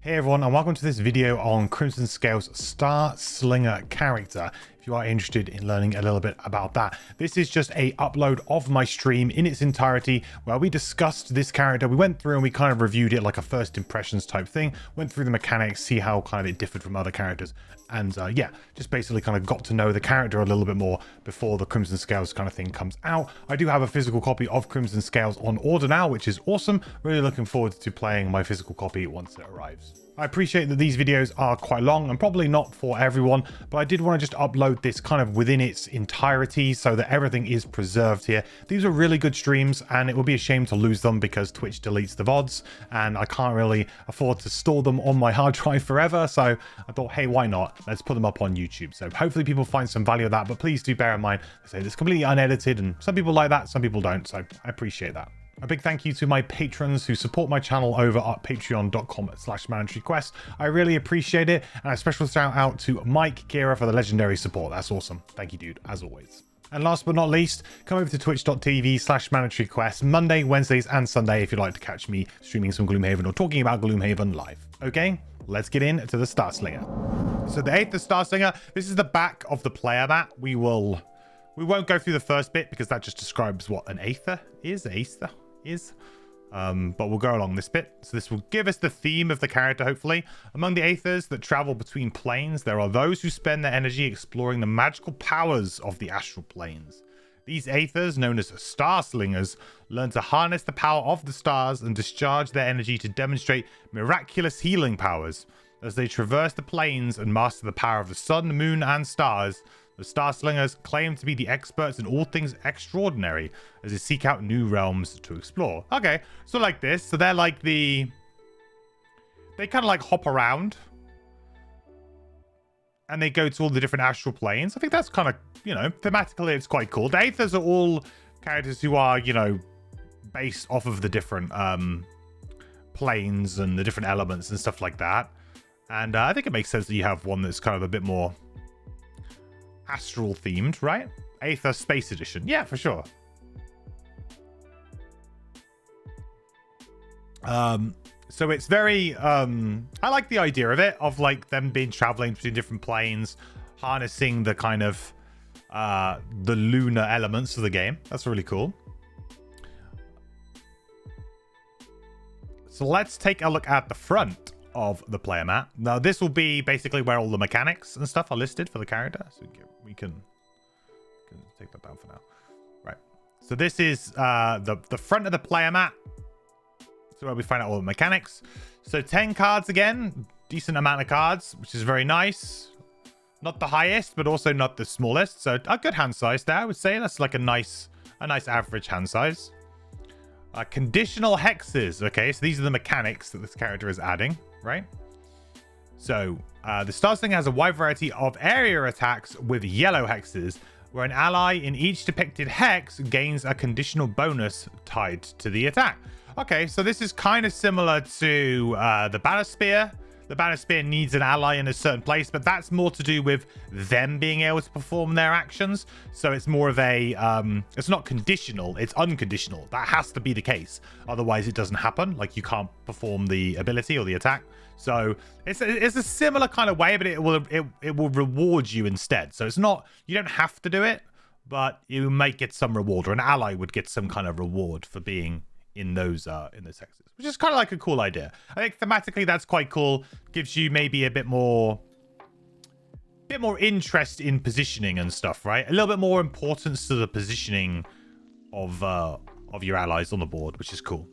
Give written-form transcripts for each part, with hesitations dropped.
Hey everyone, and welcome to this video on Crimson Scale's Starslinger character. If you are interested in learning a little bit about that, this is just a upload of my stream in its entirety where we discussed this character. We went through and we kind of reviewed it like a first impressions type thing, went through the mechanics, see how kind of it differed from other characters, and yeah, just basically kind of got to know the character a little bit more before the Crimson Scales kind of thing comes out. I do have a physical copy of Crimson Scales on order now, which is awesome. Really looking forward to playing my physical copy once it arrives. I appreciate that these videos are quite long and probably not for everyone, but I did want to just upload this kind of within its entirety so that everything is preserved here. These are really good streams and it would be a shame to lose them because Twitch deletes the VODs and I can't really afford to store them on my hard drive forever. So I thought, hey, why not? Let's put them up on YouTube. So hopefully people find some value of that, but please do bear in mind, I say it's completely unedited and some people like that, some people don't. So I appreciate that. A big thank you to my patrons who support my channel over at patreon.com/MandatoryQuest. I really appreciate it. And a special shout out to Mike Kira for the legendary support. That's awesome. Thank you, dude, as always. And last but not least, come over to twitch.tv/MandatoryQuest Monday, Wednesdays, and Sunday if you'd like to catch me streaming some Gloomhaven or talking about Gloomhaven live. Okay, let's get into the Starslinger. So the 8th of Starslinger, this is the back of the player mat. We won't go through the first bit because that just describes what an aether is. But we'll go along this bit. So this will give us the theme of the character, hopefully. Among the aethers that travel between planes, there are those who spend their energy exploring the magical powers of the astral planes. These aethers, known as Starslingers, learn to harness the power of the stars and discharge their energy to demonstrate miraculous healing powers. As they traverse the planes and master the power of the sun, moon, and stars, the Starslingers claim to be the experts in all things extraordinary as they seek out new realms to explore. Okay, so like this. So they're like they kind of like hop around and they go to all the different astral planes. I think that's kind of, thematically it's quite cool. The Aethers are all characters who are, based off of the different planes and the different elements and stuff like that. And I think it makes sense that you have one that's kind of a bit more astral themed, right? Aether Space Edition. Yeah, for sure. So it's very I like the idea of it, of like them being traveling between different planes, harnessing the kind of the lunar elements of the game. That's really cool. So let's take a look at the front of the player mat. Now this will be basically where all the mechanics and stuff are listed for the character, so we can take that down for now. Right, so this is the front of the player mat, so where we find out all the mechanics. So 10 cards again, decent amount of cards, which is very nice. Not the highest, but also not the smallest, so a good hand size there. I would say that's like a nice average hand size. Conditional hexes. Okay, so these are the mechanics that this character is adding, right? So the Starslinger has a wide variety of area attacks with yellow hexes, where an ally in each depicted hex gains a conditional bonus tied to the attack. Okay, so this is kind of similar to the Banner Spear. The Banner Spear needs an ally in a certain place, but that's more to do with them being able to perform their actions. So it's more of a, it's not conditional, it's unconditional. That has to be the case. Otherwise it doesn't happen. Like you can't perform the ability or the attack. So it's a similar kind of way, but it will reward you instead. So it's not, you don't have to do it, but you might get some reward, or an ally would get some kind of reward for being in those hexes, which is kind of like a cool idea. I think thematically that's quite cool. Gives you maybe a bit more interest in positioning and stuff, right? A little bit more importance to the positioning of your allies on the board, which is cool.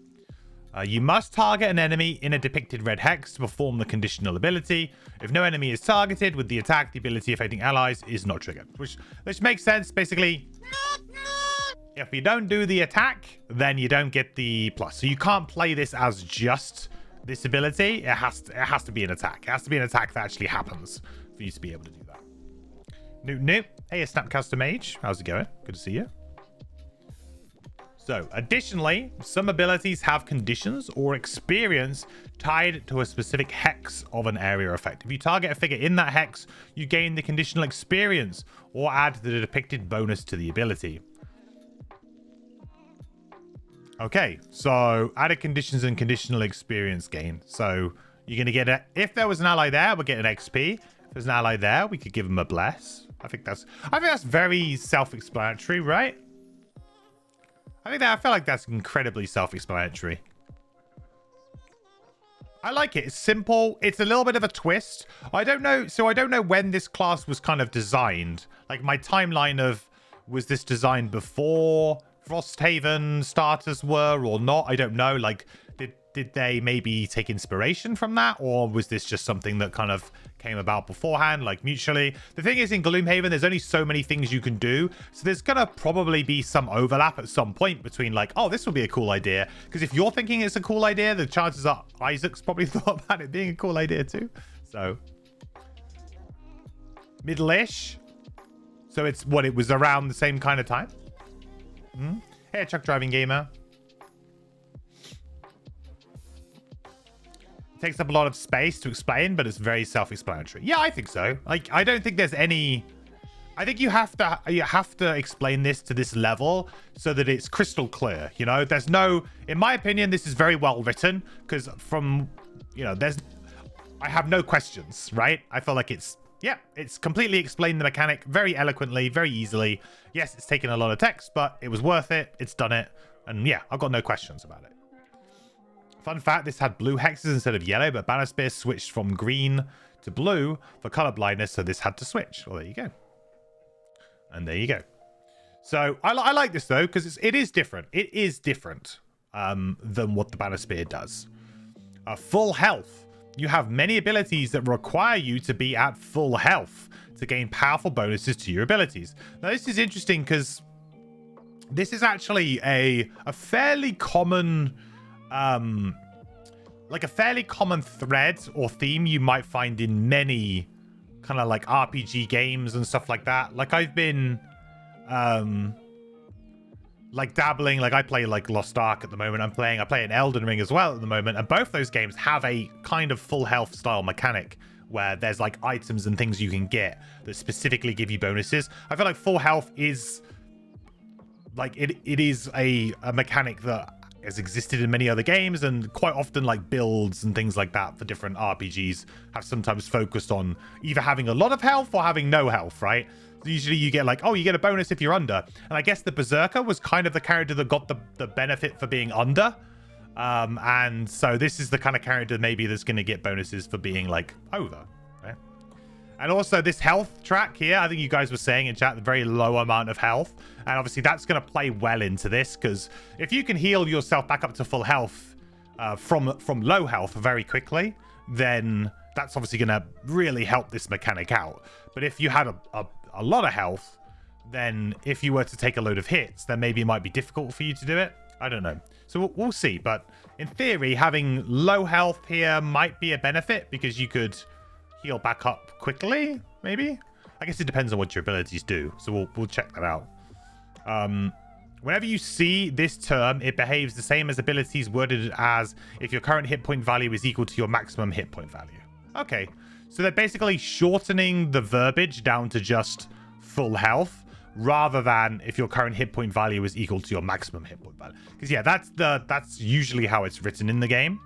You must target an enemy in a depicted red hex to perform the conditional ability. If no enemy is targeted with the attack, the ability affecting allies is not triggered, which makes sense. Basically, if you don't do the attack, then you don't get the plus. So you can't play this as just this ability. It has to be an attack. It has to be an attack that actually happens for you to be able to do that. Nope. Hey, a Snapcaster Mage. How's it going? Good to see you. So, additionally, some abilities have conditions or experience tied to a specific hex of an area effect. If you target a figure in that hex, you gain the conditional experience or add the depicted bonus to the ability. Okay, so added conditions and conditional experience gain. So You're going to get a... If there was an ally there, we'll get an XP. If there's an ally there, we could give him a bless. I think that's very self-explanatory, right? I feel like that's incredibly self-explanatory. I like it. It's simple. It's a little bit of a twist. I don't know. So I don't know when this class was kind of designed. Like my timeline of, was this designed before Frosthaven starters were or not? I don't know. Like, did they maybe take inspiration from that? Or was this just something that kind of came about beforehand, like mutually? The thing is, in Gloomhaven, there's only so many things you can do. So there's going to probably be some overlap at some point between like, oh, this would be a cool idea. Because if you're thinking it's a cool idea, the chances are Isaac's probably thought about it being a cool idea too. So middle-ish. So it's what, it was around the same kind of time. Hey, truck driving gamer. Takes up a lot of space to explain, but it's very self-explanatory. Yeah, I think so. Like, I don't think there's any... I think you have to explain this to this level so that it's crystal clear, you know? There's no... In my opinion, this is very well written, because from, you know, I have no questions, right? I feel like it's... Yeah, it's completely explained the mechanic very eloquently, very easily. Yes, it's taken a lot of text, but it was worth it. It's done it. And yeah, I've got no questions about it. Fun fact, this had blue hexes instead of yellow, but Banner Spear switched from green to blue for color blindness, so this had to switch. Well, there you go. And there you go. So I like this, though, because it is different. It is different than what the Banner Spear does. Full health. You have many abilities that require you to be at full health to gain powerful bonuses to your abilities. Now, this is interesting because this is actually a fairly common... like a fairly common thread or theme you might find in many kind of like RPG games and stuff like that. Like I've been like dabbling, like I play like Lost Ark at the moment. I play an Elden Ring as well at the moment, and both those games have a kind of full health style mechanic where there's like items and things you can get that specifically give you bonuses. I feel like full health is like it is a mechanic that has existed in many other games, and quite often like builds and things like that for different RPGs have sometimes focused on either having a lot of health or having no health, right? So usually you get like, oh, you get a bonus if you're under. And I guess the Berserker was kind of the character that got the benefit for being under. And so this is the kind of character maybe that's going to get bonuses for being like over, right? And also this health track here, I think you guys were saying in chat, the very low amount of health. And obviously that's going to play well into this, because if you can heal yourself back up to full health from low health very quickly, then that's obviously going to really help this mechanic out. But if you had a lot of health, then if you were to take a load of hits, then maybe it might be difficult for you to do it. I don't know. So we'll see. But in theory, having low health here might be a benefit, because you could heal back up quickly, maybe. I guess it depends on what your abilities do, so we'll check that out. Whenever you see this term, it behaves the same as abilities worded as if your current hit point value is equal to your maximum hit point value. Okay, so they're basically shortening the verbiage down to just full health, rather than if your current hit point value is equal to your maximum hit point value. Because yeah, that's usually how it's written in the game.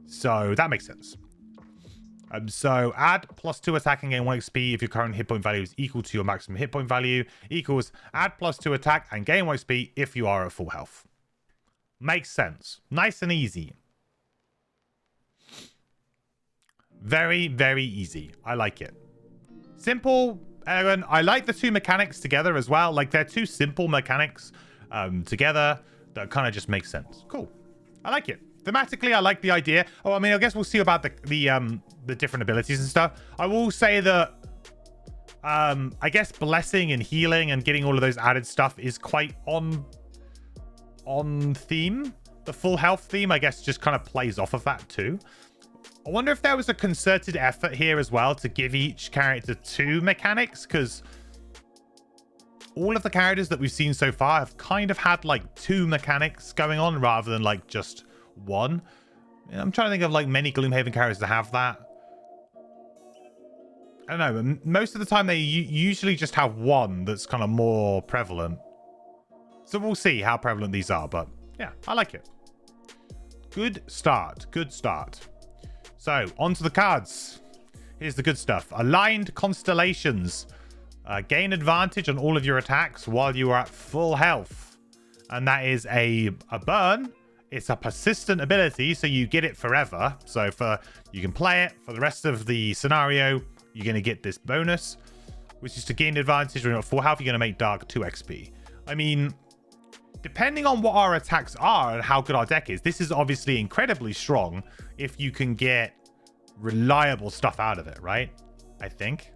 So that makes sense. So add +2 attack and gain 1 XP if your current hit point value is equal to your maximum hit point value, equals add +2 attack and gain 1 XP if you are at full health. Makes sense. Nice and easy. Very, very easy. I like it. Simple, elegant. I like the two mechanics together as well. Like, they're two simple mechanics together that kind of just make sense. Cool. I like it. Thematically, I like the idea. Oh, I mean, I guess we'll see about the different abilities and stuff. I will say that I guess blessing and healing and getting all of those added stuff is quite on theme. The full health theme, I guess, just kind of plays off of that too. I wonder if there was a concerted effort here as well to give each character two mechanics, because all of the characters that we've seen so far have kind of had like two mechanics going on rather than like just one. I'm trying to think of like many Gloomhaven characters that have that. I don't know. Most of the time they usually just have one that's kind of more prevalent. So we'll see how prevalent these are. But yeah, I like it. Good start. Good start. So, onto the cards. Here's the good stuff. Aligned Constellations. Gain advantage on all of your attacks while you are at full health. And that is a burn. It's a persistent ability, so you get it forever. So you can play it for the rest of the scenario. You're going to get this bonus, which is to gain advantage when you're at full health. You're going to make Dark 2 XP. I mean, depending on what our attacks are and how good our deck is, this is obviously incredibly strong if you can get reliable stuff out of it, right? I think.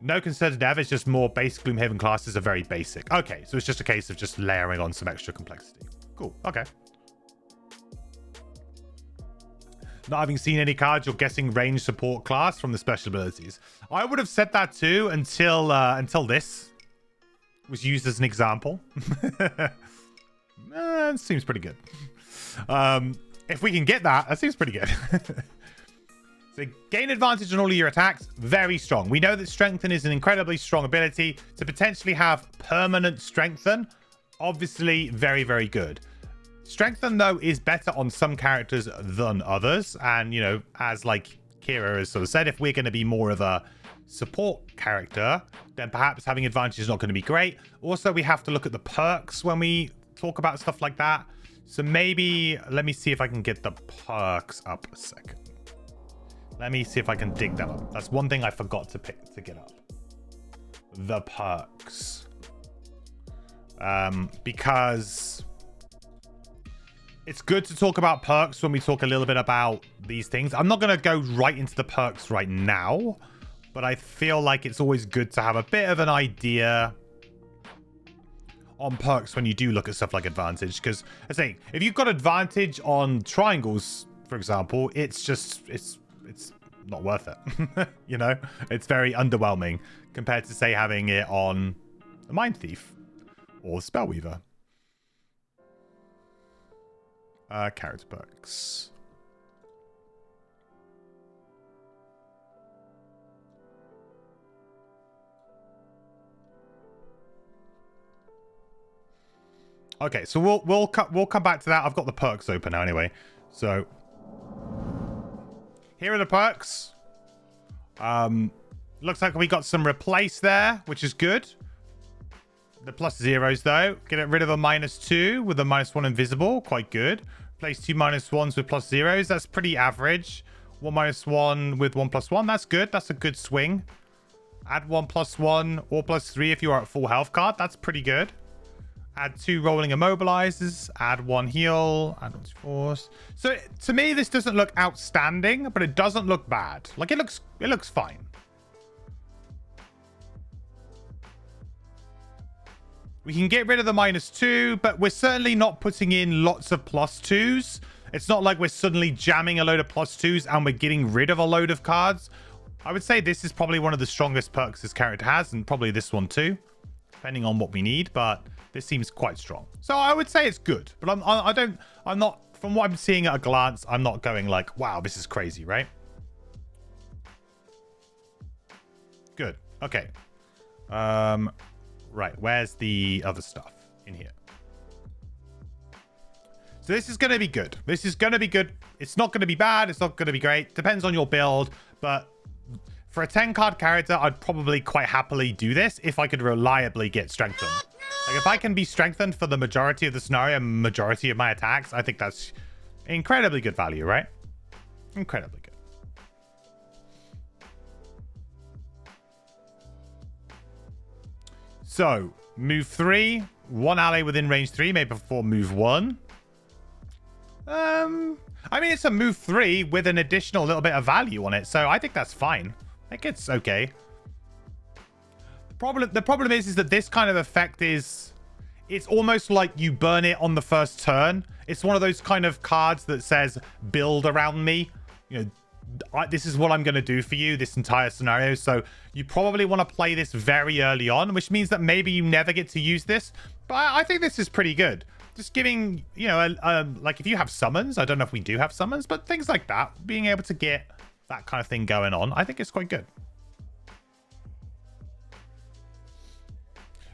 No concern to dev, it's just more base Gloomhaven classes are very basic. Okay, so it's just a case of just layering on some extra complexity. Cool, okay. Not having seen any cards, you're guessing range support class from the special abilities. I would have said that too until this was used as an example. It seems pretty good. If we can get that, that seems pretty good. So gain advantage on all of your attacks, very strong. We know that Strengthen is an incredibly strong ability. To potentially have permanent Strengthen, obviously very, very good. Strengthen, though, is better on some characters than others. And, you know, as like Kira has sort of said, if we're going to be more of a support character, then perhaps having advantage is not going to be great. Also, we have to look at the perks when we talk about stuff like that. So maybe, let me see if I can get the perks up a second. Let me see if I can dig that up. That's one thing I forgot to get up. The perks. Because it's good to talk about perks when we talk a little bit about these things. I'm not going to go right into the perks right now, but I feel like it's always good to have a bit of an idea on perks when you do look at stuff like advantage. Because I say, if you've got advantage on triangles, for example, it's not worth it. You know, it's very underwhelming compared to, say, having it on the Mind Thief or the Spellweaver. Character perks. Okay, so we'll come back to that. I've got the perks open now anyway. So here are the perks. Looks like we got some replace there, which is good. The plus zeros though. Get rid of a -2 with a -1 invisible. Quite good. Replace 2 -1s with plus zeros. That's pretty average. 1 -1 with 1 +1. That's good. That's a good swing. Add 1 +1 or +3 if you are at full health card. That's pretty good. Add 2 rolling immobilizers. Add 1 heal. Add 1 force. So to me, this doesn't look outstanding, but it doesn't look bad. Like it looks fine. We can get rid of the -2, but we're certainly not putting in lots of +2s. It's not like we're suddenly jamming a load of +2s and we're getting rid of a load of cards. I would say this is probably one of the strongest perks this character has, and probably this one too, depending on what we need, but this seems quite strong. So I would say it's good, but I'm not, from what I'm seeing at a glance, I'm not going like, wow, this is crazy, right? Good. Okay. Right, where's the other stuff in here? So this is going to be good. This is going to be good. It's not going to be bad. It's not going to be great. Depends on your build. But for a 10-card character, I'd probably quite happily do this if I could reliably get strengthened. Like, if I can be strengthened for the majority of the scenario, majority of my attacks, I think that's incredibly good value, right? Incredibly good. So, move 3. 1 ally within range 3 may perform move 1. I mean, it's a move 3 with an additional little bit of value on it. So, I think that's fine. I think it's okay. The problem is that this kind of effect is... It's almost like you burn it on the first turn. It's one of those kind of cards that says, build around me. You know, this is what I'm going to do for you, this entire scenario. So you probably want to play this very early on, which means that maybe you never get to use this. But I think this is pretty good. Just giving, you know, like if you have summons, I don't know if we do have summons, but things like that, being able to get that kind of thing going on, I think it's quite good.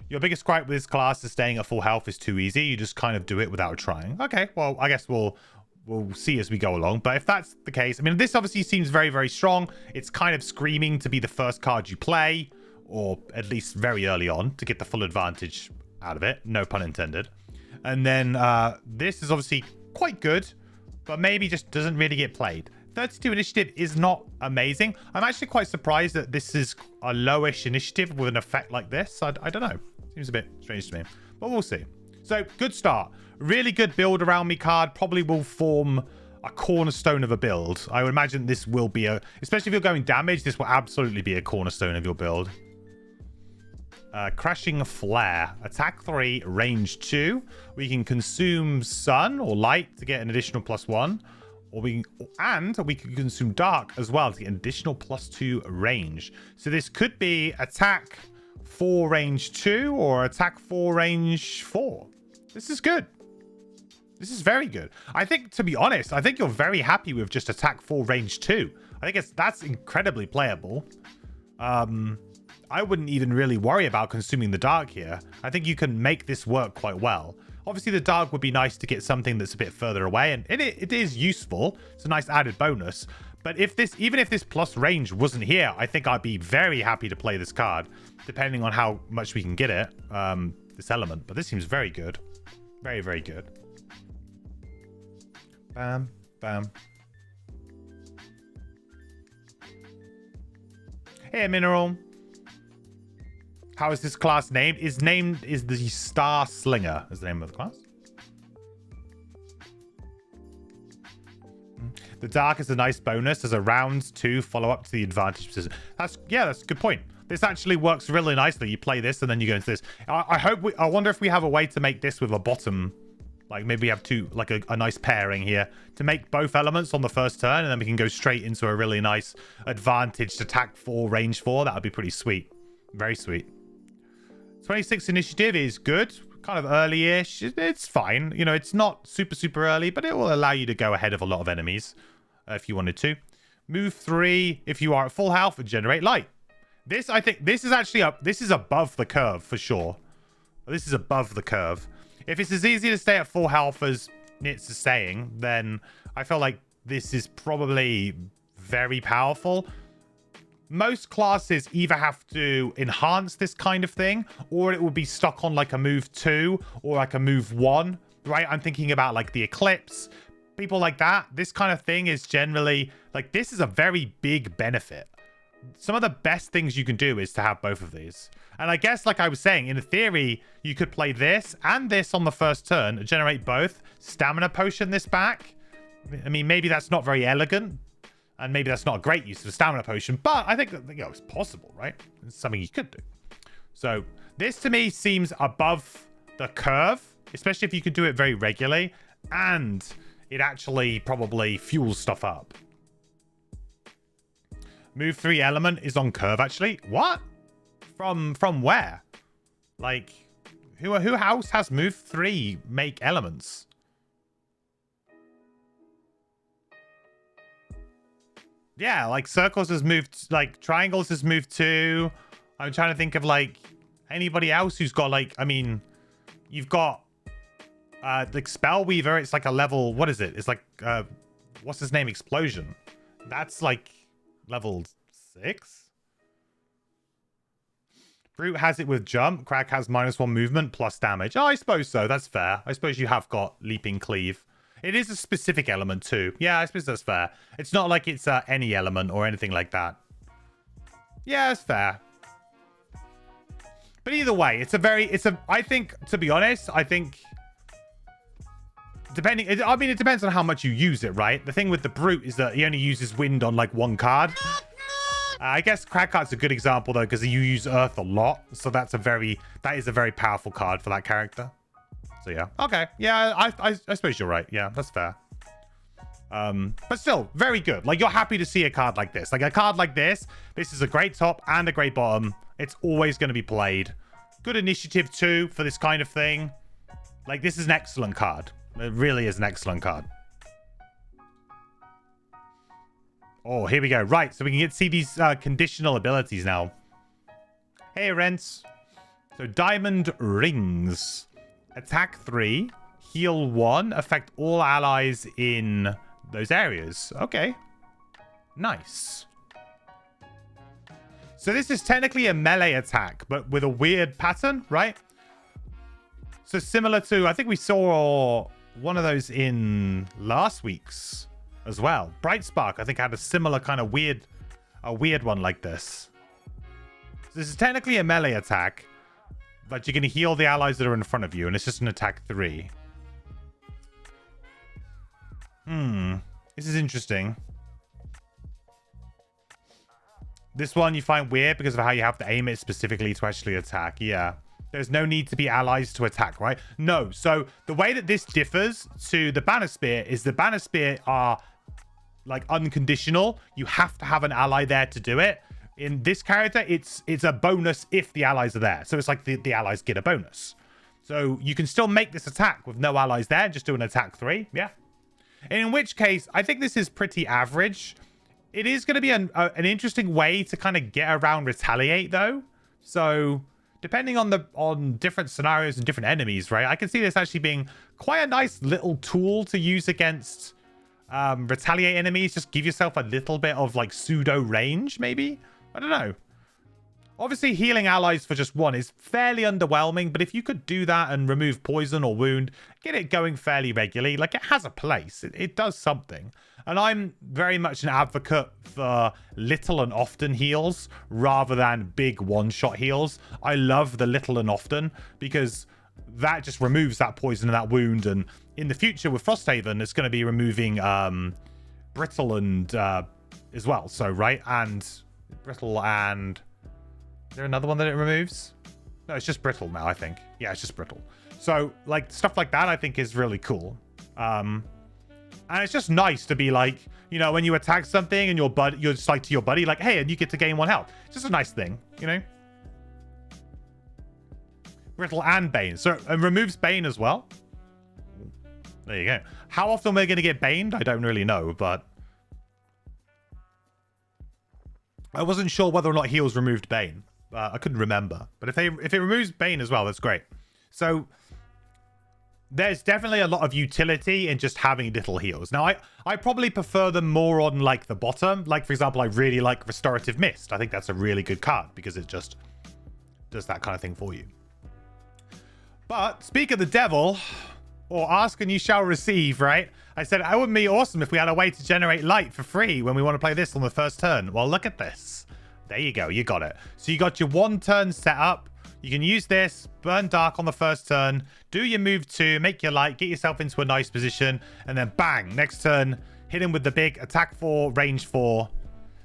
Your biggest gripe with this class is staying at full health is too easy. You just kind of do it without trying. Okay, well, I guess we'll see as we go along. But if that's the case, I mean, this obviously seems very, very strong. It's kind of screaming to be the first card you play, or at least very early on, to get the full advantage out of it. No pun intended. And then this is obviously quite good, but maybe just doesn't really get played. 32 initiative is not amazing. I'm actually quite surprised that this is a lowish initiative with an effect like this. I don't know. Seems a bit strange to me, but we'll see. So good start. Really good build around me card. Probably will form a cornerstone of a build. I would imagine this will be especially if you're going damage, this will absolutely be a cornerstone of your build. Crashing Flare. Attack 3, range 2. We can consume sun or light to get an additional +1. Or we can consume dark as well to get an additional +2 range. So this could be attack 4 range 2 or attack 4 range 4. This is good. This is very good. I think, to be honest, I think you're very happy with just attack 4 range 2. I think that's incredibly playable. I wouldn't even really worry about consuming the dark here. I think you can make this work quite well. Obviously, the dark would be nice to get something that's a bit further away, and it is useful. It's a nice added bonus. But even if this plus range wasn't here, I think I'd be very happy to play this card, depending on how much we can get it, this element. But this seems very good. Very, very good. Bam, bam. Hey, Mineral. How is this class named? Is the Starslinger is the name of the class. The dark is a nice bonus as a round 2 follow-up to the advantage position. That's a good point. This actually works really nicely. You play this and then you go into this. I wonder if we have a way to make this with a bottom. Like maybe we have two, like a nice pairing here to make both elements on the first turn, and then we can go straight into a really nice advantaged attack 4, range 4. That would be pretty sweet. Very sweet. 26 initiative is good. Kind of early-ish. It's fine. You know, it's not super, super early, but it will allow you to go ahead of a lot of enemies if you wanted to. Move 3 if you are at full health and generate light. This, I think, this is actually this is above the curve for sure. This is above the curve. If it's as easy to stay at full health as Nitz is saying, then I feel like this is probably very powerful. Most classes either have to enhance this kind of thing, or it will be stuck on like a move 2 or like a move 1, right? I'm thinking about like the Eclipse, people like that. This kind of thing is generally like, this is a very big benefit. Some of the best things you can do is to have both of these. And I guess, like I was saying, in theory, you could play this and this on the first turn, generate both, stamina potion this back. I mean, maybe that's not very elegant, and maybe that's not a great use of a stamina potion, but I think, you know, it's possible, right? It's something you could do. So this to me seems above the curve, especially if you could do it very regularly, and it actually probably fuels stuff up. Move 3 element is on curve, actually. What? From where? Like, who else has move 3 make elements? Yeah, like circles has moved, like triangles has moved 2. I'm trying to think of like anybody else who's got like, I mean, you've got like Spellweaver. It's like a level, what is it? It's like, what's his name? Explosion. That's like level 6. Brute has it with jump. Crack has -1 movement plus damage. Oh, I suppose so. That's fair. I suppose you have got leaping cleave. It is a specific element too. Yeah, I suppose that's fair. It's not like it's any element or anything like that. Yeah, it's fair. But either way, I think, to be honest, I think I mean, it depends on how much you use it, right? The thing with the Brute is that he only uses wind on like 1 card. I guess Crackheart's a good example though, because you use Earth a lot. So that is a very powerful card for that character. So yeah. Okay. Yeah, I suppose you're right. Yeah, that's fair. But still, very good. Like, you're happy to see a card like this. Like, a card like this is a great top and a great bottom. It's always going to be played. Good initiative too for this kind of thing. Like, this is an excellent card. It really is an excellent card. Oh, here we go. Right, so we can see these conditional abilities now. Hey, Rents. So diamond rings. Attack 3, heal 1, affect all allies in those areas. Okay. Nice. So this is technically a melee attack, but with a weird pattern, right? So similar to, I think we saw one of those in last week's as well. Bright Spark, I think, had a similar kind of weird one like this. So this is technically a melee attack, but you're going to heal the allies that are in front of you, and it's just an attack 3. This is interesting. This one you find weird because of how you have to aim it specifically to actually attack. Yeah. There's no need to be allies to attack, right? No. So the way that this differs to the Banner Spear is the Banner Spear are like unconditional. You have to have an ally there to do it. In this character, it's a bonus if the allies are there. So it's like the allies get a bonus. So you can still make this attack with no allies there. Just do an attack 3. Yeah. In which case, I think this is pretty average. It is going to be an interesting way to kind of get around retaliate, though. So depending on different scenarios and different enemies, right? I can see this actually being quite a nice little tool to use against retaliate enemies. Just give yourself a little bit of like pseudo range, maybe. I don't know. Obviously, healing allies for just one is fairly underwhelming, but if you could do that and remove poison or wound, get it going fairly regularly, like it has a place. It does something. And I'm very much an advocate for little and often heals rather than big one-shot heals. I love the little and often because that just removes that poison and that wound. And in the future with Frosthaven, it's going to be removing brittle and as well. So, right? And brittle and... Is there another one that it removes? No, it's just brittle now, I think. Yeah, it's just brittle. So, like, stuff like that, I think, is really cool. And it's just nice to be like, you know, when you attack something and you're just like to your buddy, like, hey, and you get to gain 1 health. It's just a nice thing, you know? Brittle and Bane. So, it removes Bane as well. There you go. How often we're going to get baned, I don't really know, but... I wasn't sure whether or not heals removed Bane. I couldn't remember. But if it removes Bane as well, that's great. So there's definitely a lot of utility in just having little heals. Now, I probably prefer them more on like the bottom. Like, for example, I really like Restorative Mist. I think that's a really good card because it just does that kind of thing for you. But speak of the devil, or ask and you shall receive, right? I said, it would be awesome if we had a way to generate light for free when we want to play this on the first turn. Well, look at this. There you go. You got it. So you got your 1 turn set up. You can use this, burn dark on the first turn, do your move 2, make your light, get yourself into a nice position, and then bang, next turn, hit him with the big attack 4, range 4,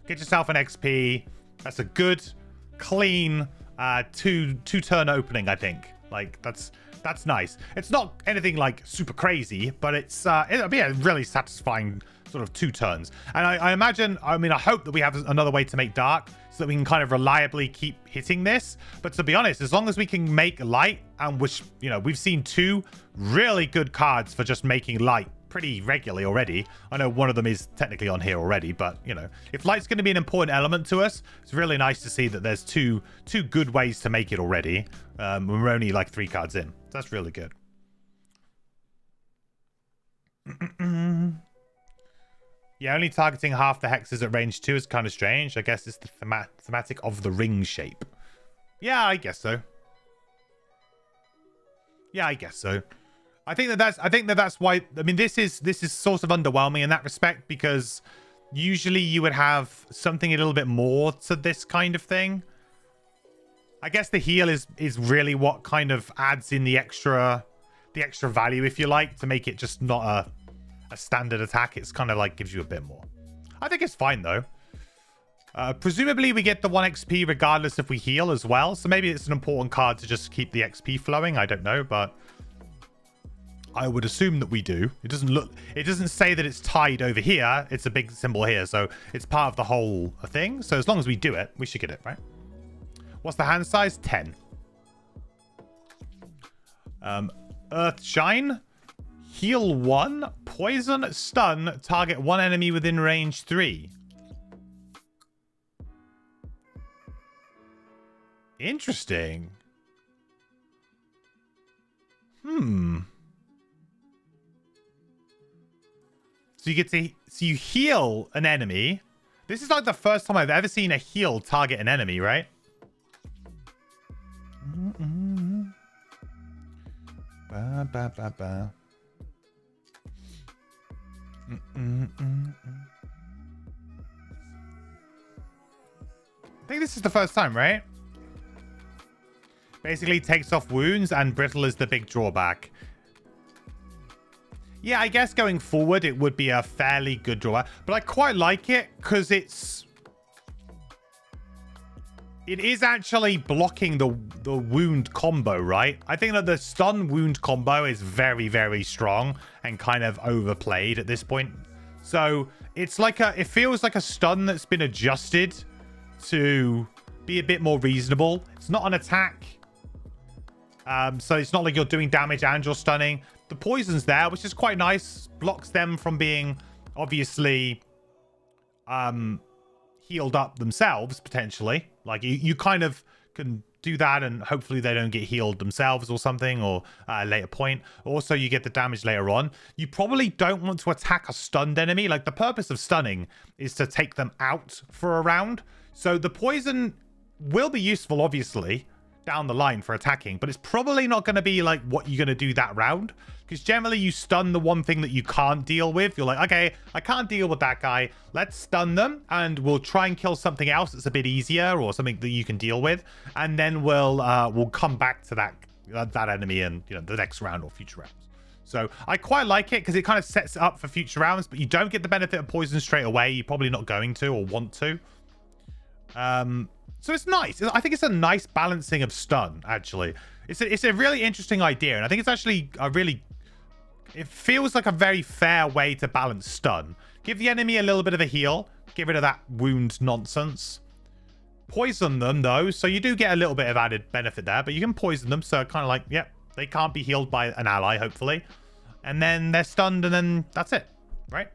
get yourself an XP. That's a good, clean two turn opening, I think. Like, that's nice. It's not anything like super crazy, but it'll be a really satisfying sort of 2 turns. And I imagine, I mean, I hope that we have another way to make dark so that we can kind of reliably keep hitting this. But to be honest, as long as we can make light, and which, you know, we've seen 2 really good cards for just making light pretty regularly already. I know one of them is technically on here already, but, you know, if light's going to be an important element to us, it's really nice to see that there's two good ways to make it already. We're only like 3 cards in. That's really good. Yeah, only targeting half the hexes at range 2 is kind of strange. I guess it's the thematic of the ring shape. Yeah, I guess so. Yeah, I guess so. I think that's why. I mean, this is sort of underwhelming in that respect, because usually you would have something a little bit more to this kind of thing. I guess the heal is really what kind of adds in the extra value, if you like, to make it just not a standard attack. It's kind of like gives you a bit more. I think it's fine though. Presumably we get the 1 XP regardless if we heal as well, so maybe it's an important card to just keep the XP flowing. I don't know, but I would assume that we do. It doesn't say that it's tied over here. It's a big symbol here, so it's part of the whole thing. So as long as we do it, we should get it, right? What's the hand size? 10. Earth Shine. Heal 1. Poison, stun. Target 1 enemy within range 3. Interesting. So you heal an enemy. This is like the first time I've ever seen a heal target an enemy, right? Ba, ba, ba, ba. I think this is the first time, right? Basically takes off wounds and brittle is the big drawback. Yeah, I guess going forward it would be a fairly good drawback, but I quite like it because it is actually blocking the wound combo, right? I think that the stun wound combo is very, very strong and kind of overplayed at this point. So it's like it feels like a stun that's been adjusted to be a bit more reasonable. It's not an attack. So it's not like you're doing damage and you're stunning. The poison's there, which is quite nice. Blocks them from being obviously healed up themselves, potentially. Like you kind of can do that and hopefully they don't get healed themselves or something, or at a later point. Also, you get the damage later on. You probably don't want to attack a stunned enemy. Like the purpose of stunning is to take them out for a round. So the poison will be useful, obviously, down the line for attacking, but it's probably not going to be like what you're going to do that round, because generally you stun the one thing that you can't deal with. You're like, okay, I can't deal with that guy, let's stun them and we'll try and kill something else that's a bit easier or something that you can deal with, and then we'll come back to that enemy in, you know, the next round or future rounds. So I quite like it because it kind of sets it up for future rounds, but you don't get the benefit of poison straight away. You're probably not going to or want to. So it's nice. I think it's a nice balancing of stun, actually. It's a really interesting idea, and I think it's actually it feels like a very fair way to balance stun. Give the enemy a little bit of a heal, get rid of that wound nonsense. Poison them, though, so you do get a little bit of added benefit there, but you can poison them, so kind of like, yep, they can't be healed by an ally, hopefully. And then they're stunned, and then that's it, right?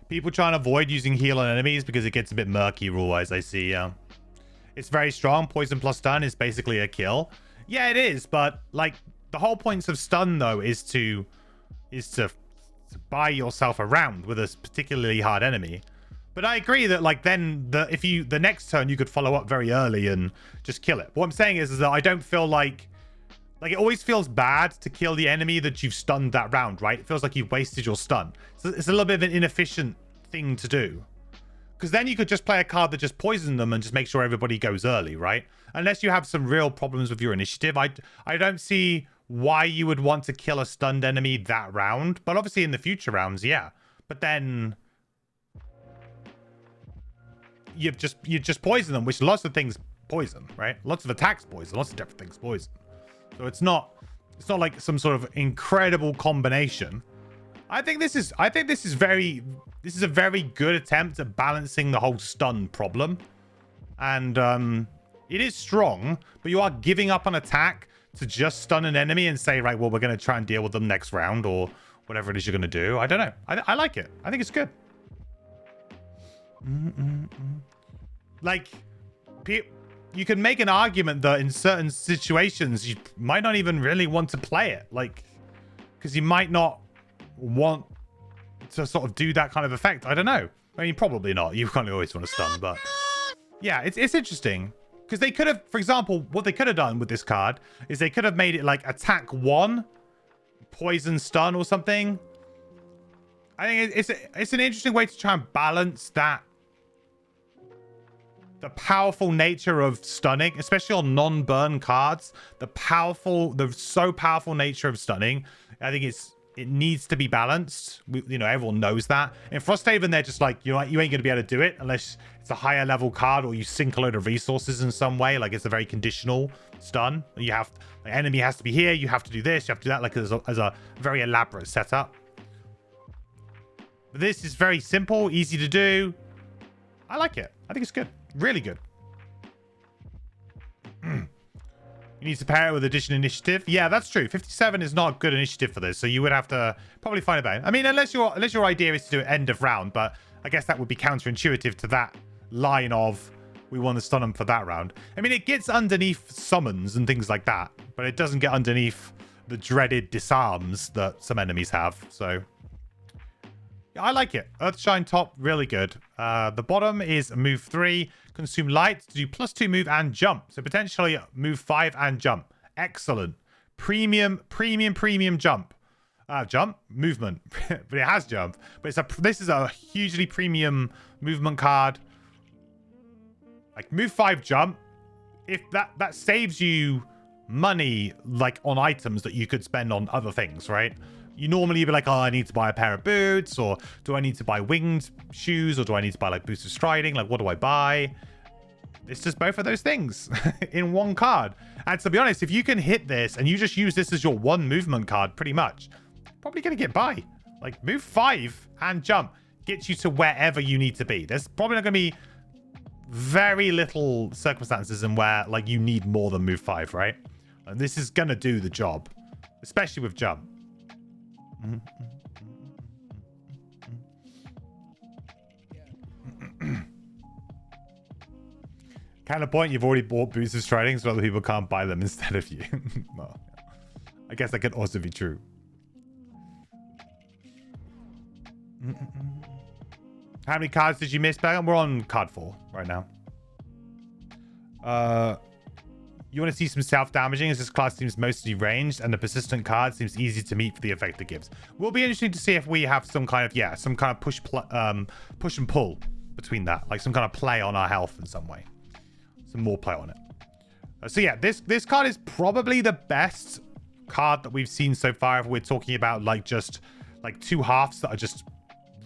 People trying to avoid using heal on enemies because it gets a bit murky rule-wise, I see. It's very strong. Poison plus stun is basically a kill. Yeah, it is, but like the whole point of stun though is to buy yourself a round with a particularly hard enemy. But I agree that like then the next turn you could follow up very early and just kill it. What I'm saying is that I don't feel like it always feels bad to kill the enemy that you've stunned that round, right? It feels like you've wasted your stun. So it's a little bit of an inefficient thing to do. Because then you could just play a card that just poisons them and just make sure everybody goes early, right? Unless you have some real problems with your initiative. I don't see why you would want to kill a stunned enemy that round. But obviously in the future rounds, yeah. But then you just poison them, which lots of things poison, right? Lots of attacks poison, lots of different things poison. So it's not like some sort of incredible combination. I think this is a very good attempt at balancing the whole stun problem. And it is strong, but you are giving up an attack to just stun an enemy and say, right, well, we're going to try and deal with them next round or whatever it is you're going to do. I don't know. I like it. I think it's good. Like, you can make an argument that in certain situations you might not even really want to play it, like, because you might not want to sort of do that kind of effect. I don't know. I mean, probably not. You can't always want to stun, but yeah, it's interesting because they could have, for example, what they could have done with this card is they could have made it like attack 1, poison stun or something. I think it's an interesting way to try and balance that. The powerful nature of stunning, especially on non-burn cards, the so powerful nature of stunning, I think it needs to be balanced. You know, everyone knows that. In Frosthaven, they're just like, you know, you ain't going to be able to do it unless it's a higher level card or you sink a load of resources in some way. Like, it's a very conditional stun. You have, the enemy has to be here, you have to do this, you have to do that, like as a very elaborate setup. But this is very simple, easy to do. I like it. I think it's good. Really good. You need to pair it with addition initiative. Yeah, that's true. 57 is not a good initiative for this, so you would have to probably find a better. I mean, unless your idea is to do it end of round, but I guess that would be counterintuitive to that line of we want to stun them for that round. I mean, it gets underneath summons and things like that, but it doesn't get underneath the dreaded disarms that some enemies have. So yeah, I like it. Earthshine top, really good. The bottom is move 3, consume light to do +2 move and jump. So potentially move 5 and jump. Excellent. Premium jump. Jump movement, but it has jump. But this is a hugely premium movement card. Like move 5 jump. If that saves you money, like on items that you could spend on other things, right? You normally be like, oh, I need to buy a pair of boots, or do I need to buy winged shoes, or do I need to buy like boosted striding? Like, what do I buy? It's just both of those things in one card. And to be honest, if you can hit this and you just use this as your one movement card, pretty much, probably gonna get by. Like move 5 and jump gets you to wherever you need to be. There's probably not gonna be very little circumstances in where like you need more than move 5, right? And this is gonna do the job, especially with jump. Kind of point, you've already bought boosted striding so other people can't buy them instead of you. Well, I guess that could also be true. How many cards did you miss, Bagan? We're on card 4 right now. You want to see some self-damaging as this class seems mostly ranged and the persistent card seems easy to meet for the effect it gives. Will be interesting to see if we have some kind of, yeah, some kind of push and pull between that. Like some kind of play on our health in some way. Some more play on it. So yeah, this card is probably the best card that we've seen so far if we're talking about like just like 2 halves that are just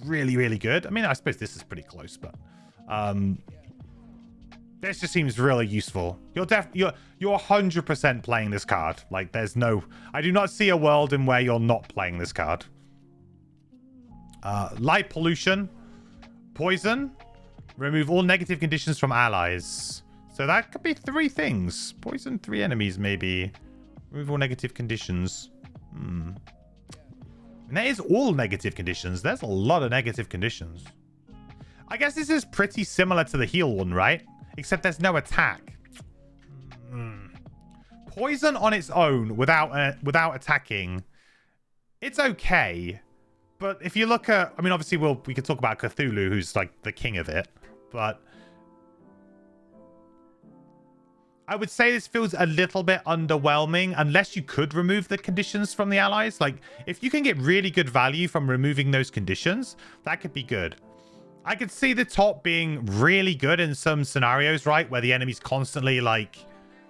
really, really good. I mean, I suppose this is pretty close, but this just seems really useful. You're 100% playing this card. Like there's no, I do not see a world in where you're not playing this card. Light pollution, poison, remove all negative conditions from allies. So that could be 3 things. Poison 3 enemies, maybe. Remove all negative conditions. And that is all negative conditions. There's a lot of negative conditions. I guess this is pretty similar to the heal one, right? Except there's no attack. Poison on its own without attacking, it's okay. But if you look at, I mean, obviously we could talk about Cthulhu, who's like the king of it. But I would say this feels a little bit underwhelming unless you could remove the conditions from the allies. Like if you can get really good value from removing those conditions, that could be good. I could see the top being really good in some scenarios, right? Where the enemy's constantly like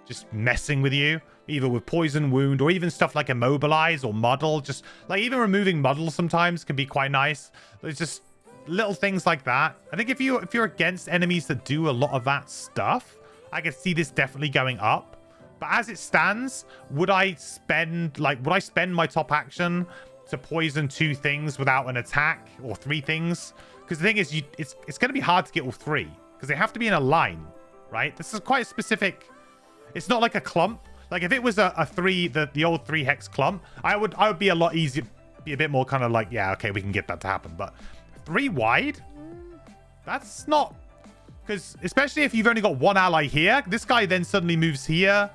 just messing with you, either with poison, wound, or even stuff like immobilize or muddle. Just like even removing muddle sometimes can be quite nice. There's just little things like that. I think if you're against enemies that do a lot of that stuff, I could see this definitely going up. But as it stands, would I spend my top action to poison 2 things without an attack, or 3 things? Because the thing is, it's going to be hard to get all 3 because they have to be in a line, right? This is quite specific. It's not like a clump. Like if it was a 3, the old 3 hex clump, I would be a lot easier, be a bit more kind of like, yeah, okay, we can get that to happen. But 3 wide, that's not, because especially if you've only got 1 ally here, this guy then suddenly moves here,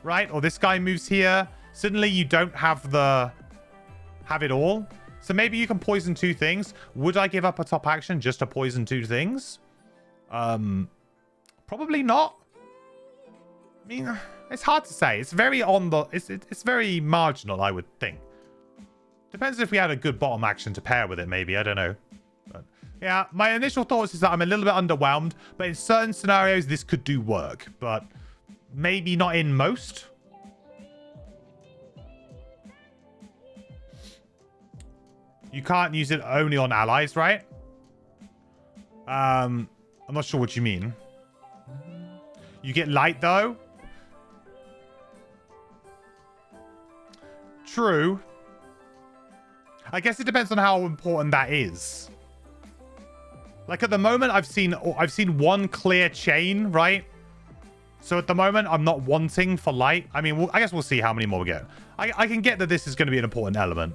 right? Or this guy moves here. Suddenly you don't have it all. So maybe you can poison 2 things. Would I give up a top action just to poison 2 things? Probably not. I mean, it's hard to say. It's very it's very marginal, I would think. Depends if we had a good bottom action to pair with it, maybe. I don't know. But yeah, my initial thoughts is that I'm a little bit underwhelmed, but in certain scenarios, this could do work, but maybe not in most. You can't use it only on allies, right? I'm not sure what you mean. You get light, though. True. I guess it depends on how important that is. Like at the moment, I've seen 1 clear chain, right? So at the moment, I'm not wanting for light. I mean, I guess we'll see how many more we get. I can get that this is going to be an important element.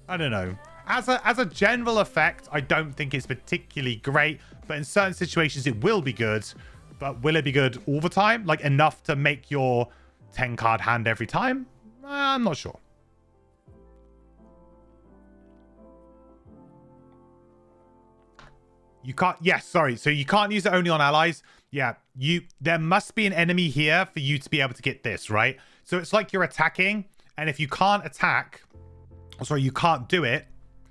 I don't know. As a general effect, I don't think it's particularly great. But in certain situations, it will be good. But will it be good all the time? Like enough to make your 10-card hand every time? I'm not sure. You can't... Yes, sorry. So you can't use it only on allies. Yeah, there must be an enemy here for you to be able to get this, right? So it's like you're attacking, and if you can't attack, sorry, you can't do it.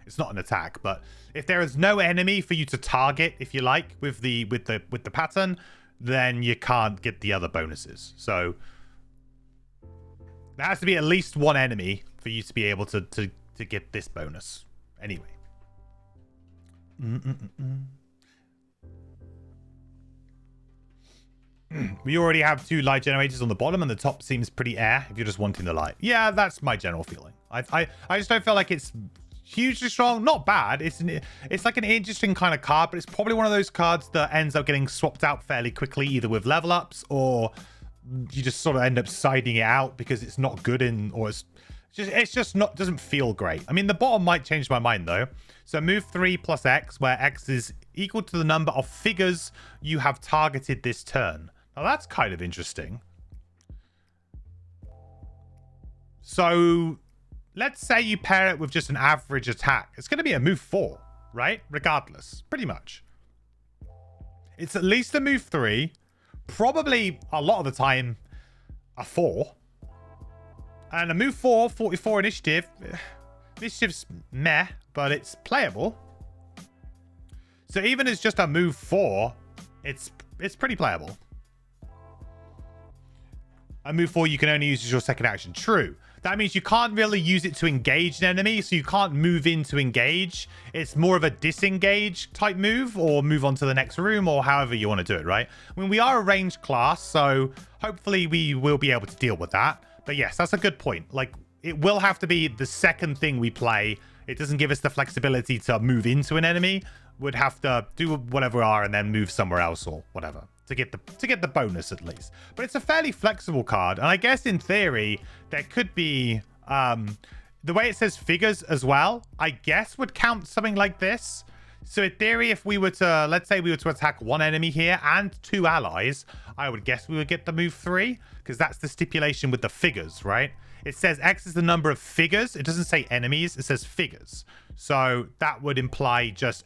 It's not an attack, but if there is no enemy for you to target, if you like, with the pattern, then you can't get the other bonuses. So there has to be at least one enemy for you to be able to get this bonus. Anyway. We already have 2 light generators on the bottom, and the top seems pretty air if you're just wanting the light. Yeah, that's my general feeling. I just don't feel like it's hugely strong. Not bad. It's like an interesting kind of card, but it's probably one of those cards that ends up getting swapped out fairly quickly, either with level ups or you just sort of end up siding it out because it's not good in, or it's just not, doesn't feel great. I mean, the bottom might change my mind though. So move 3 plus X, where X is equal to the number of figures you have targeted this turn. Now that's kind of interesting. So let's say you pair it with just an average attack. It's going to be a move 4, right? Regardless, pretty much. It's at least a move 3. Probably a lot of the time a 4. And a move 4, 44 initiative. Initiative's meh, but it's playable. So even as just a move 4, it's pretty playable. A move 4 you can only use as your second action. True. That means you can't really use it to engage an enemy, so you can't move in to engage. It's more of a disengage type move, or move on to the next room, or however you want to do it, right? I mean, we are a ranged class, so hopefully we will be able to deal with that. But yes, that's a good point. Like, it will have to be the second thing we play. It doesn't give us the flexibility to move into an enemy. We'd have to do whatever we are and then move somewhere else or whatever to get the bonus at least. But it's a fairly flexible card, and I guess in theory there could be the way it says figures as well, I guess would count something like this. So in theory, if we were to, let's say we were to attack 1 enemy here and 2 allies, I would guess we would get the move 3, because that's the stipulation with the figures, right? It says X is the number of figures. It doesn't say enemies, it says figures. So that would imply just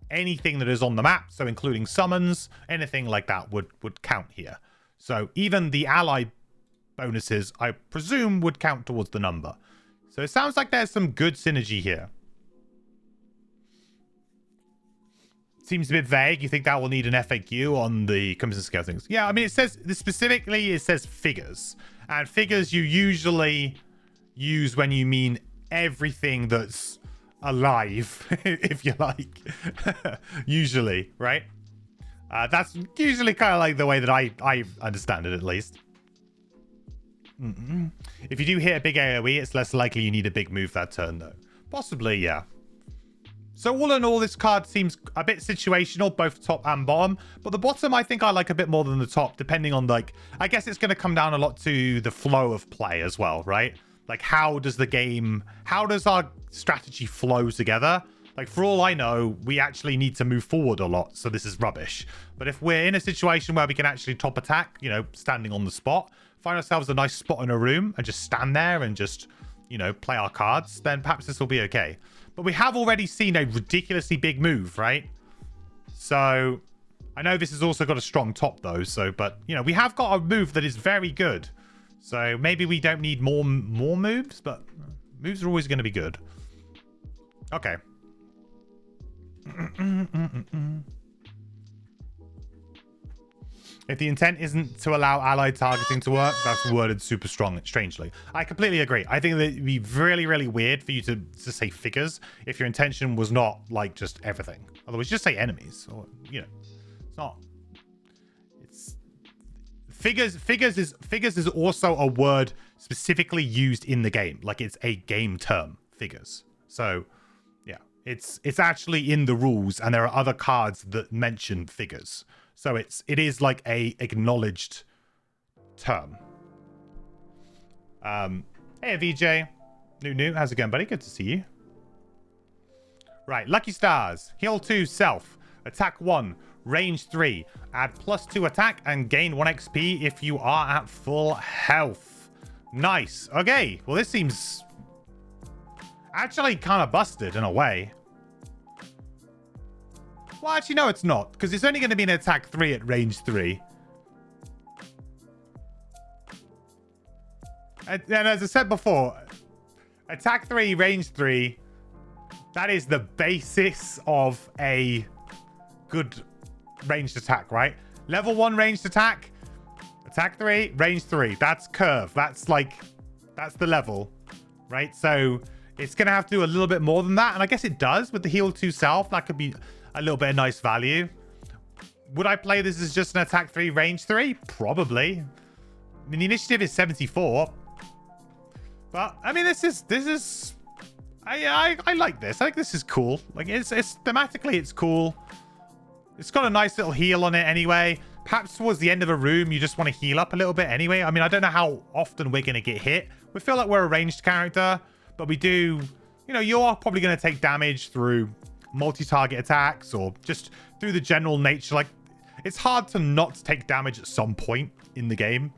anything that is on the map, so including summons, anything like that would count here. So even the ally bonuses, I presume, would count towards the number. So it sounds like there's some good synergy here. Seems a bit vague. You think that will need an FAQ on the Crimson Scale things? Yeah, I mean, it says specifically, it says figures, and figures you usually use when you mean everything that's alive, if you like. Usually, right? That's usually kind of like the way that I understand it, at least. If you do hit a big AoE, it's less likely you need a big move that turn, though. Possibly, yeah. So all in all, this card seems a bit situational, both top and bottom. But the bottom, I think I like a bit more than the top, depending on, like, I guess it's going to come down a lot to the flow of play as well, right? Like, how does our strategy flow together? Like, for all I know, we actually need to move forward a lot, so this is rubbish. But if we're in a situation where we can actually top attack, you know, standing on the spot, find ourselves a nice spot in a room and just stand there and just, you know, play our cards, then perhaps this will be okay. But we have already seen a ridiculously big move, right? So I know this has also got a strong top though, so, but, you know, we have got a move that is very good. So maybe we don't need more moves, but moves are always going to be good. Okay. If the intent isn't to allow allied targeting to work, that's worded super strangely. I completely agree. I think that it'd be really, really weird for you to say figures if your intention was not like just everything. Otherwise, just say enemies, or, you know, it's not. It's figures is also a word specifically used in the game, like it's a game term, figures. So yeah, it's actually in the rules, and there are other cards that mention figures. So it is like a acknowledged term. Hey, VJ. New. How's it going, buddy? Good to see you. Right, lucky stars. Heal 2 self. Attack 1. Range 3. Add +2 attack and gain 1 XP if you are at full health. Nice. Okay. Well, this seems actually kind of busted in a way. Well, actually, no, it's not. Because it's only going to be an attack 3 at range 3. And as I said before, attack 3, range 3, that is the basis of a good ranged attack, right? Level 1 ranged attack, attack 3, range 3. That's curve. That's the level, right? So it's going to have to do a little bit more than that. And I guess it does with the heal 2 self. That could be a little bit of nice value. Would I play this as just an attack 3, range 3? Probably. I mean, the initiative is 74. But I mean, this is I like this. I think this is cool. Like it's thematically it's cool. It's got a nice little heal on it anyway. Perhaps towards the end of a room, you just want to heal up a little bit anyway. I mean, I don't know how often we're going to get hit. We feel like we're a ranged character, but we do, you know, you're probably going to take damage through multi-target attacks or just through the general nature. Like, it's hard to not take damage at some point in the game.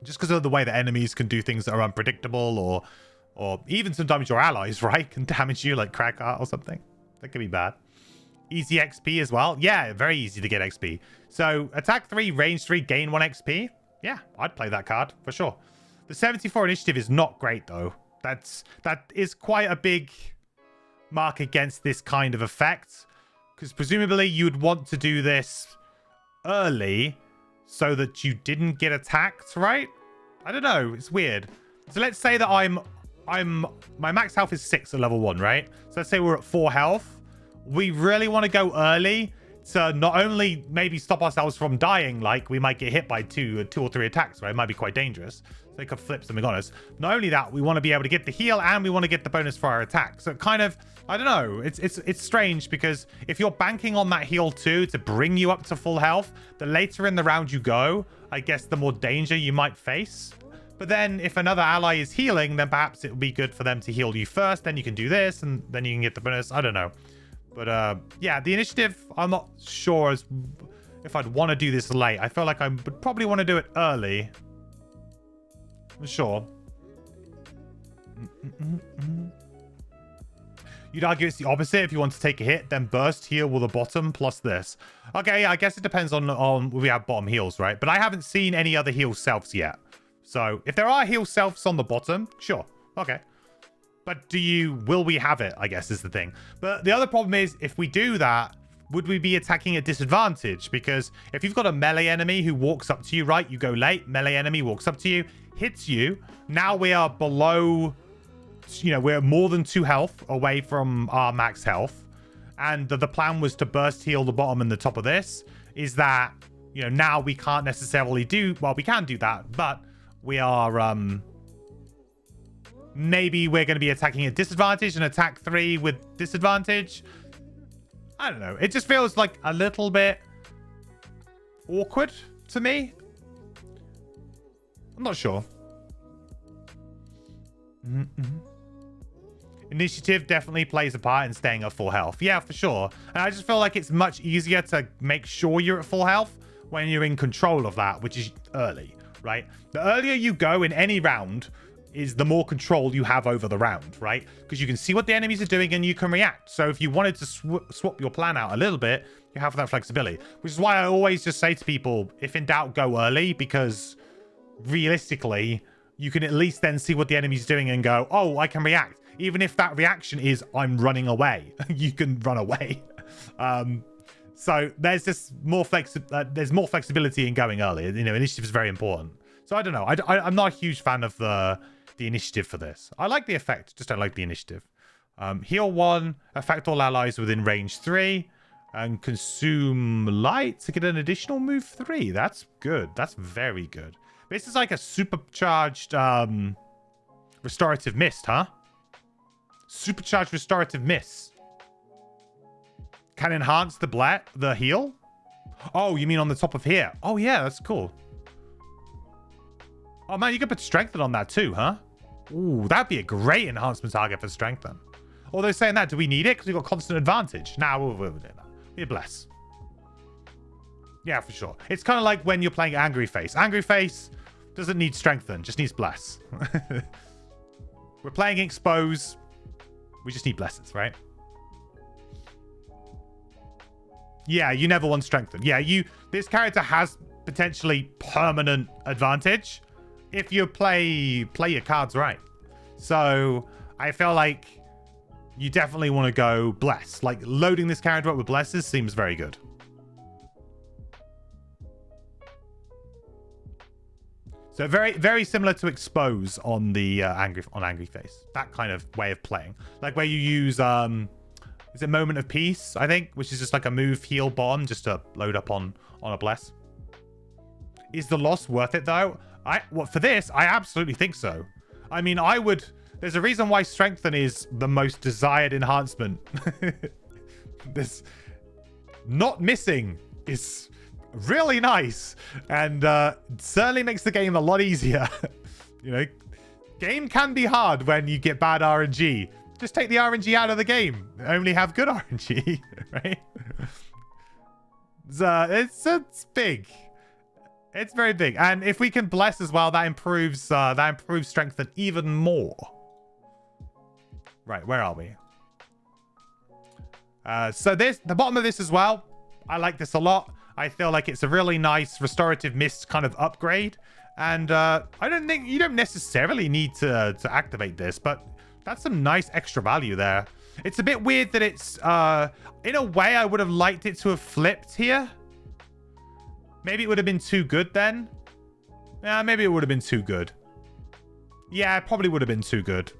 Just because of the way that enemies can do things that are unpredictable, or even sometimes your allies, right, can damage you like crack art or something. That could be bad. Easy XP as well. Yeah, very easy to get XP. So attack 3, range 3, gain 1 XP. Yeah, I'd play that card for sure. The 74 initiative is not great though. That is quite a big mark against this kind of effect, because presumably you'd want to do this early so that you didn't get attacked, right? I don't know. It's weird. So let's say that my max health is 6 at level 1, right? So let's say we're at 4 health. We really want to go early to not only maybe stop ourselves from dying, like we might get hit by two or three attacks, right? It might be quite dangerous. They could flip something on us. Not only that, we want to be able to get the heal and we want to get the bonus for our attack. So kind of, I don't know. It's strange because if you're banking on that heal too to bring you up to full health, the later in the round you go, I guess the more danger you might face. But then if another ally is healing, then perhaps it would be good for them to heal you first. Then you can do this and then you can get the bonus. I don't know. But yeah, the initiative, I'm not sure if I'd want to do this late. I feel like I would probably want to do it early. For sure. You'd argue it's the opposite. If you want to take a hit, then burst heal with the bottom plus this. Okay, I guess it depends on we have bottom heals, right? But I haven't seen any other heal selves yet. So if there are heal selves on the bottom, sure. Okay. But will we have it, I guess, is the thing. But the other problem is, if we do that, would we be attacking at disadvantage? Because if you've got a melee enemy who walks up to you, right? You go late, melee enemy walks up to you, hits you. Now we are below, you know, we're more than 2 health away from our max health. And the plan was to burst heal the bottom and the top of this. Is that, you know, now we can't necessarily do, well, we can do that, but we are, maybe we're going to be attacking at disadvantage and attack 3 with disadvantage. I don't know. It just feels like a little bit awkward to me. I'm not sure. Initiative definitely plays a part in staying at full health. Yeah, for sure. And I just feel like it's much easier to make sure you're at full health when you're in control of that, which is early, right? The earlier you go in any round is the more control you have over the round, right? Because you can see what the enemies are doing and you can react. So if you wanted to swap your plan out a little bit, you have that flexibility, which is why I always just say to people, if in doubt, go early, because realistically, you can at least then see what the enemy's doing and go, oh, I can react. Even if that reaction is I'm running away, you can run away. So there's just more there's more flexibility in going early. You know, initiative is very important. So I don't know. I'm not a huge fan of the initiative for this. I like the effect, just don't like the initiative. Heal 1, affect all allies within range 3, and consume light to get an additional move 3. That's good. That's very good. This is like a supercharged restorative mist, huh? Supercharged restorative mist. Can enhance the heal? Oh, you mean on the top of here? Oh, yeah, that's cool. Oh, man, you could put strengthen on that too, huh? Ooh, that'd be a great enhancement target for strengthen. Although saying that, do we need it? Because we've got constant advantage. Nah, we'll do that. We bless. Yeah, for sure. It's kind of like when you're playing Angry Face. Angry Face doesn't need strengthen, just needs bless. We're playing expose. We just need blesses, right? Yeah, you never want strengthen. Yeah, this character has potentially permanent advantage if you play your cards right. So I feel like you definitely want to go bless. Like loading this character up with blesses seems very good. So very, very similar to expose on the angry face. That kind of way of playing, like where you use is it moment of peace? I think, which is just like a move heal bomb just to load up on a bless. Is the loss worth it though? For this, I absolutely think so. I mean, there's a reason why strengthen is the most desired enhancement. This not missing is really nice and certainly makes the game a lot easier. You know, game can be hard when you get bad RNG. Just take the RNG out of the game. Only have good RNG, right? It's big. It's very big. And if we can bless as well, that improves strengthen even more. Right, where are we? So the bottom of this as well, I like this a lot. I feel like it's a really nice restorative mist kind of upgrade. And I don't think you don't necessarily need to activate this, but that's some nice extra value there. It's a bit weird that it's in a way I would have liked it to have flipped here. Maybe it would have been too good then. Yeah, maybe it would have been too good. Yeah, it probably would have been too good.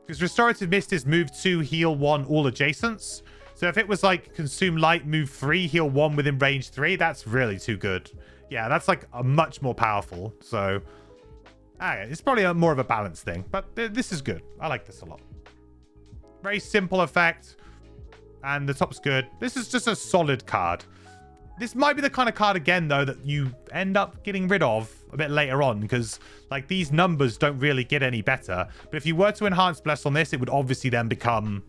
Because Restorative Mist is move 2, heal 1, all adjacents. So if it was like Consume Light, move 3, heal 1 within range 3, that's really too good. Yeah, that's like a much more powerful. So it's probably more of a balance thing. But this is good. I like this a lot. Very simple effect. And the top's good. This is just a solid card. This might be the kind of card again, though, that you end up getting rid of a bit later on, because like these numbers don't really get any better. But if you were to enhance Bless on this, it would obviously then become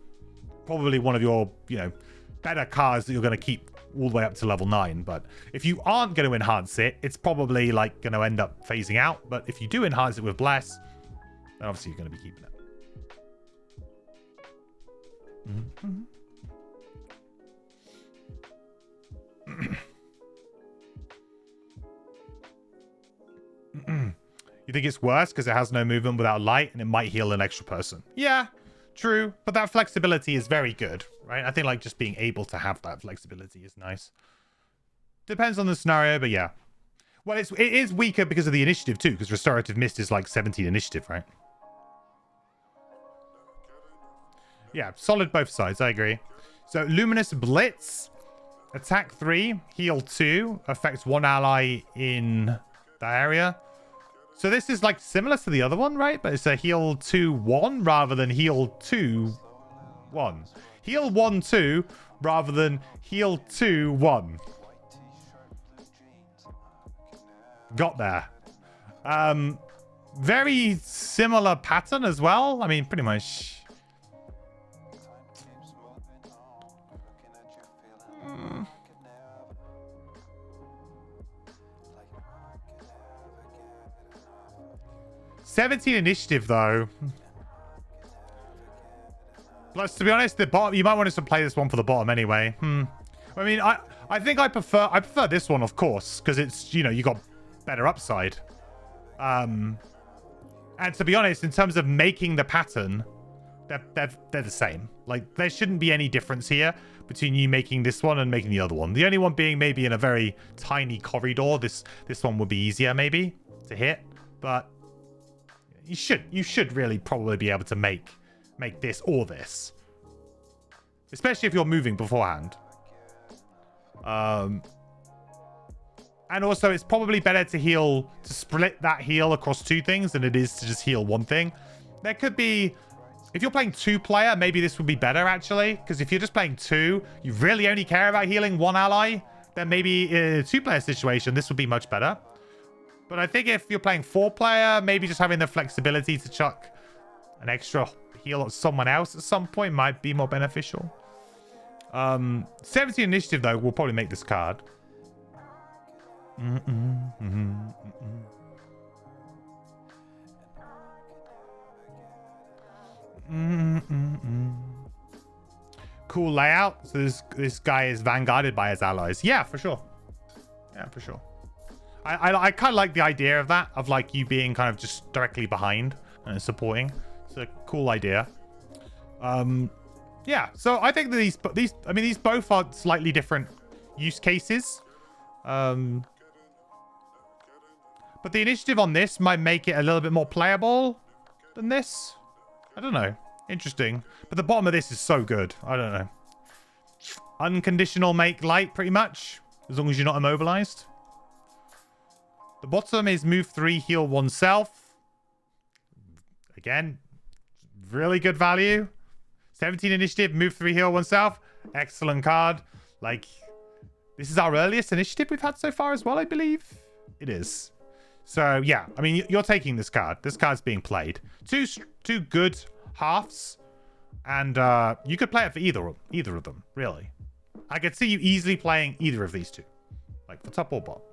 probably one of your, better cards that you're going to keep all the way up to level 9. But if you aren't going to enhance it, it's probably like going to end up phasing out. But if you do enhance it with Bless, then obviously you're going to be keeping it. Mm-hmm. You think it's worse because it has no movement without light and it might heal an extra person? Yeah, true. But that flexibility is very good, right? I think like just being able to have that flexibility is nice. Depends on the scenario, but yeah. Well, it is weaker because of the initiative too, because Restorative Mist is like 17 initiative, right? Yeah, solid both sides, I agree. So Luminous Blitz. Attack 3, heal 2, affects 1 ally in the area. So this is like similar to the other one, right? But it's a heal 2-1 rather than heal 2-1. Heal 1-2 rather than heal 2-1. Got there. Very similar pattern as well. I mean, pretty much. 17 initiative though. Plus, to be honest, the bottom, you might want us to play this one for the bottom anyway. I mean, I think I prefer this one, of course, because it's, you got better upside. And to be honest, in terms of making the pattern, they're the same. Like, there shouldn't be any difference here between you making this one and making the other one. The only one being maybe in a very tiny corridor. This one would be easier maybe to hit, but you should really probably be able to make this or this, especially if you're moving beforehand. And also, it's probably better to split that heal across 2 things than it is to just heal 1 thing. There could be, if you're playing 2-player, maybe this would be better actually, because if you're just playing 2, you really only care about healing 1 ally. then maybe in a 2-player situation, this would be much better. But I think if you're playing 4-player, maybe just having the flexibility to chuck an extra heal at someone else at some point might be more beneficial. 17 initiative, though, will probably make this card. Cool layout. So this guy is vanguarded by his allies. Yeah, for sure. Yeah, for sure. I kind of like the idea of that, of like you being kind of just directly behind and supporting. It's a cool idea. Yeah, so I think that these both are slightly different use cases. But the initiative on this might make it a little bit more playable than this. I don't know. Interesting. But the bottom of this is so good. I don't know. Unconditional make light, pretty much. As long as you're not immobilized. The bottom is move 3, heal oneself. Again, really good value. 17 initiative, move 3, heal oneself. Excellent card. Like, this is our earliest initiative we've had so far as well, I believe. It is. So, yeah. I mean, you're taking this card. This card's being played. Two good halves. And you could play it for either of them, really. I could see you easily playing either of these two. Like, for top or bottom.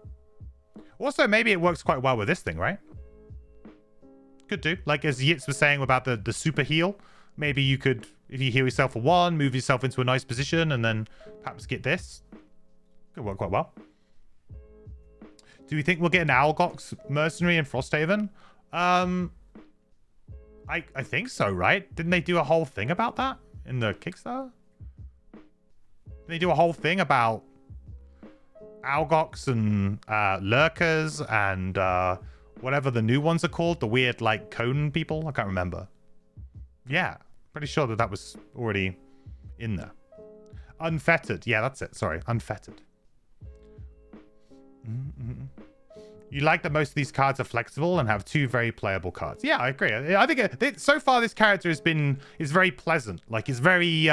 Also, maybe it works quite well with this thing, right? Could do. Like, as Yitz was saying about the super heal. Maybe you could, if you heal yourself for 1, move yourself into a nice position, and then perhaps get this. Could work quite well. Do we think we'll get an Algox Mercenary in Frosthaven? I think so, right? Didn't they do a whole thing about that in the Kickstarter? Didn't they do a whole thing about Algox and Lurkers and whatever the new ones are called? The weird, like, cone people? I can't remember. Yeah, pretty sure that was already in there. Unfettered. Yeah, that's it. Sorry, unfettered. You like that most of these cards are flexible and have 2 very playable cards. Yeah, I agree. I think so far this character is very pleasant. Like, it's very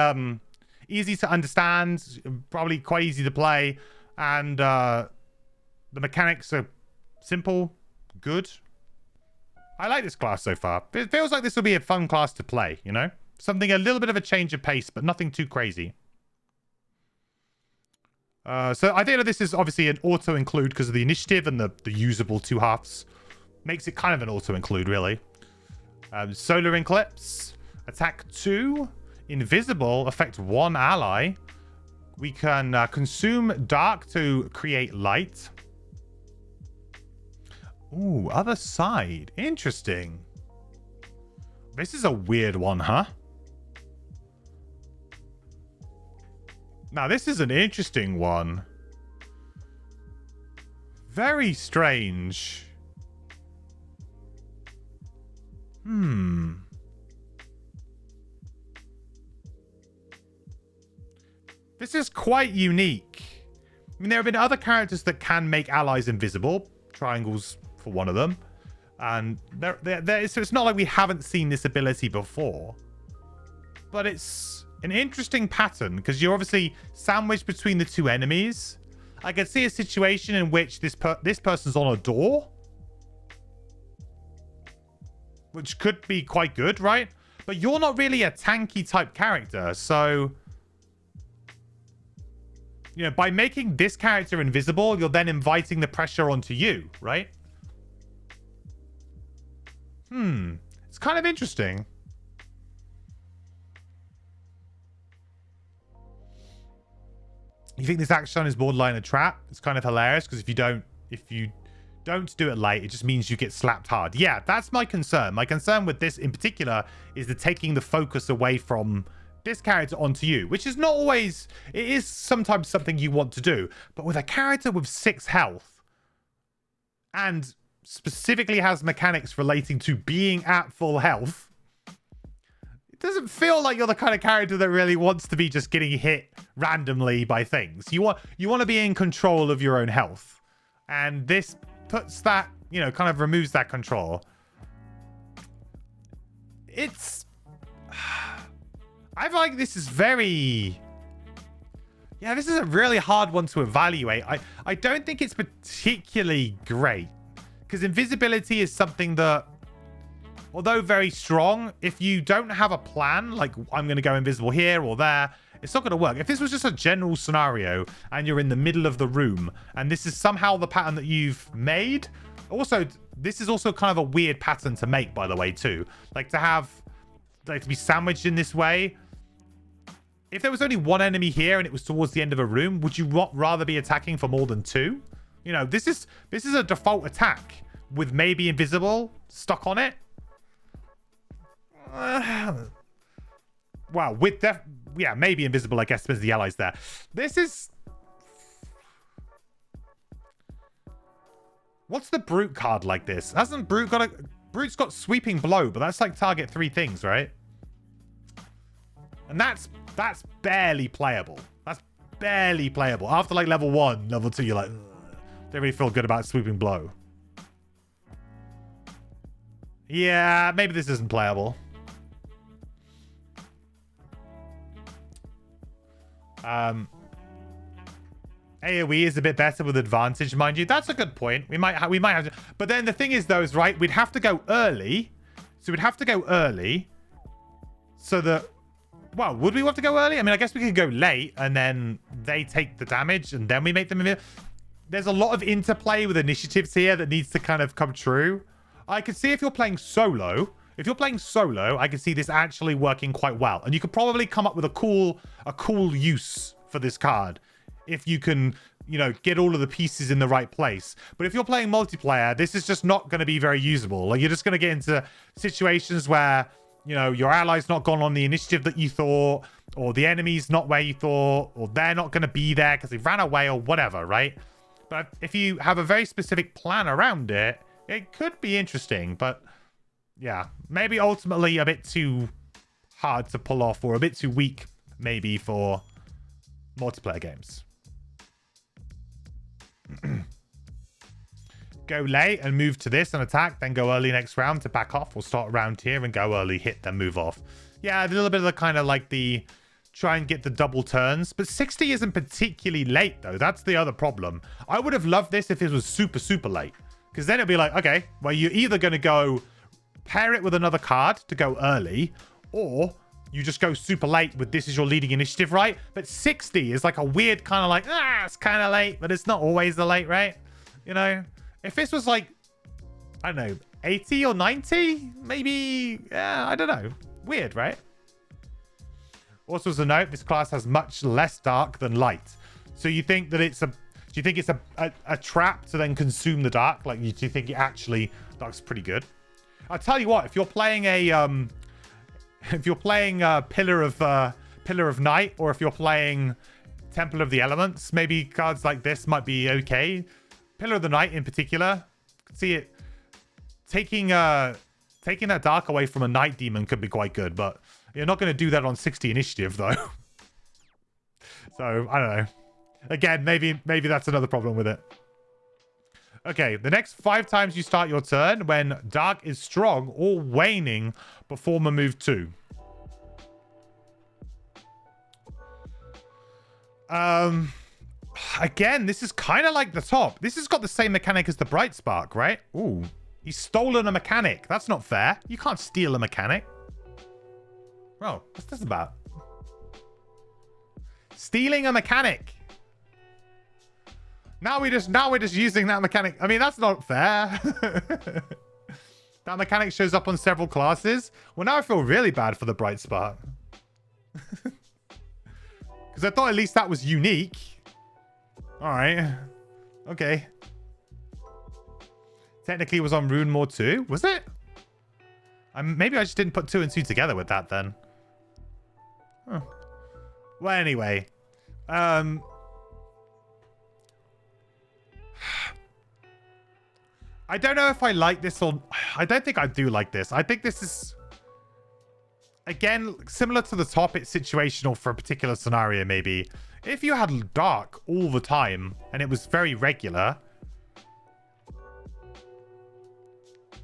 easy to understand, probably quite easy to play, and the mechanics are simple, good. I like this class so far. It feels like this will be a fun class to play, you know? Something a little bit of a change of pace, but nothing too crazy. So I think that this is obviously an auto-include because of the initiative and the usable 2 halves. Makes it kind of an auto-include, really. Solar Eclipse. Attack 2. Invisible. Affect 1 ally. We can consume dark to create light. Ooh, other side. Interesting. This is a weird one, huh? Now, this is an interesting one. Very strange. This is quite unique. I mean, there have been other characters that can make allies invisible. Triangles for one of them. And so it's not like we haven't seen this ability before. But it's an interesting pattern because you're obviously sandwiched between the 2 enemies. I could see a situation in which this person's on a door, which could be quite good, right? But you're not really a tanky type character, so you know, by making this character invisible, you're then inviting the pressure onto you, right? It's kind of interesting. You think this action is borderline a trap? It's kind of hilarious because if you don't do it late, it just means you get slapped hard. Yeah, that's my concern. My concern with this in particular is the taking the focus away from this character onto you, which is not always, it is sometimes something you want to do. But with a character with 6 health and specifically has mechanics relating to being at full health, it doesn't feel like you're the kind of character that really wants to be just getting hit randomly by things. You want to be in control of your own health. And this puts that, you know, kind of removes that control. I feel like this is very... Yeah, this is a really hard one to evaluate. I don't think it's particularly great. Because invisibility is something that, although very strong, if you don't have a plan, like I'm going to go invisible here or there, it's not going to work. If this was just a general scenario and you're in the middle of the room and this is somehow the pattern that you've made. Also, this is also kind of a weird pattern to make, by the way, too. Like to be sandwiched in this way. If there was only one enemy here and it was towards the end of a room, would you rather be attacking for more than two? You know, this is a default attack with maybe invisible stuck on it. Wow, with yeah, maybe invisible, I guess, because the allies there. This is... What's the Brute card like this? Hasn't Brute got a... Brute's got Sweeping Blow, but that's like target 3 things, right? And that's barely playable. That's barely playable. After like level 1, level 2, you're like... Don't really feel good about Sweeping Blow. Yeah, maybe this isn't playable. AoE is a bit better with advantage, mind you. That's a good point. We might have to, but then the thing is, though, is right. We'd have to go early, so we'd have to go early, so that. Well, would we want to go early? I mean, I guess we could go late, and then they take the damage, and then we make them. There's a lot of interplay with initiatives here that needs to kind of come true. I could see if you're playing solo. If you're playing solo, I can see this actually working quite well. And you could probably come up with a cool use for this card. If you can, you know, get all of the pieces in the right place. But if you're playing multiplayer, this is just not going to be very usable. Like, you're just going to get into situations where, you know, your ally's not gone on the initiative that you thought, or the enemy's not where you thought, or they're not going to be there because they ran away or whatever, right? But if you have a very specific plan around it, it could be interesting, but... Yeah, maybe ultimately a bit too hard to pull off, or a bit too weak, maybe, for multiplayer games. Go late and move to this and attack, then go early next round to back off, or start around here and go early, hit, then move off. Yeah, a little bit of the kind of like the try and get the double turns. But 60 isn't particularly late, though. That's the other problem. I would have loved this if it was super, super late. Because then it'd be like, okay, well, you're either going to go... pair it with another card to go early, or you just go super late with this is your leading initiative, right? But 60 is like a weird kind of like, it's kind of late, but it's not always the late, right? You know, if this was like, I don't know, 80 or 90, maybe, I don't know. Weird, right? Also, as a note, this class has much less dark than light. So you think that it's do you think it's a trap to then consume the dark? Like, do you think it actually, dark's pretty good? I'll tell you what, if you're playing Pillar of Night, or if you're playing Temple of the Elements, maybe cards like this might be okay. Pillar of the Night in particular, see it taking that dark away from a night demon could be quite good, but you're not going to do that on 60 initiative though. So I don't know. Again, maybe that's another problem with it. Okay, the next 5 times you start your turn, when dark is strong or waning, perform a move 2. Again, this is kind of like the top. This has got the same mechanic as the Bright Spark, right? Ooh, he's stolen a mechanic. That's not fair. You can't steal a mechanic. Oh, what's this about? Stealing a mechanic. Now we're just using that mechanic. I mean, that's not fair. That mechanic shows up on several classes. Well, now I feel really bad for the Bright Spark. Because I thought at least that was unique. All right. Okay. Technically, it was on Rune More too. Was it? Maybe I just didn't put 2 and 2 together with that then. Huh. Well, anyway. I don't know if I like this or... I don't think I do like this. I think this is... Again, similar to the top, it's situational for a particular scenario, maybe. If you had dark all the time, and it was very regular,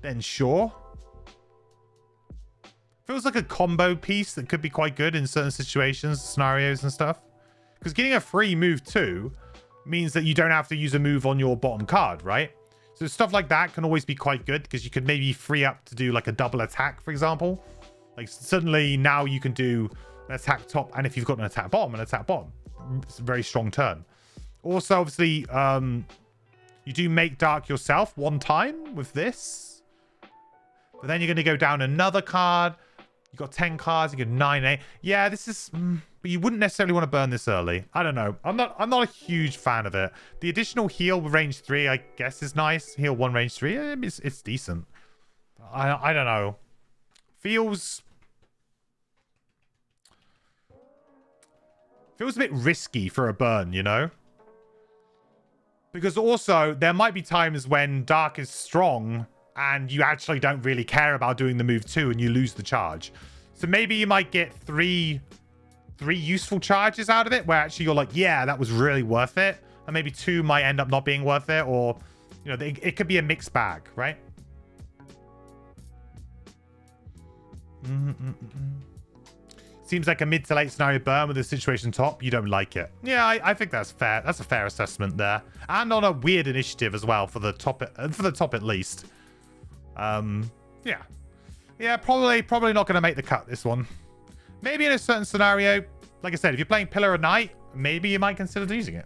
then sure. Feels like a combo piece that could be quite good in certain situations, scenarios and stuff. Because getting a free move 2 means that you don't have to use a move on your bottom card, right? So stuff like that can always be quite good because you could maybe free up to do like a double attack, for example. Like suddenly now you can do an attack top, and if you've got an attack bottom, it's a very strong turn. Also, obviously, you do make dark yourself one time with this. But then you're going to go down another card. You got 10 cards, you get 9, 8. Yeah, this is... but you wouldn't necessarily want to burn this early. I don't know. I'm not a huge fan of it. The additional heal with range 3, I guess, is nice. Heal 1, range 3. It's decent. I don't know. Feels a bit risky for a burn, you know? Because also, there might be times when Dark is strong and you actually don't really care about doing the move 2 and you lose the charge. So maybe you might get three useful charges out of it where actually you're like, yeah, that was really worth it. And maybe 2 might end up not being worth it, or, you know, it could be a mixed bag, right? Seems like a mid to late scenario burn with the situation top. You don't like it. Yeah, I think that's fair. That's a fair assessment there. And on a weird initiative as well for the top at least. Yeah. Yeah, probably not going to make the cut, this one. Maybe in a certain scenario, like I said, if you're playing Pillar of Night, maybe you might consider using it.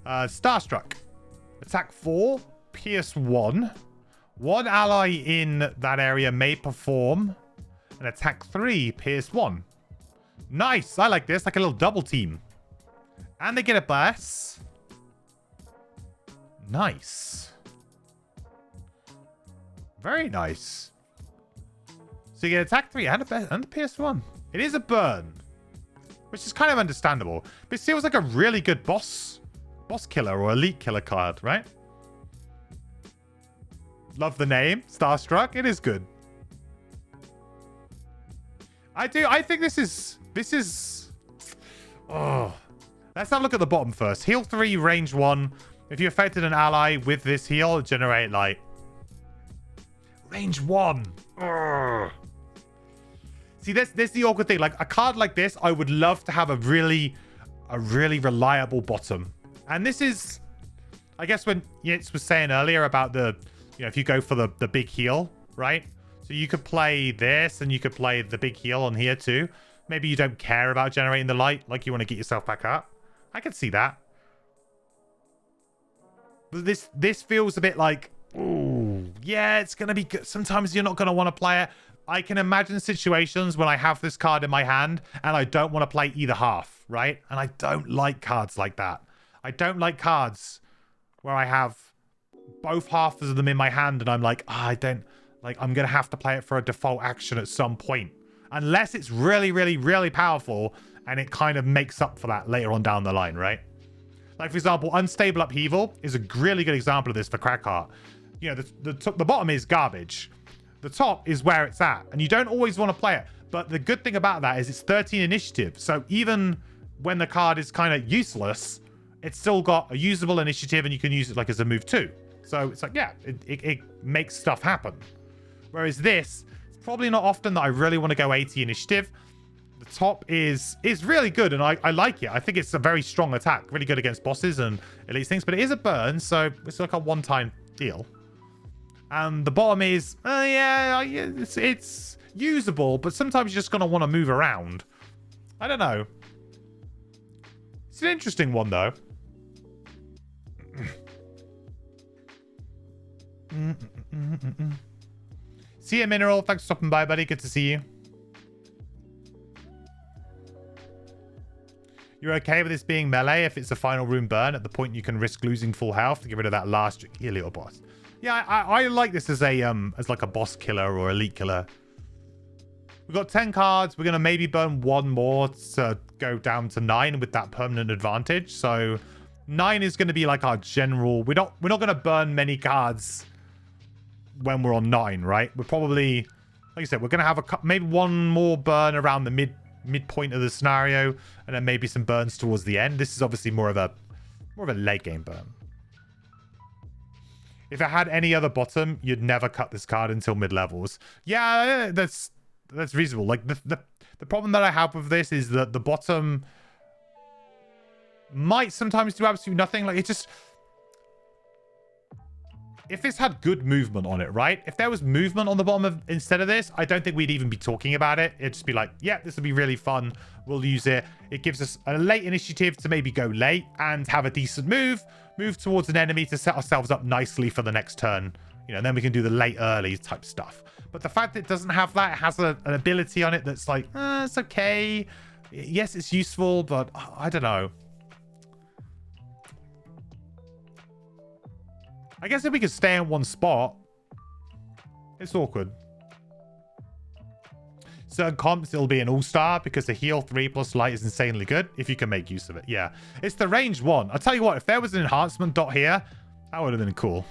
Starstruck. Attack 4, Pierce 1. One ally in that area may perform an attack 3, Pierce 1. Nice. I like this. Like a little double team. And they get a bless. Nice. Very nice. So you get attack 3 and a Pierce 1. It is a burn, which is kind of understandable. But it feels like a really good boss killer or elite killer card, right? Love the name, Starstruck. It is good. I think this is... Oh. Let's have a look at the bottom first. Heal 3, range 1. If you affected an ally with this heal, generate light. Range 1. Ugh. See, this the awkward thing. Like, a card like this, I would love to have a really reliable bottom. And this is... I guess when Yitz was saying earlier about the... You know, if you go for the big heal, right? So you could play this and you could play the big heal on here too. Maybe you don't care about generating the light. Like you want to get yourself back up. I can see that. But this feels a bit like, ooh, yeah, it's going to be good. Sometimes you're not going to want to play it. I can imagine situations when I have this card in my hand and I don't want to play either half, right? And I don't like cards like that. I don't like cards where I have both halves of them in my hand and I'm like, I'm going to have to play it for a default action at some point. Unless it's really powerful and it kind of makes up for that later on down the line, right? Like, for example, Unstable Upheaval is a really good example of this for Crackheart. You know, the bottom is garbage. The top is where it's at. And you don't always want to play it. But the good thing about that is it's 13 initiative. So even when the card is kind of useless, it's still got a usable initiative and you can use it like as a move too. So it's like, yeah, it makes stuff happen. Whereas this, it's probably not often that I really want to go 80 initiative. The top is really good and I like it. I think it's a very strong attack. Really good against bosses and elite things. But it is a burn, so it's like a one-time deal. And the bottom is, yeah, it's usable, but sometimes you're just going to want to move around. I don't know. It's an interesting one, though. See you, Mineral. Thanks for stopping by, buddy. Good to see you. You're okay with this being melee if it's a final room burn at the point you can risk losing full health to get rid of that last Helio boss. Yeah, I like this as like a boss killer or elite killer. We've got 10 cards. We're gonna maybe burn one more to go down to 9 with that permanent advantage. So 9 is gonna be like our general. We're not gonna burn many cards when we're on 9, right? We're probably, like I said, we're gonna have maybe one more burn around the midpoint of the scenario, and then maybe some burns towards the end. This is obviously more of a late game burn. If it had any other bottom, you'd never cut this card until mid levels. Yeah, that's that's reasonable. Like the problem that I have with this is that the bottom might sometimes do absolutely nothing. Like it just, if this had good movement on it, right? If there was movement on the bottom of instead of this, I don't think we'd even be talking about it. It'd just be like, yeah, this would be really fun. We'll use it. It gives us a late initiative to maybe go late and have a decent move towards an enemy to set ourselves up nicely for the next turn. You know, and then we can do the late early type stuff. But the fact that it doesn't have that, it has an ability on it that's like, it's okay. Yes, it's useful, but I don't know. I guess if we could stay in one spot, it's awkward. Certain comps, it'll be an all-star because the heal 3 plus light is insanely good if you can make use of it. Yeah, it's the range 1. I'll tell you what, if there was an enhancement dot here, that would have been cool.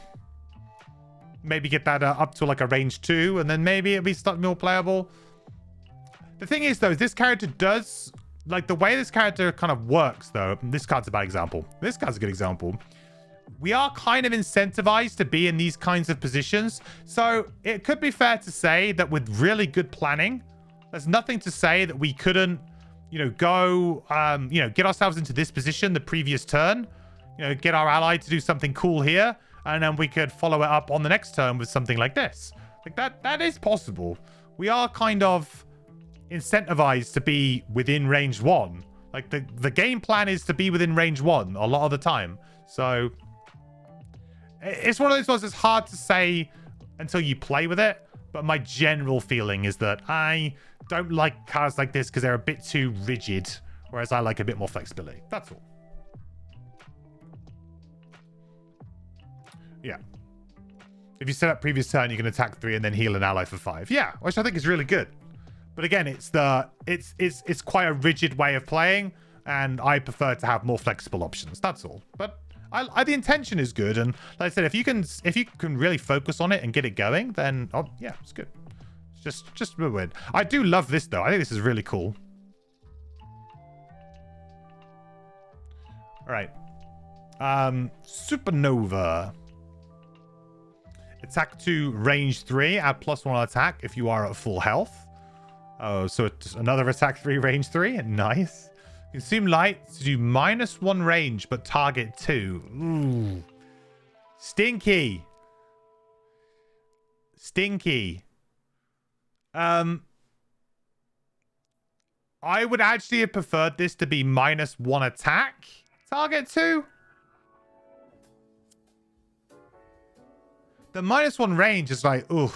Maybe get that up to like a range 2, and then maybe it'd be slightly more playable. The thing is, though, this character does, like the way this character kind of works, though. This card's a bad example. This card's a good example. We are kind of incentivized to be in these kinds of positions. So it could be fair to say that with really good planning, there's nothing to say that we couldn't, you know, go, you know, get ourselves into this position the previous turn, you know, get our ally to do something cool here, and then we could follow it up on the next turn with something like this. Like that is possible. We are kind of incentivized to be within range 1. Like the game plan is to be within range 1 a lot of the time. So it's one of those ones that's hard to say until you play with it. But my general feeling is that I don't like cards like this because they're a bit too rigid, whereas I like a bit more flexibility. That's all. Yeah. If you set up previous turn, you can attack 3 and then heal an ally for 5. Yeah, which I think is really good. But again, it's quite a rigid way of playing, and I prefer to have more flexible options. That's all. But the intention is good, and like I said, if you can really focus on it and get it going, then yeah, it's good. It's just real weird. I do love this though. I think this is really cool. All right, Supernova. Attack 2, range 3. Add +1 attack if you are at full health. Oh, so it's another attack 3, range 3. Nice. Consume light to do -1 range, but target 2. Ooh. Stinky. Stinky. I would actually have preferred this to be -1 attack, target 2. The -1 range is like, ooh.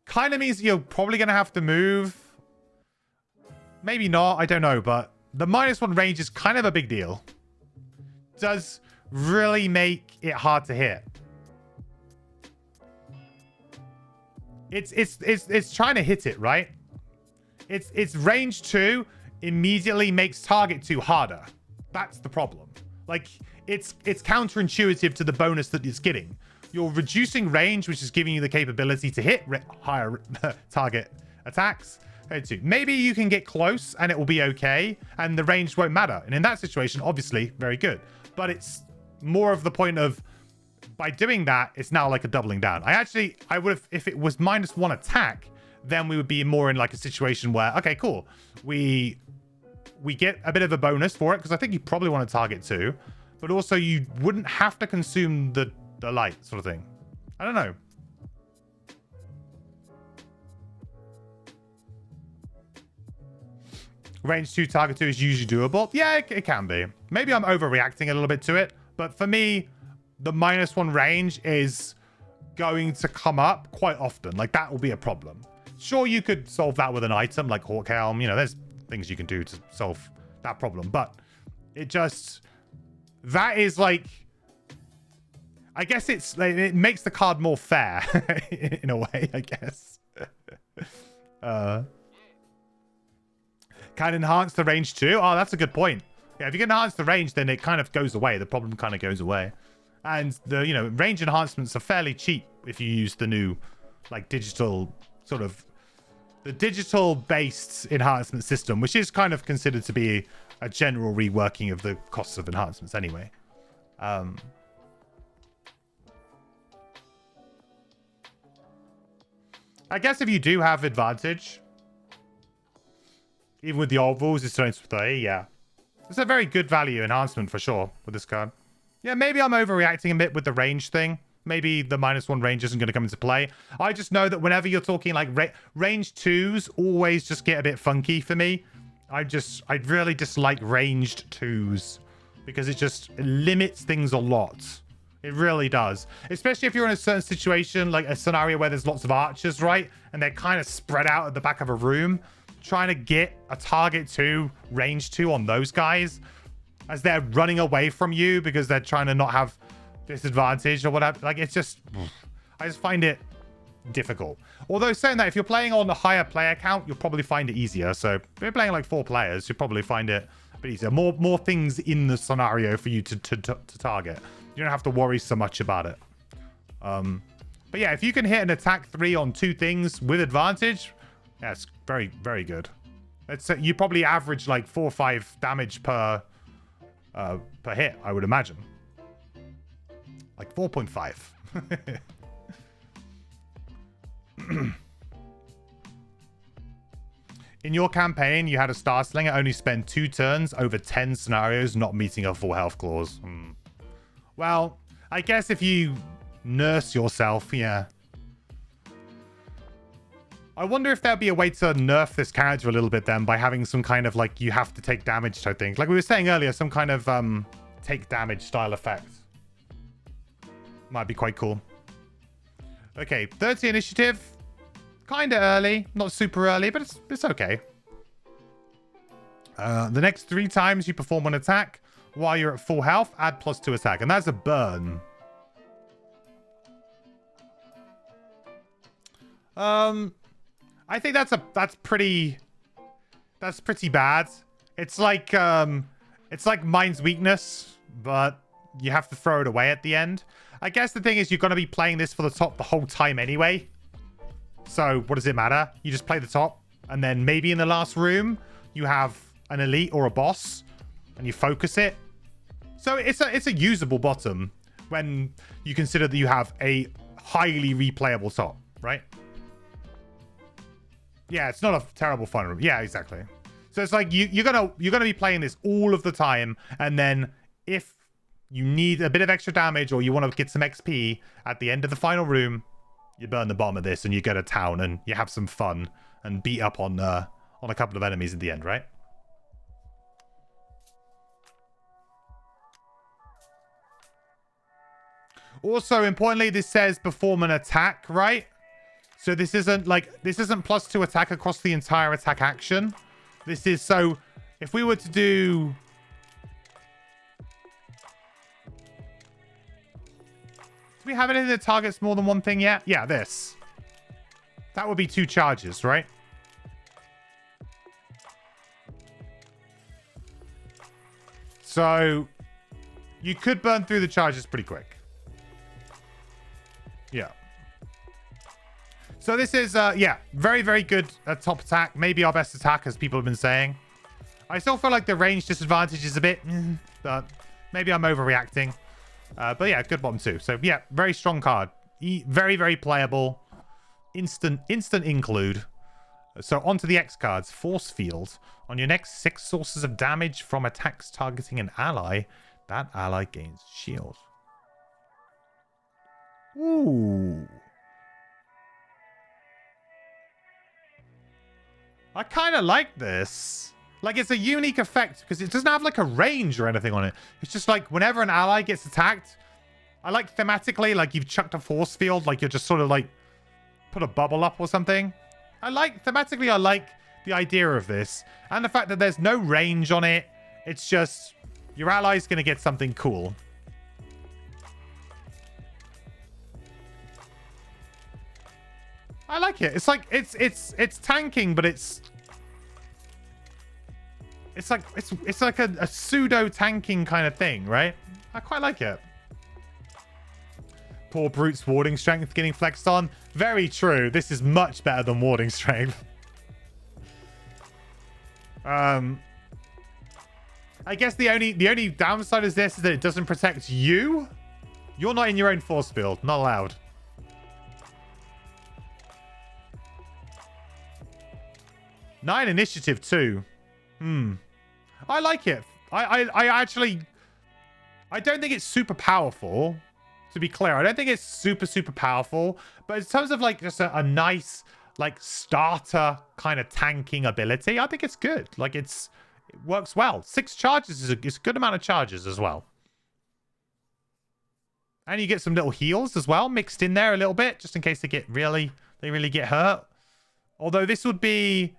Kind of means you're probably going to have to move. Maybe not, I don't know, but the -1 range is kind of a big deal. Does really make it hard to hit. It's trying to hit it, right? It's range 2 immediately makes target 2 harder. That's the problem. Like it's counterintuitive to the bonus that it's getting. You're reducing range, which is giving you the capability to hit higher target attacks. Maybe you can get close and it will be okay, and the range won't matter. And in that situation, obviously, very good. But it's more of the point of, by doing that, it's now like a doubling down. I would have, if it was -1 attack, then we would be more in like a situation where, okay, cool. We get a bit of a bonus for it, because I think you probably want to target 2, but also you wouldn't have to consume the light sort of thing. I don't know. Range 2, target 2 is usually doable. Yeah, it can be. Maybe I'm overreacting a little bit to it, but for me, the -1 range is going to come up quite often. Like, that will be a problem. Sure, you could solve that with an item like Hawk Helm. You know, there's things you can do to solve that problem, but that is like, I guess it makes the card more fair in a way, I guess. Can enhance the range too? Oh, that's a good point. Yeah, if you can enhance the range, then it kind of goes away. The problem kind of goes away. And the, you know, range enhancements are fairly cheap if you use the new, like, digital sort of, the digital based enhancement system, which is kind of considered to be a general reworking of the costs of enhancements anyway. I guess if you do have advantage, even with the old rules, it's turns 30, yeah. It's a very good value enhancement for sure with this card. Yeah, maybe I'm overreacting a bit with the range thing. Maybe the -1 range isn't going to come into play. I just know that whenever you're talking like range 2s always just get a bit funky for me. I really dislike ranged 2s because it limits things a lot. It really does. Especially if you're in a certain situation, like a scenario where there's lots of archers, right? And they're kind of spread out at the back of a room. Trying to get a target 2, range 2 on those guys as they're running away from you because they're trying to not have disadvantage or whatever. Like, it's just... I just find it difficult. Although saying that, if you're playing on a higher player count, you'll probably find it easier. So if you're playing like 4 players, you'll probably find it a bit easier. More things in the scenario for you to target. You don't have to worry so much about it. But yeah, if you can hit an attack 3 on 2 things with advantage, yeah, it's very, very good. You probably average like 4 or 5 damage per hit, I would imagine. Like 4.5. In your campaign, you had a Starslinger only spend 2 turns over 10 scenarios not meeting a full health clause. Well, I guess if you nurse yourself, yeah. I wonder if there'd be a way to nerf this character a little bit then by having some kind of like you have to take damage type thing. Like we were saying earlier, some kind of take damage style effect. Might be quite cool. Okay, 30 initiative. Kind of early. Not super early, but it's okay. The next 3 times you perform an attack while you're at full health, add +2 attack. And that's a burn. I think that's pretty bad. It's like Mind's Weakness, but you have to throw it away at the end. I guess the thing is you're going to be playing this for the top the whole time anyway. So what does it matter? You just play the top, and then maybe in the last room you have an elite or a boss, and you focus it. So it's a usable bottom when you consider that you have a highly replayable top, right? Yeah, it's not a terrible fun room. Yeah, exactly. So it's like you're gonna be playing this all of the time, and then if you need a bit of extra damage or you want to get some XP at the end of the final room, you burn the bottom of this and you go to town and you have some fun and beat up on a couple of enemies at the end, right? Also, importantly, this says perform an attack, right? So this isn't +2 attack across the entire attack action. This is so if we were to do... Do we have anything that targets more than one thing yet? Yeah, this. That would be 2 charges, right? So you could burn through the charges pretty quick. Yeah. So this is, yeah, very, very good top attack. Maybe our best attack, as people have been saying. I still feel like the range disadvantage is a bit, but maybe I'm overreacting. But yeah, good bottom too. So yeah, very strong card. Very, very playable. Instant include. So onto the X cards. Force Field. On your next 6 sources of damage from attacks targeting an ally, that ally gains shield. Ooh. I kind of like this. Like, it's a unique effect because it doesn't have like a range or anything on it. It's just like whenever an ally gets attacked, I like thematically, like you've chucked a force field, like you're just sort of like put a bubble up or something. Thematically, I like the idea of this. And the fact that there's no range on it. It's just your ally's going to get something cool. I like it. It's like it's tanking, but it's like a pseudo tanking kind of thing, right? I quite like it. Poor Brute's warding strength getting flexed on. Very true. This is much better than warding strength. I guess the only downside is this is that it doesn't protect you. You're not in your own force field. Not allowed. 9 initiative too. I like it. I actually... I don't think it's super powerful, to be clear. I don't think it's super powerful. But in terms of like just a nice like starter kind of tanking ability, I think it's good. Like it works well. 6 charges is a good amount of charges as well. And you get some little heals as well mixed in there a little bit, just in case they really get hurt. Although this would be...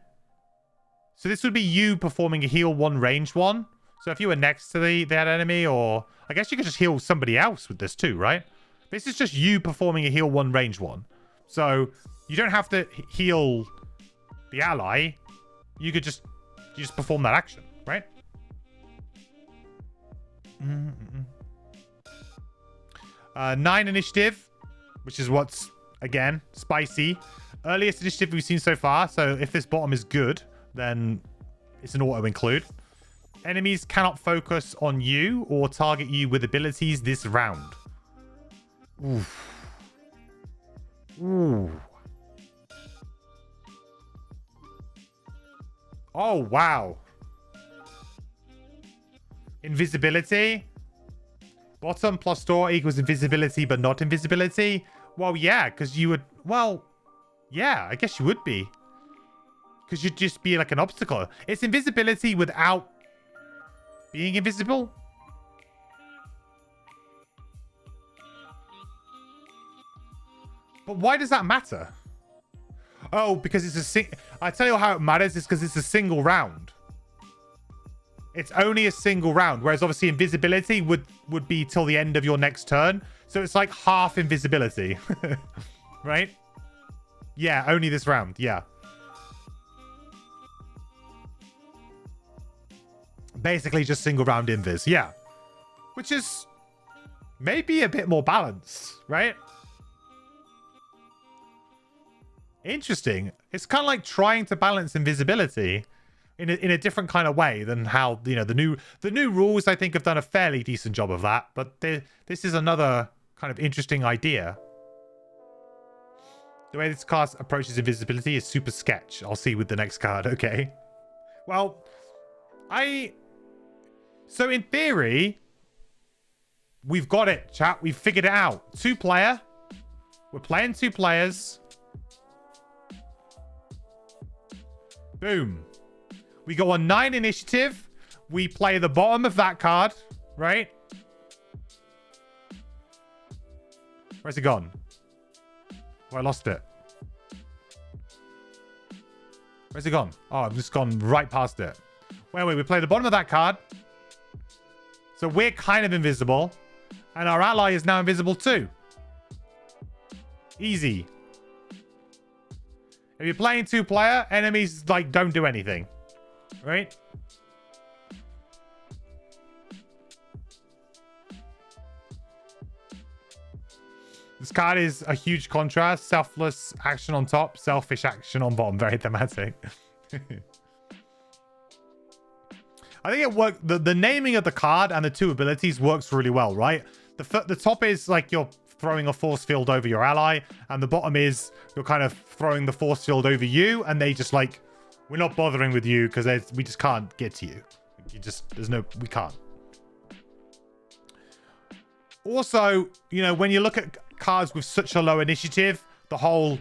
So this would be you performing a heal 1 range 1. So if you were next to that enemy, or... I guess you could just heal somebody else with this too, right? This is just you performing a heal 1 range 1. So you don't have to heal the ally. You just perform that action, right? 9 initiative, which is what's, again, spicy. Earliest initiative we've seen so far. So if this bottom is good, then it's an auto include. Enemies cannot focus on you or target you with abilities this round. Oof. Ooh. Oh, wow. Invisibility. Bottom plus door equals invisibility, but not invisibility. Well, yeah, because you would... Well, yeah, I guess you would be. Because you'd just be like an obstacle. It's invisibility without being invisible. But why does that matter? Oh, because it's a I tell you how it matters is because it's a single round. It's only a single round, whereas obviously invisibility would be till the end of your next turn. So it's like half invisibility. Right? Yeah, only this round. Yeah. Basically just single round invis. Yeah. Which is maybe a bit more balanced, right? Interesting. It's kind of like trying to balance invisibility in a different kind of way than how, you know, the new rules I think have done a fairly decent job of that, but this is another kind of interesting idea. The way this card approaches invisibility is super sketch. I'll see with the next card. Okay. Well, so in theory, we've got it, chat. We've figured it out. 2-player. We're playing 2 players. Boom. We go on 9 initiative. We play the bottom of that card, right? Where's it gone? Oh, I lost it. Where's it gone? Oh, I've just gone right past it. Wait, we play the bottom of that card. So we're kind of invisible. And our ally is now invisible too. Easy. If you're playing 2-player, enemies like don't do anything. Right? This card is a huge contrast. Selfless action on top, selfish action on bottom. Very thematic. I think it worked. The naming of the card and the 2 abilities works really well, right? The top is like you're throwing a force field over your ally, and the bottom is you're kind of throwing the force field over you, and they just like, we're not bothering with you because we just can't get to you. We can't. Also, you know, when you look at cards with such a low initiative, the whole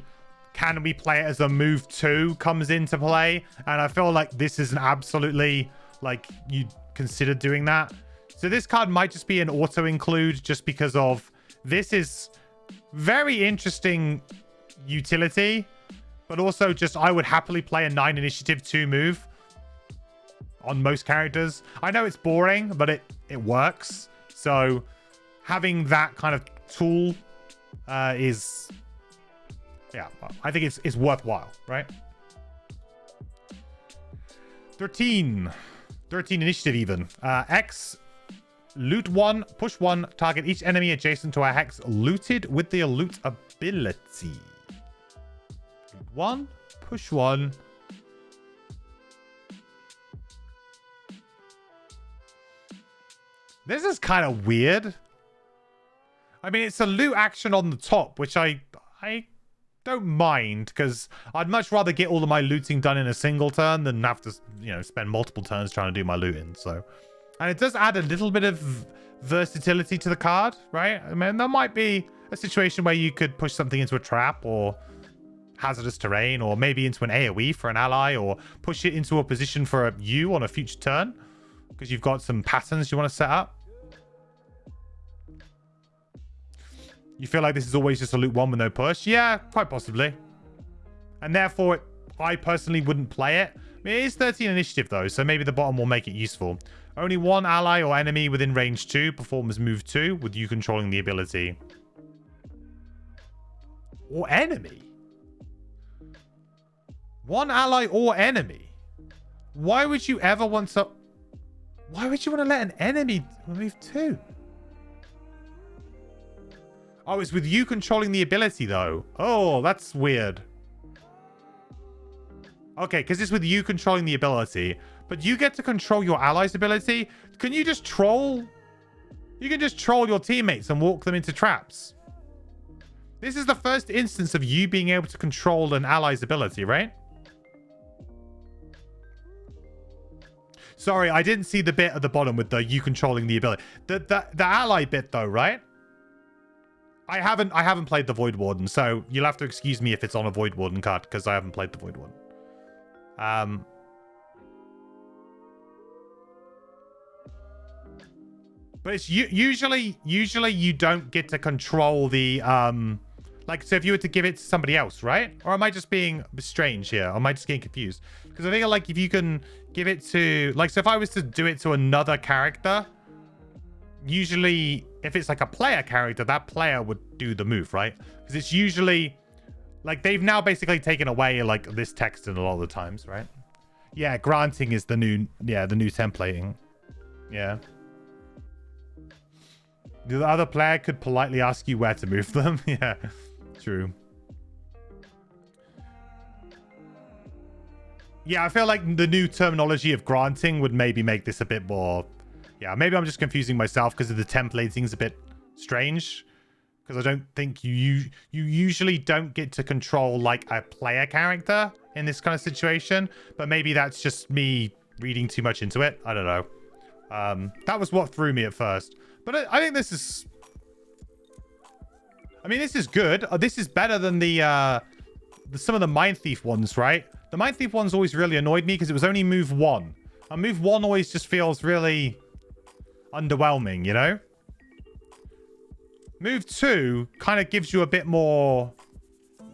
can we play it as a move 2 comes into play, and I feel like this is an absolutely like you consider doing that. So this card might just be an auto include just because of this is very interesting utility, but also just I would happily play a 9 initiative 2 move on most characters. I know it's boring, but it works. So having that kind of tool is, yeah, I think it's worthwhile, right? 13 initiative even. X, loot 1, push 1, target each enemy adjacent to a hex looted with the loot ability. Loot 1, push 1. This is kind of weird. I mean, it's a loot action on the top, which I don't mind, because I'd much rather get all of my looting done in a single turn than have to, you know, spend multiple turns trying to do my looting. So, and it does add a little bit of versatility to the card, right? I mean, there might be a situation where you could push something into a trap or hazardous terrain, or maybe into an AoE for an ally, or push it into a position for you on a future turn because you've got some patterns you want to set up. You feel like this is always just a loot one with no push? Yeah, quite possibly. And therefore, I personally wouldn't play it. I mean, it is 13 initiative though, so maybe the bottom will make it useful. Only one ally or enemy within range 2 performs move 2 with you controlling the ability. Or enemy? One ally or enemy? Why would you ever want to... Why would you want to let an enemy move 2? Oh, it's with you controlling the ability, though. Oh, that's weird. Okay, because it's with you controlling the ability. But you get to control your ally's ability. Can you just troll? You can just troll your teammates and walk them into traps. This is the first instance of you being able to control an ally's ability, right? Sorry, I didn't see the bit at the bottom with the you controlling the ability. The ally bit, though, right? I haven't played the Void Warden, so you'll have to excuse me if it's on a Void Warden card because I haven't played the Void Warden. But it's usually you don't get to control the like, so if you were to give it to somebody else, right? Or am I just being strange here? Or am I just getting confused? Because I think like if you can give it to, like, so if I was to do it to another character, usually if it's like a player character, that player would do the move, right? Because it's usually like they've now basically taken away like this text in a lot of the times, right? Yeah, granting is the new templating. Yeah. The other player could politely ask you where to move them. Yeah, true. Yeah, I feel like the new terminology of granting would maybe make this a bit more... Yeah, maybe I'm just confusing myself because of the templating is a bit strange. Because I don't think you usually don't get to control like a player character in this kind of situation. But maybe that's just me reading too much into it. I don't know. That was what threw me at first. But I think this is... I mean, this is good. This is better than some of the Mind Thief ones, right? The Mind Thief ones always really annoyed me because it was only move 1. And move 1 always just feels really underwhelming, you know? Move 2 kind of gives you a bit more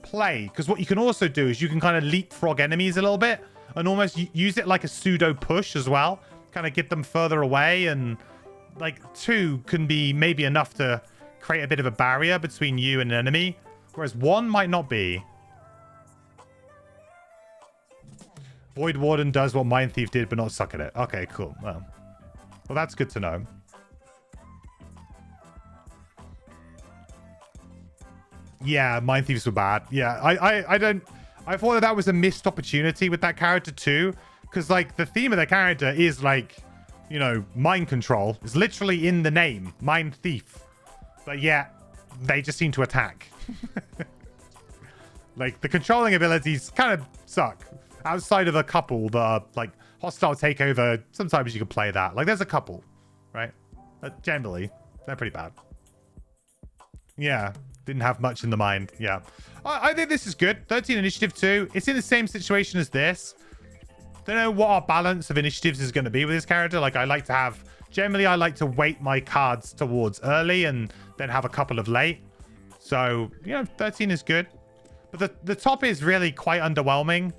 play. Because what you can also do is you can kind of leapfrog enemies a little bit. And almost use it like a pseudo push as well. Kind of get them further away. And like 2 can be maybe enough to create a bit of a barrier between you and an enemy. Whereas 1 might not be. Void Warden does what Mind Thief did, but not suck at it. Okay, cool. Well, that's good to know. Yeah, Mind Thieves were bad. Yeah, I thought that was a missed opportunity with that character too. Because, like, the theme of the character is, like, you know, mind control. It's literally in the name. Mind Thief. But yeah, they just seem to attack. Like, the controlling abilities kind of suck. Outside of a couple that are, like, hostile takeover, sometimes you can play that. Like, there's a couple, right? But generally, they're pretty bad. Yeah, didn't have much in the mind. Yeah. I think this is good. 13 initiative 2. It's in the same situation as this. Don't know what our balance of initiatives is going to be with this character. Like, I like to have... Generally, I like to weight my cards towards early and then have a couple of late. So, you know, 13 is good. But the top is really quite underwhelming.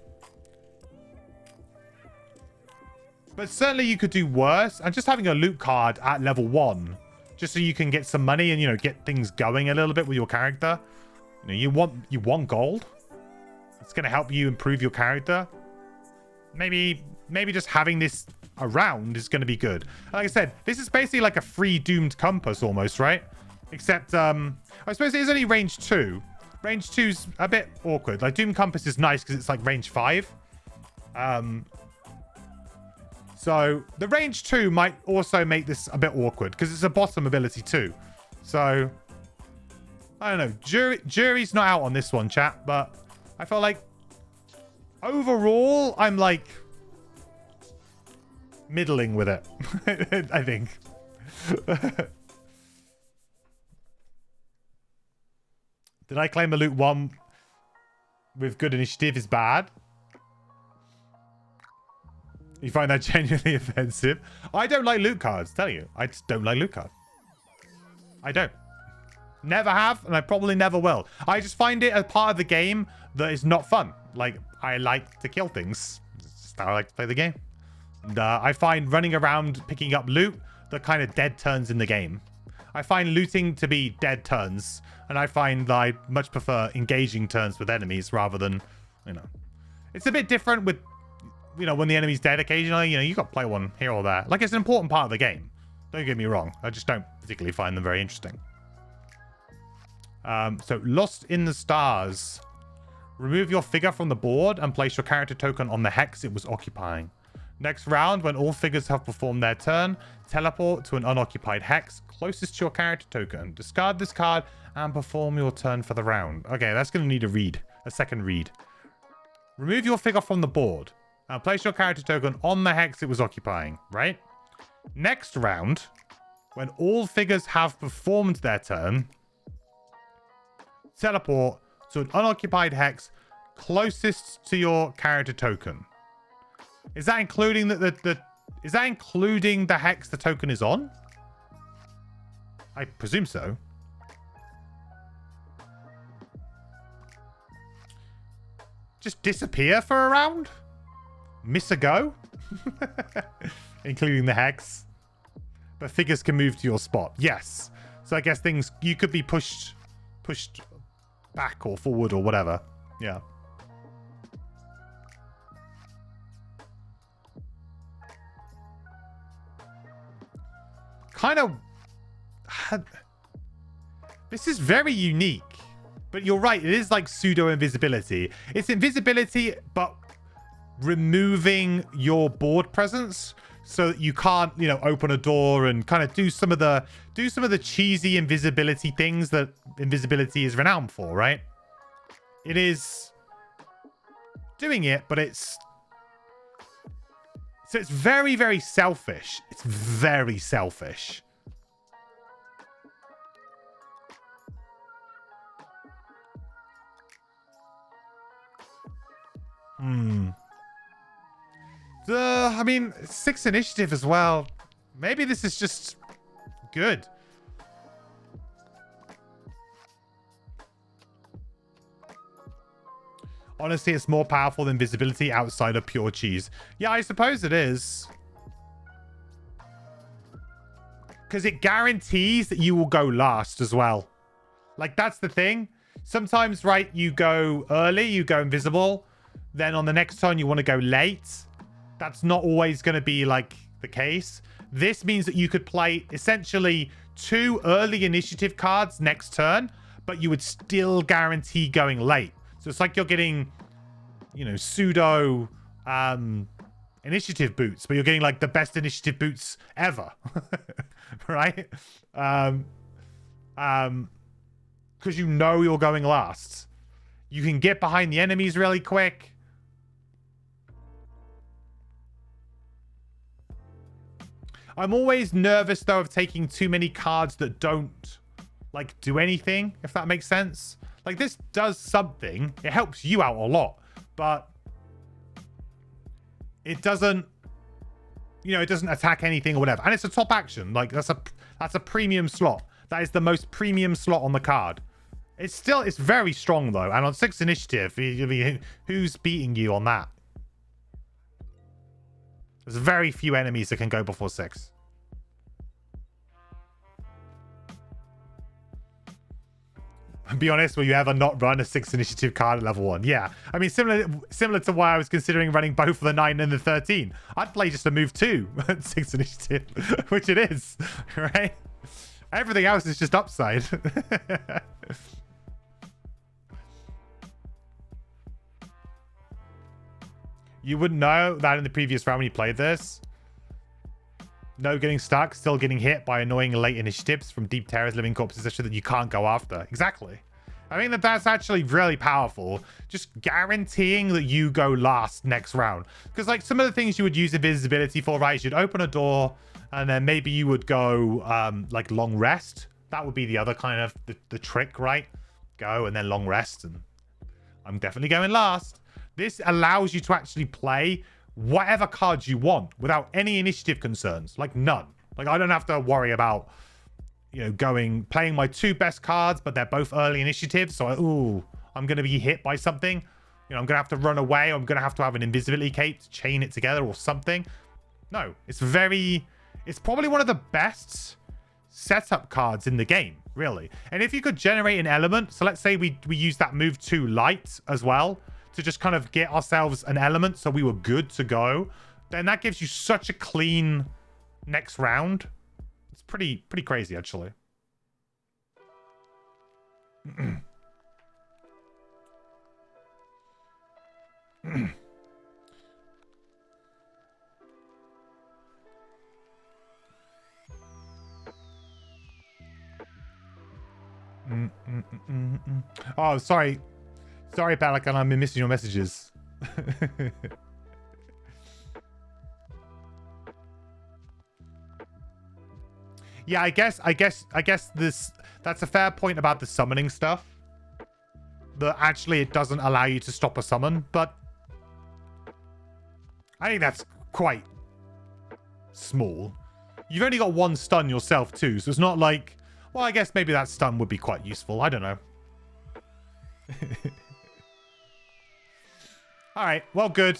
But certainly you could do worse. And just having a loot card at level 1, just so you can get some money and, you know, get things going a little bit with your character. You know, you want gold. It's going to help you improve your character. Maybe just having this around is going to be good. Like I said, this is basically like a free Doomed Compass almost, right? Except, I suppose it is only range 2. Range 2's a bit awkward. Like, Doomed Compass is nice because it's like range 5. So the range 2 might also make this a bit awkward because it's a bottom ability too. So I don't know. Jury's not out on this one, chat, but I felt like overall, I'm like middling with it. I think. Did I claim a loot 1 with good initiative is bad? You find that genuinely offensive? I don't like loot cards, tell you. I just don't like loot cards. I don't. Never have, and I probably never will. I just find it a part of the game that is not fun. Like, I like to kill things. It's just how I like to play the game. And I find running around picking up loot the kind of dead turns in the game. I find looting to be dead turns, and I find that I much prefer engaging turns with enemies rather than, you know. It's a bit different with, you know, when the enemy's dead occasionally, you know, you got to play one here or there. Like, it's an important part of the game. Don't get me wrong. I just don't particularly find them very interesting. So, Lost in the Stars. Remove your figure from the board and place your character token on the hex it was occupying. Next round, when all figures have performed their turn, teleport to an unoccupied hex closest to your character token. Discard this card and perform your turn for the round. Okay, that's going to need a second read. Remove your figure from the board and place your character token on the hex it was occupying, right? Next round, when all figures have performed their turn, teleport to an unoccupied hex closest to your character token. Is that including is that including the hex the token is on? I presume so. Just disappear for a round? Miss a go? Including the hex. But figures can move to your spot. Yes. So I guess you could be pushed back or forward or whatever. Yeah. Kind of... This is very unique. But you're right, it is like pseudo invisibility. It's invisibility, but removing your board presence so that you can't, you know, open a door and kind of do some of the cheesy invisibility things that invisibility is renowned for, right? It is doing it, but it's very, very selfish. It's very selfish. I mean, 6 initiative as well. Maybe this is just good. Honestly, it's more powerful than visibility outside of pure cheese. Yeah, I suppose it is. Because it guarantees that you will go last as well. Like, that's the thing. Sometimes, right, you go early, you go invisible. Then on the next turn, you want to go late. That's not always going to be, like, the case. This means that you could play, essentially, 2 early initiative cards next turn, but you would still guarantee going late. So it's like you're getting, you know, pseudo initiative boots, but you're getting, like, the best initiative boots ever. Right? Because you know you're going last. You can get behind the enemies really quick. I'm always nervous, though, of taking too many cards that don't, like, do anything, if that makes sense. Like, this does something. It helps you out a lot. But it doesn't, you know, it doesn't attack anything or whatever. And it's a top action. Like, that's a premium slot. That is the most premium slot on the card. It's very strong, though. And on 6 initiative, who's beating you on that? There's very few enemies that can go before 6. Be honest, will you ever not run a 6 initiative card at level 1? Yeah. I mean, similar to why I was considering running both of the 9 and the 13. I'd play just a move 2 at 6 initiative, which it is, right? Everything else is just upside. You wouldn't know that in the previous round when you played this. No getting stuck, still getting hit by annoying late initiatives from deep terrors, living corpses, etc. that you can't go after. Exactly. I think that's actually really powerful. Just guaranteeing that you go last next round. Because like some of the things you would use invisibility for, right? You'd open a door and then maybe you would go like long rest. That would be the other kind of the trick, right? Go and then long rest. And I'm definitely going last. This allows you to actually play whatever cards you want without any initiative concerns. Like none. Like I don't have to worry about, you know, playing my 2 best cards, but they're both early initiatives. So, I'm going to be hit by something. You know, I'm going to have to run away. I'm going to have an invisibility cape to chain it together or something. No, it's probably one of the best setup cards in the game, really. And if you could generate an element, so let's say we use that move 2 light as well to just kind of get ourselves an element so we were good to go, then that gives you such a clean next round. It's pretty crazy, actually. Oh, sorry. Sorry, Pelican, I've been missing your messages. Yeah, I guess that's a fair point about the summoning stuff. That actually it doesn't allow you to stop a summon, but I think that's quite small. You've only got 1 stun yourself too, so it's not like, well, I guess maybe that stun would be quite useful. I don't know. All right, well, good.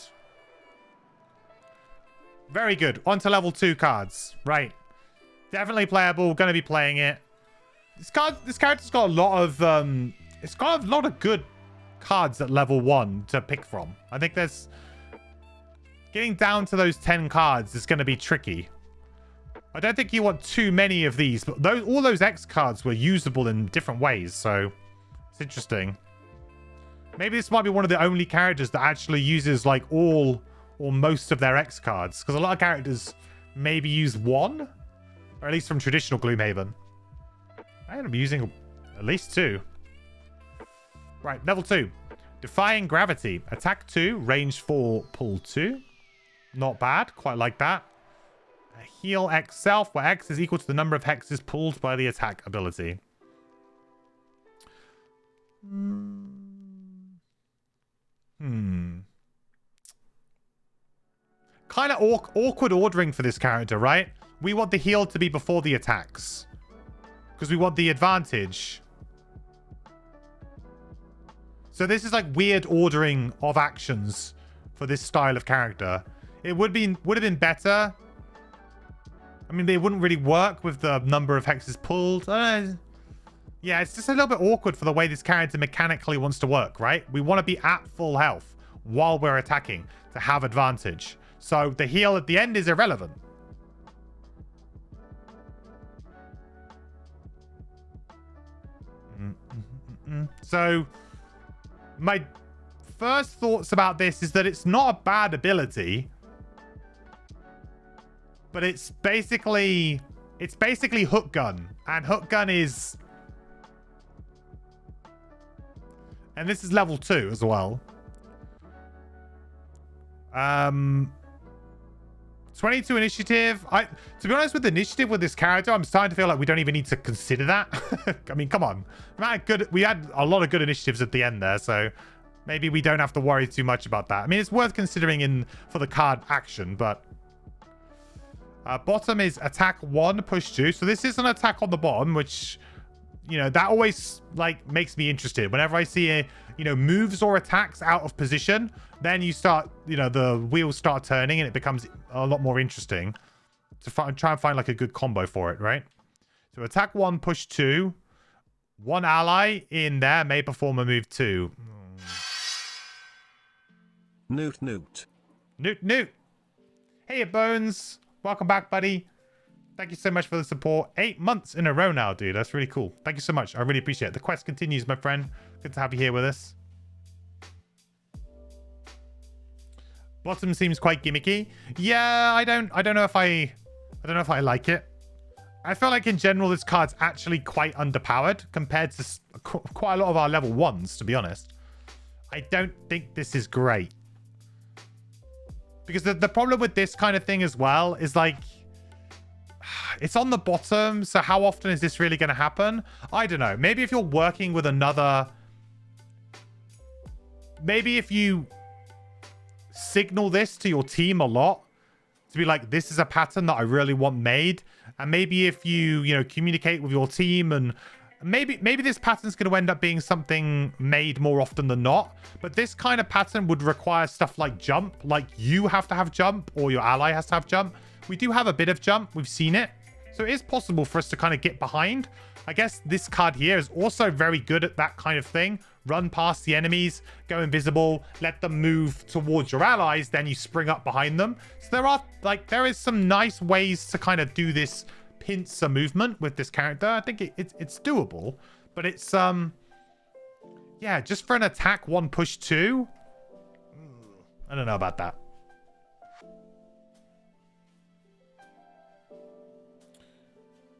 Very good. On to level 2 cards. Right. Definitely playable. Going to be playing it. This character's got a lot of it's got a lot of good cards at level 1 to pick from. I think there's getting down to those 10 cards is going to be tricky. I don't think you want too many of these, but all those X cards were usable in different ways, so it's interesting. Maybe this might be one of the only characters that actually uses like all or most of their X cards, because a lot of characters maybe use 1, or at least from traditional Gloomhaven. I end up using at least 2. Right, level 2. Defying Gravity. Attack 2, range 4, pull 2. Not bad, quite like that. Heal X self, where X is equal to the number of hexes pulled by the attack ability. Kind of awkward ordering for this character, right? We want the heal to be before the attacks, because we want the advantage. So this is like weird ordering of actions for this style of character. It would have been better. I mean, they wouldn't really work with the number of hexes pulled. Yeah, it's just a little bit awkward for the way this character mechanically wants to work, right? We want to be at full health while we're attacking to have advantage. So the heal at the end is irrelevant. So my first thoughts about this is that it's not a bad ability, but it's basically hook gun, and hook gun is, and this is level 2 as well. 22 initiative. To be honest, with initiative with this character, I'm starting to feel like we don't even need to consider that. I mean, come on. We had a lot of good initiatives at the end there, so maybe we don't have to worry too much about that. I mean, it's worth considering for the card action, but bottom is attack 1, push 2. So this is an attack on the bottom, which, you know, that always like makes me interested. Whenever I see moves or attacks out of position, then you start, the wheels start turning and it becomes a lot more interesting to try and find like a good combo for it, right? So attack 1, push 2. One ally in there may perform a move 2. Newt. Newt. Hey, Bones. Welcome back, buddy. Thank you so much for the support. 8 months in a row now, dude. That's really cool. Thank you so much. I really appreciate it. The quest continues, my friend. Good to have you here with us. Bottom seems quite gimmicky. Yeah, I don't know if I I don't know if I like it. I feel like in general, this card's actually quite underpowered compared to quite a lot of our level 1s, to be honest. I don't think this is great. Because the problem with this kind of thing as well is like, it's on the bottom, so how often is this really going to happen? I don't know. Maybe if you're working with another... Maybe if you signal this to your team a lot, to be like, this is a pattern that I really want made. And maybe if you know, communicate with your team, and maybe this pattern's going to end up being something made more often than not. But this kind of pattern would require stuff like jump, like you have to have jump or your ally has to have jump. We do have a bit of jump. We've seen it. So it is possible for us to kind of get behind. I guess this card here is also very good at that kind of thing. Run past the enemies, go invisible, let them move towards your allies, then you spring up behind them. So there is some nice ways to kind of do this pincer movement with this character. I think it's doable, but it's yeah, just for an attack 1 push 2. I don't know about that.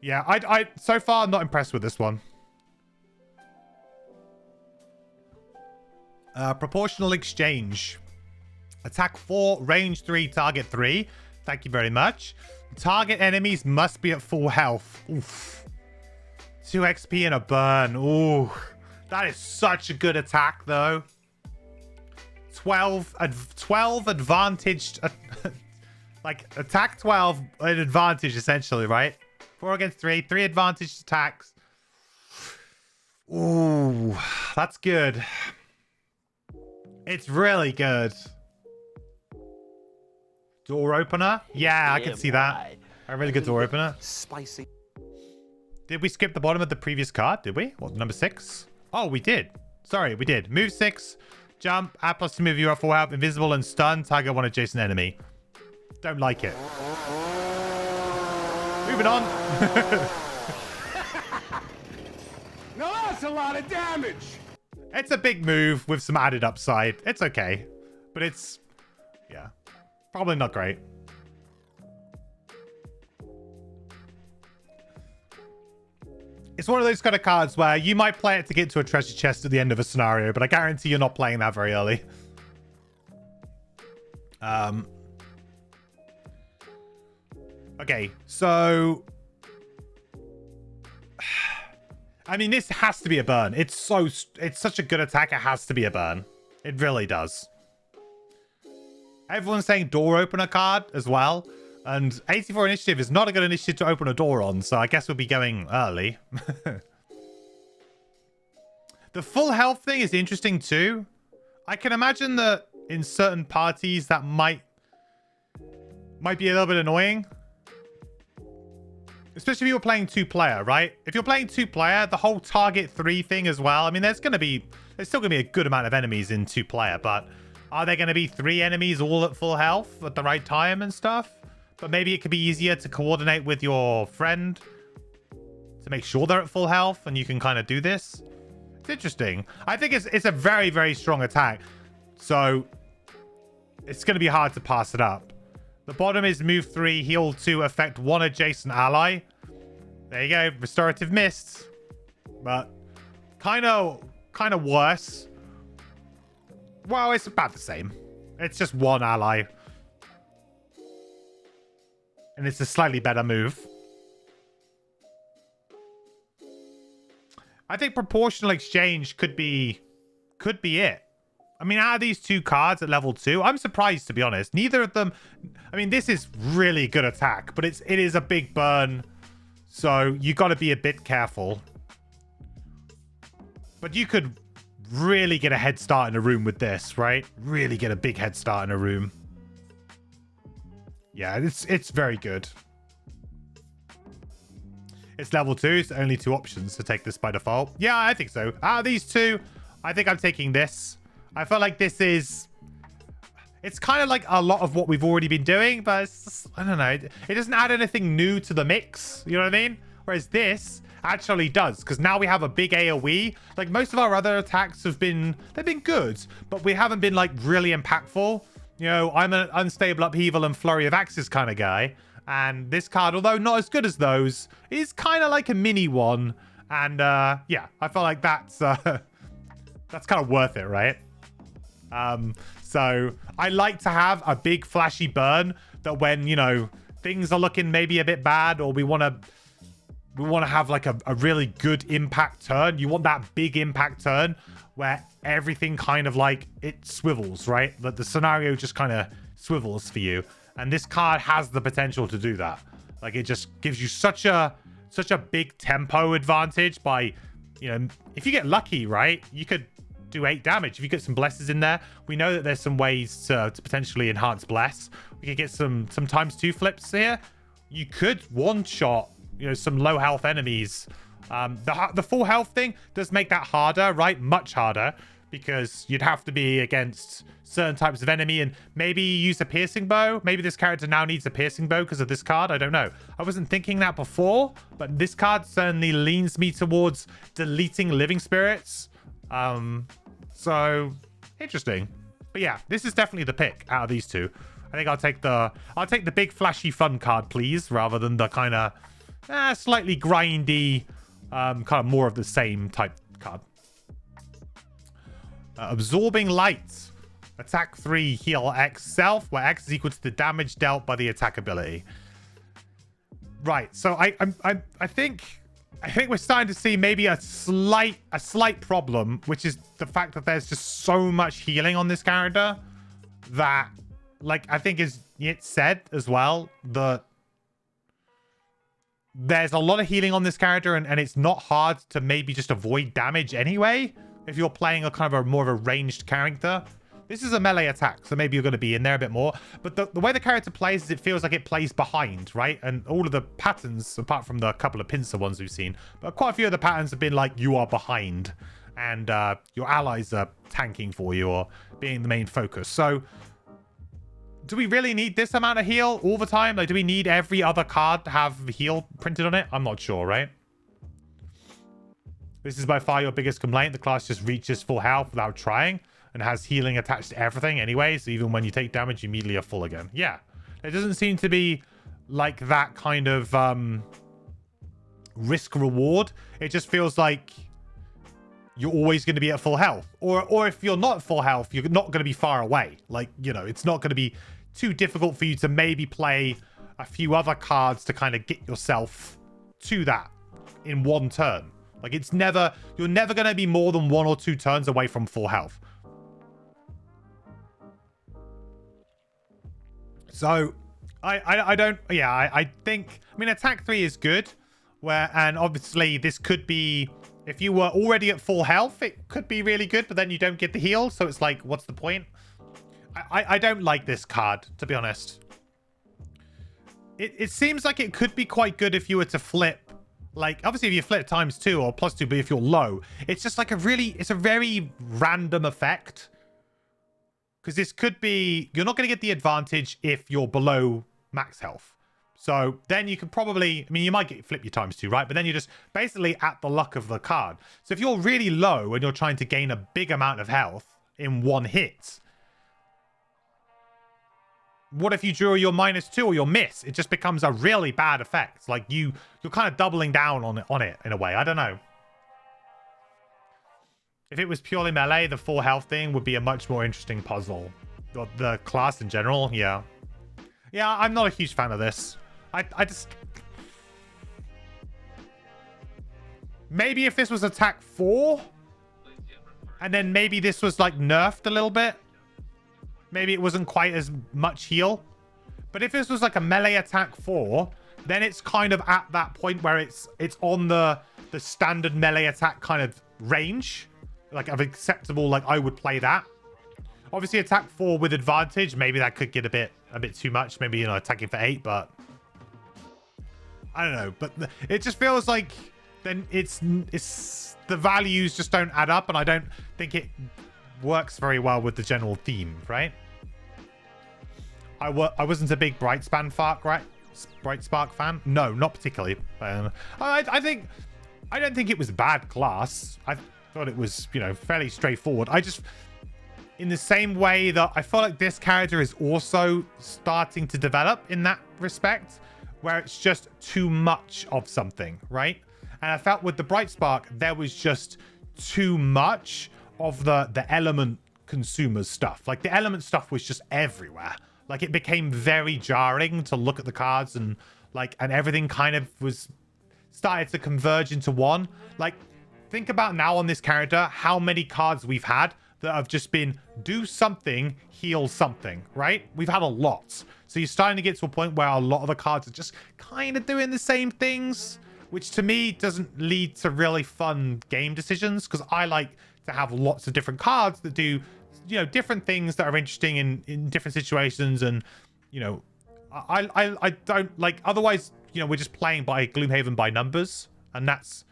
Yeah, I so far I'm not impressed with this one. Proportional exchange. Attack 4, range 3, target 3. Thank you very much. Target enemies must be at full health. Oof. 2 XP and a burn. Ooh. That is such a good attack, though. 12 advantaged. Like, attack 12, an advantage, essentially, right? 4 against 3. 3 advantaged attacks. Ooh. That's good. It's really good. Door opener? Yeah, I can see that. A really good door opener. Spicy. Did we skip the bottom of the previous card? Did we? What, number 6? Oh, we did. Sorry, we did. Move 6. Jump. Add plus to move you up full health. Invisible and stun. Target 1 adjacent enemy. Don't like it. Moving on. Now that's a lot of damage. It's a big move with some added upside. It's okay. But it's... yeah. Probably not great. It's one of those kind of cards where you might play it to get to a treasure chest at the end of a scenario, but I guarantee you're not playing that very early. Okay, so... I mean, this has to be a burn. It's such a good attack, it has to be a burn. It really does. Everyone's saying door opener card as well. And 84 initiative is not a good initiative to open a door on, so I guess we'll be going early. The full health thing is interesting too. I can imagine that in certain parties that might be a little bit annoying. Especially if you're playing 2-player, right? If you're playing 2-player, the whole target 3 thing as well. I mean, there's still going to be a good amount of enemies in 2-player, but are there going to be 3 enemies all at full health at the right time and stuff? But maybe it could be easier to coordinate with your friend to make sure they're at full health and you can kind of do this. It's interesting. I think it's a very, very strong attack. So it's going to be hard to pass it up. The bottom is move 3, heal 2, affect 1 adjacent ally. There you go. Restorative mist. But kind of worse. Well, it's about the same. It's just 1 ally. And it's a slightly better move. I think proportional exchange could be it. I mean, out of these 2 cards at level 2, I'm surprised, to be honest. Neither of them... I mean, this is really good attack, but it is a big burn. So you got to be a bit careful. But you could really get a head start in a room with this, right? Really get a big head start in a room. Yeah, it's very good. It's level 2, so only 2 options to take this by default. Yeah, I think so. Out of these 2, I think I'm taking this. I feel like this is... It's kind of like a lot of what we've already been doing, but it's just, I don't know. It doesn't add anything new to the mix. You know what I mean? Whereas this actually does, because now we have a big AoE. Like, most of our other attacks they've been good, but we haven't been, like, really impactful. You know, I'm an unstable upheaval and flurry of axes kind of guy. And this card, although not as good as those, is kind of like a mini one. And yeah, I feel like that's kind of worth it, right? So I like to have a big flashy burn that when, you know, things are looking maybe a bit bad, or we want to have like a really good impact turn. You want that big impact turn where everything kind of like it swivels, right? That the scenario just kind of swivels for you. And this card has the potential to do that. Like, it just gives you such a big tempo advantage by, you know, if you get lucky, right, you could do 8 damage. If you get some blesses in there, we know that there's some ways to potentially enhance bless. We could get some times 2 flips here. You could one-shot, you know, some low health enemies. The full health thing does make that harder, right? Much harder, because you'd have to be against certain types of enemy, and maybe use a piercing bow. Maybe this character now needs a piercing bow because of this card. I don't know. I wasn't thinking that before, but this card certainly leans me towards deleting living spirits. So interesting. But yeah, this is definitely the pick out of these two. I think I'll take the big flashy fun card, please, rather than the kind of slightly grindy, kind of more of the same type card. Absorbing Light. Attack 3, heal X self, where X is equal to the damage dealt by the attack ability. Right, so I think we're starting to see maybe a slight problem, which is the fact that there's just so much healing on this character that, like, I think is it said as well that there's a lot of healing on this character, and it's not hard to maybe just avoid damage anyway if you're playing a kind of more of a ranged character. This is a melee attack, so maybe you're going to be in there a bit more. But the way the character plays is it feels like it plays behind, right? And all of the patterns, apart from the couple of pincer ones we've seen, but quite a few of the patterns have been like, you are behind, and your allies are tanking for you or being the main focus. So do we really need this amount of heal all the time? Like, do we need every other card to have heal printed on it? I'm not sure, right? This is by far your biggest complaint. The class just reaches full health without trying and has healing attached to everything anyway. So even when you take damage, you immediately are full again. Yeah. It doesn't seem to be like that kind of risk reward. It just feels like you're always going to be at full health. Or if you're not at full health, you're not going to be far away. Like, you know, it's not going to be too difficult for you to maybe play a few other cards to kind of get yourself to that in one turn. Like, you're never going to be more than 1 or 2 turns away from full health. So I think, I mean, attack 3 is good, and obviously this could be, if you were already at full health, it could be really good, but then you don't get the heal. So it's like, what's the point? I don't like this card, to be honest. It seems like it could be quite good if you were to flip, like, obviously if you flip ×2 or +2, but if you're low, it's just like it's a very random effect. Because this could be, you're not going to get the advantage if you're below max health. So then you could probably, I mean, you might flip your ×2, right? But then you're just basically at the luck of the card. So if you're really low and you're trying to gain a big amount of health in one hit, what if you drew your -2 or your miss? It just becomes a really bad effect. Like you're kind of doubling down on it in a way. I don't know. If it was purely melee, the full health thing would be a much more interesting puzzle. The class in general, yeah. Yeah, I'm not a huge fan of this. I just... Maybe if this was attack 4, and then maybe this was like nerfed a little bit. Maybe it wasn't quite as much heal. But if this was like a melee attack 4, then it's kind of at that point where it's on the standard melee attack kind of range. Like, of acceptable, like, I would play that. Obviously, attack 4 with advantage, maybe that could get a bit too much. Maybe, you know, attacking for 8, but I don't know. But it just feels like then it's the values just don't add up, and I don't think it works very well with the general theme, right? I wasn't a big Brightspark fan. No, not particularly. I don't think it was a bad class. I thought it was, you know, fairly straightforward. I just, in the same way that I feel like this character is also starting to develop in that respect, where it's just too much of something, right? And I felt with the Bright Spark, there was just too much of the element consumer stuff. Like the element stuff was just everywhere. Like it became very jarring to look at the cards and everything kind of was started to converge into one. Like think about now on this character, how many cards we've had that have just been do something, heal something, right? We've had a lot. So you're starting to get to a point where a lot of the cards are just kind of doing the same things, which to me doesn't lead to really fun game decisions, because I like to have lots of different cards that do, different things that are interesting in different situations. And, I don't like, otherwise, we're just playing by Gloomhaven by numbers. And that's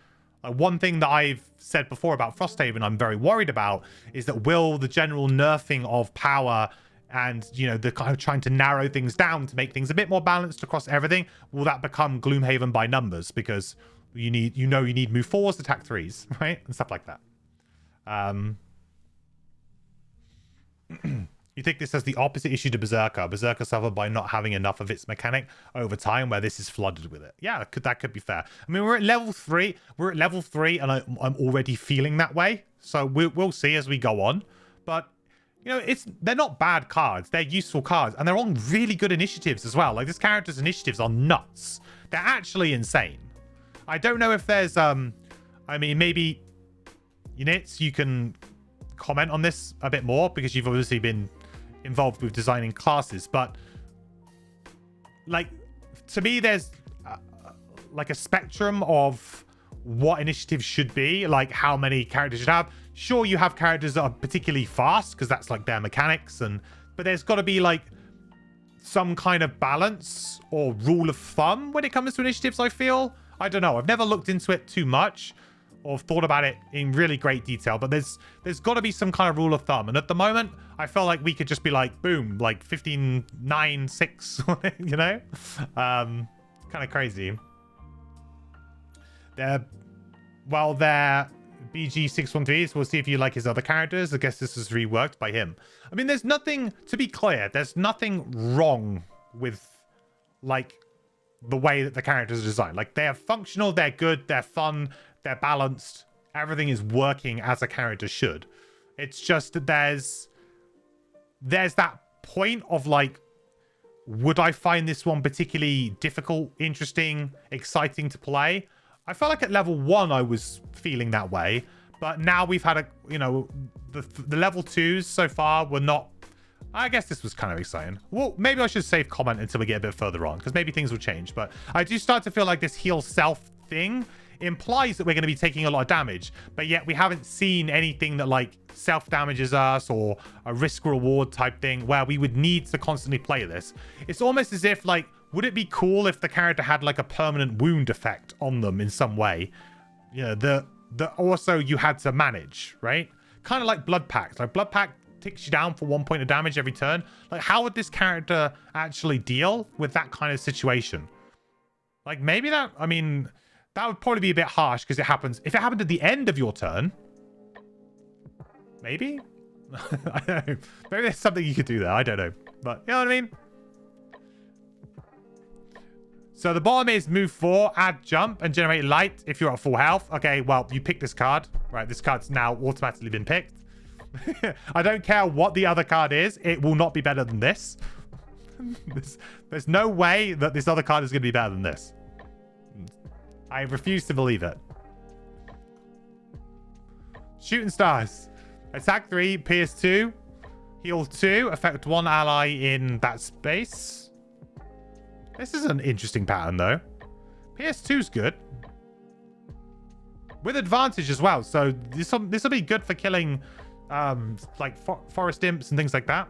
one thing that I've said before about Frosthaven I'm very worried about, is that will the general nerfing of power and, the kind of trying to narrow things down to make things a bit more balanced across everything, will that become Gloomhaven by numbers? Because you need move 4s, attack 3s, right? And stuff like that. You think this has the opposite issue to Berserker? Berserker suffered by not having enough of its mechanic over time, where this is flooded with it. Yeah, that could be fair. I mean, we're at level 3, and I'm already feeling that way. So we'll see as we go on. But they're not bad cards. They're useful cards, and they're on really good initiatives as well. Like this character's initiatives are nuts. They're actually insane. I don't know if there's I mean, maybe Units, you can comment on this a bit more, because you've obviously been involved with designing classes, but like to me there's like a spectrum of what initiatives should be, like how many characters you should have. Sure, you have characters that are particularly fast because that's like their mechanics, but there's got to be like some kind of balance or rule of thumb when it comes to initiatives. I feel, I don't know, I've never looked into it too much or thought about it in really great detail, but there's got to be some kind of rule of thumb. And at the moment, I felt like we could just be like, boom, like 15, 9, 6, kind of crazy. They're BG613s. We'll see if you like his other characters. I guess this is reworked by him. I mean, there's nothing, to be clear, there's nothing wrong with like the way that the characters are designed. Like they're functional, they're good, they're fun, they're balanced. Everything is working as a character should. It's just that there's that point of like, would I find this one particularly difficult, interesting, exciting to play? I felt like at level 1 I was feeling that way, but now we've had the level 2s so far were not. I guess this was kind of exciting. Well, maybe I should save comment until we get a bit further on, because maybe things will change. But I do start to feel like this heal self thing implies that we're going to be taking a lot of damage, but yet we haven't seen anything that like self damages us or a risk reward type thing where we would need to constantly play this. It's almost as if like, would it be cool if the character had like a permanent wound effect on them in some way? That also you had to manage, right? Kind of like Blood Pact. Like Blood Pact ticks you down for 1 point of damage every turn. Like how would this character actually deal with that kind of situation? Like maybe that, I mean, that would probably be a bit harsh because if it happened at the end of your turn, maybe? I don't know. Maybe there's something you could do there. I don't know. But you know what I mean? So the bottom is move 4, add jump, and generate light if you're at full health. Okay, well, you pick this card. Right, this card's now automatically been picked. I don't care what the other card is. It will not be better than this. There's no way that this other card is going to be better than this. I refuse to believe it. Shooting stars. Attack 3, pierce 2, heal 2, affect 1 ally in that space. This is an interesting pattern, though. PS2's good. With advantage as well. So this will be good for killing like forest imps and things like that.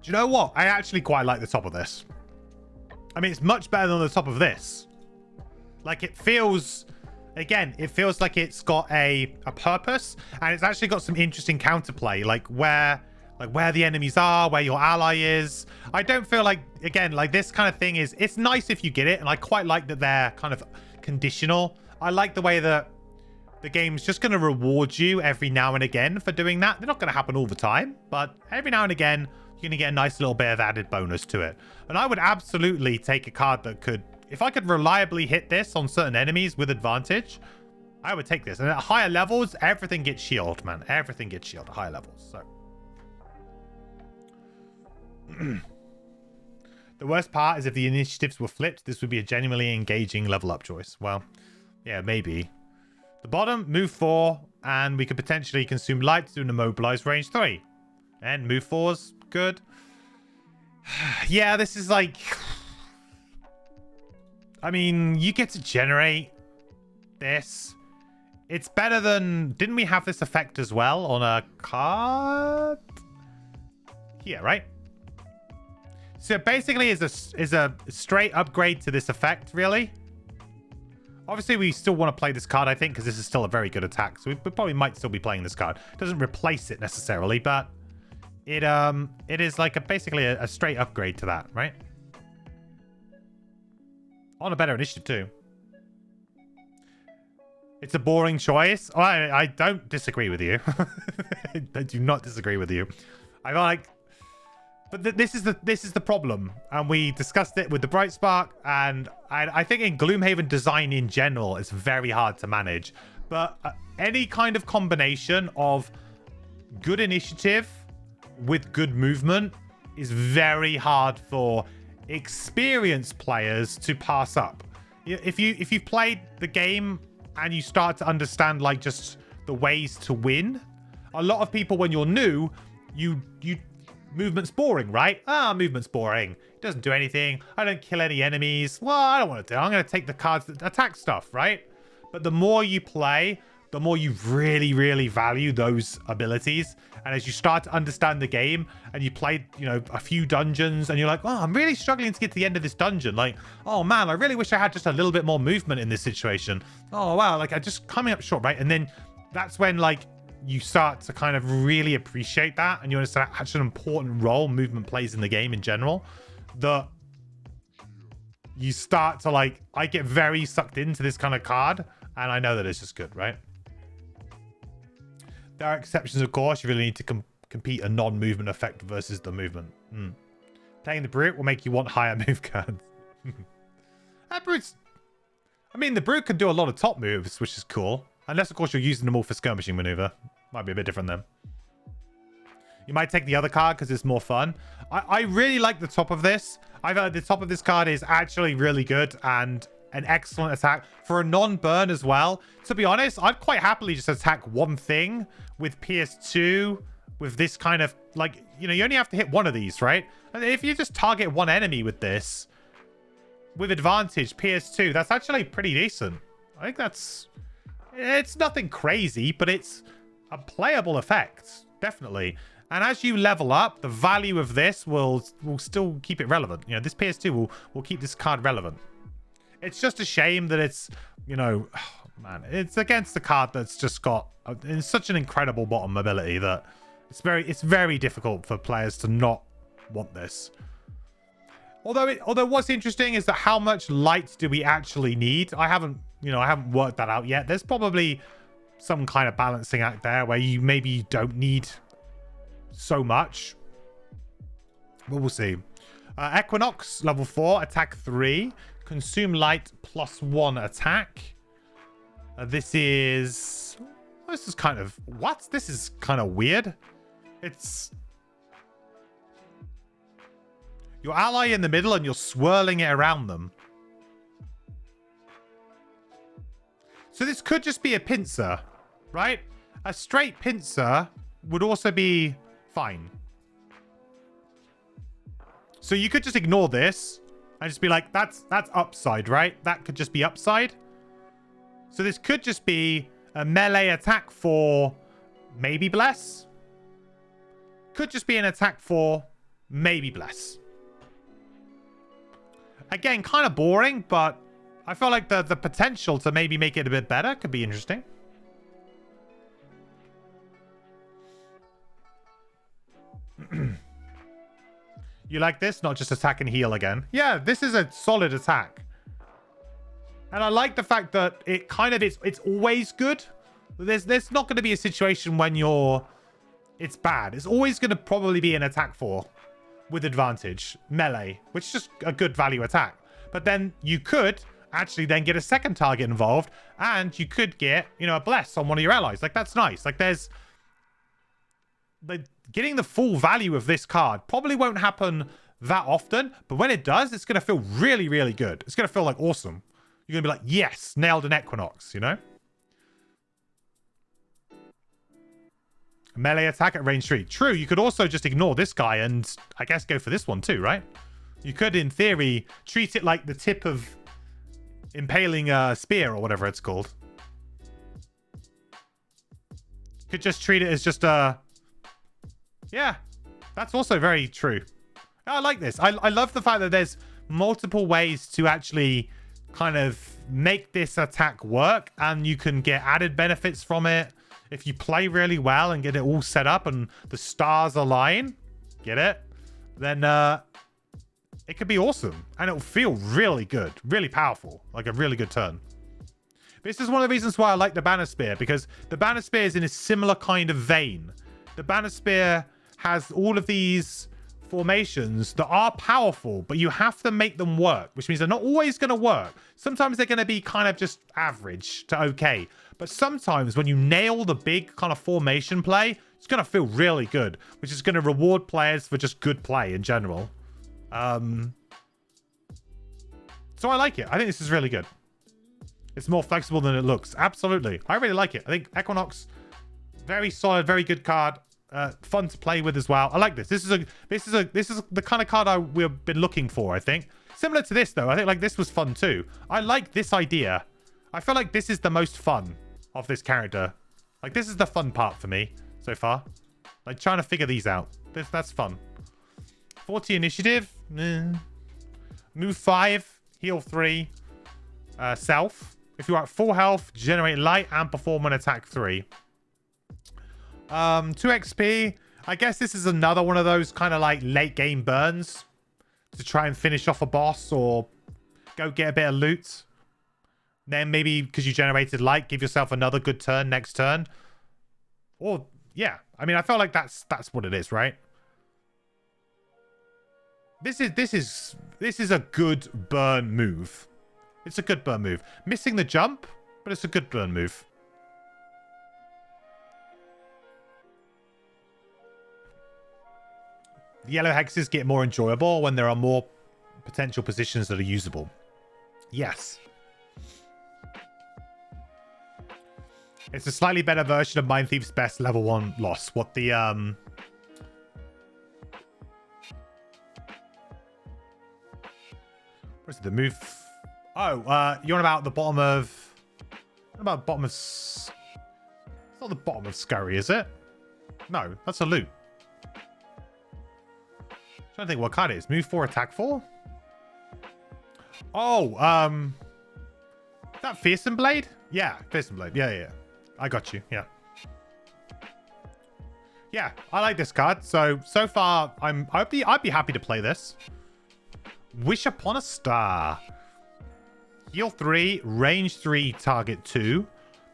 Do you know what? I actually quite like the top of this. I mean, it's much better than the top of this. Like, it feels... Again, it feels like it's got a purpose, and it's actually got some interesting counterplay, like where the enemies are, where your ally is. I don't feel like, again, like this kind of thing is, it's nice if you get it, and I quite like that they're kind of conditional. I like the way that the game's just going to reward you every now and again for doing that. They're not going to happen all the time, but every now and again, you're going to get a nice little bit of added bonus to it. And I would absolutely take a card that could, if I could reliably hit this on certain enemies with advantage, I would take this. And at higher levels, everything gets shielded, man. Everything gets shielded at higher levels. So the worst part is if the initiatives were flipped, this would be a genuinely engaging level up choice. Well, yeah, maybe. The bottom, move 4, and we could potentially consume light to immobilize range 3. And move 4's good. Yeah, this is like... I mean, you get to generate this. It's better than... Didn't we have this effect as well on a card? Here, right? So basically is a straight upgrade to this effect, really. Obviously, we still want to play this card, I think, because this is still a very good attack. So we probably might still be playing this card. It doesn't replace it necessarily, but it is like basically a straight upgrade to that, right? On a better initiative, too. It's a boring choice. Oh, I don't disagree with you. I do not disagree with you. I like... But this is the problem, and we discussed it with the Bright Spark, and I think in Gloomhaven design in general, it's very hard to manage. But any kind of combination of good initiative with good movement is very hard for experienced players to pass up. If you've played the game and you start to understand like just the ways to win, a lot of people when you're new, you movement's boring, right? Movement's boring. It doesn't do anything. I don't kill any enemies. Well, I don't want to do it. I'm going to take the cards that attack stuff, right? But the more you play, the more you really, really value those abilities. And as you start to understand the game and you play, you know, a few dungeons and you're like, oh, I'm really struggling to get to the end of this dungeon. Like, oh man, I really wish I had just a little bit more movement in this situation. Oh, wow. Like, I'm just coming up short, right? And then that's when, like, you start to kind of really appreciate that, and you understand such an important role movement plays in the game in general, that you start to like, I get very sucked into this kind of card, and I know that it's just good, right? There are exceptions, of course. You really need to compete a non-movement effect versus the movement. Playing the Brute will make you want higher move cards. That Brute's... I mean, the Brute can do a lot of top moves, which is cool. Unless, of course, you're using them all for skirmishing maneuver. Might be a bit different then. You might take the other card because it's more fun. I really like the top of this. I've heard the top of this card is actually really good and an excellent attack for a non-burn as well. To be honest, I'd quite happily just attack one thing with PS2 with this kind of, like, you know, you only have to hit one of these, right? And if you just target one enemy with this, with advantage, PS2, that's actually pretty decent. I think that's... It's nothing crazy, but it's a playable effect, definitely. And as you level up, the value of this will still keep it relevant. You know, this PS2 will keep this card relevant. It's just a shame that it's, you know, oh, man, it's against the card that's just got it's such an incredible bottom ability that it's very difficult for players to not want this. Although what's interesting is that how much light do we actually need? I haven't worked that out yet. There's probably some kind of balancing act there where you maybe don't need so much. But we'll see. Equinox, level 4, attack 3. Consume light +1 attack. This is kind of... What? This is kind of weird. It's... Your ally in the middle and you're swirling it around them. So this could just be a pincer, right? A straight pincer would also be fine. So you could just ignore this and just be like, that's upside, right? That could just be upside. So this could just be a melee attack for maybe Bless. Could just be an attack for maybe Bless. Again, kind of boring, but I feel like the potential to maybe make it a bit better could be interesting. You like this? Not just attack and heal again. Yeah, this is a solid attack. And I like the fact that it kind of it's always good, There's not going to be a situation when it's bad. It's always going to probably be an attack 4 with advantage, melee, which is just a good value attack. But then you could actually then get a second target involved, and you could get, you know, a bless on one of your allies. Like, that's nice. Like, getting the full value of this card probably won't happen that often, but when it does, it's going to feel really, really good. It's going to feel like awesome. You're going to be like, yes, nailed an Equinox, you know? Melee attack at range 3. True, you could also just ignore this guy and I guess go for this one too, right? You could, in theory, treat it like the tip of impaling a spear or whatever it's called. Could just treat it as just a... Yeah, that's also very true. I like this. I love the fact that there's multiple ways to actually kind of make this attack work, and you can get added benefits from it. If you play really well and get it all set up and the stars align, get it? Then it could be awesome. And it'll feel really good, really powerful, like a really good turn. This is one of the reasons why I like the Banner Spear, because the Banner Spear is in a similar kind of vein. The Banner Spear has all of these formations that are powerful, but you have to make them work, which means they're not always going to work. Sometimes they're going to be kind of just average to okay. But sometimes when you nail the big kind of formation play, it's going to feel really good, which is going to reward players for just good play in general. So I like it. I think this is really good. It's more flexible than it looks. Absolutely. I really like it. I think Equinox, very solid, very good card. Fun to play with as well. I like this. This is the kind of card we've been looking for, I think. Similar to this though. I think like this was fun too. I like this idea. I feel like this is the most fun of this character. Like this is the fun part for me so far. Like trying to figure these out. That's fun. 40 initiative. Move 5. Heal 3. Self. If you are at full health, generate light and perform an attack 3. 2 XP. I guess this is another one of those kind of like late game burns to try and finish off a boss or go get a bit of loot. Then maybe because you generated light, give yourself another good turn next turn. Or yeah, I mean, I felt like that's what it is, right? This is a good burn move. It's a good burn move. Missing the jump, but it's a good burn move. The yellow hexes get more enjoyable when there are more potential positions that are usable. Yes. It's a slightly better version of Mind Thief's best level 1 loss. What the where's the move? Oh, you're on about the bottom of... What about bottom of... It's not the bottom of Scurry, is it? No, that's a loot. I'm trying to think what card it is. Move 4, attack 4? Oh, is that Fearsome Blade? Yeah, Fearsome Blade. Yeah. I got you. Yeah. Yeah, I like this card. So far, I'd be happy to play this. Wish Upon a Star. Heal 3, range 3, target 2.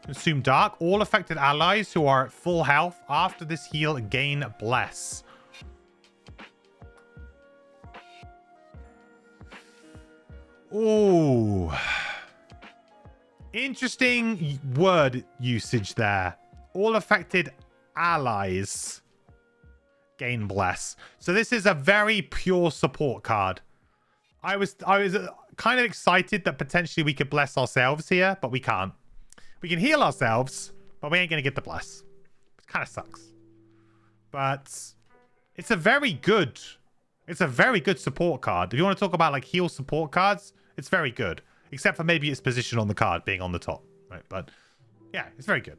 Consume Dark. All affected allies who are at full health after this heal gain Bless. Ooh. Interesting word usage there. All affected allies gain Bless. So this is a very pure support card. I was kind of excited that potentially we could bless ourselves here, but we can't. We can heal ourselves, but we ain't going to get the bless. It kind of sucks. But it's a very good support card. If you want to talk about like heal support cards, it's very good. Except for maybe its position on the card being on the top. Right? But yeah, it's very good.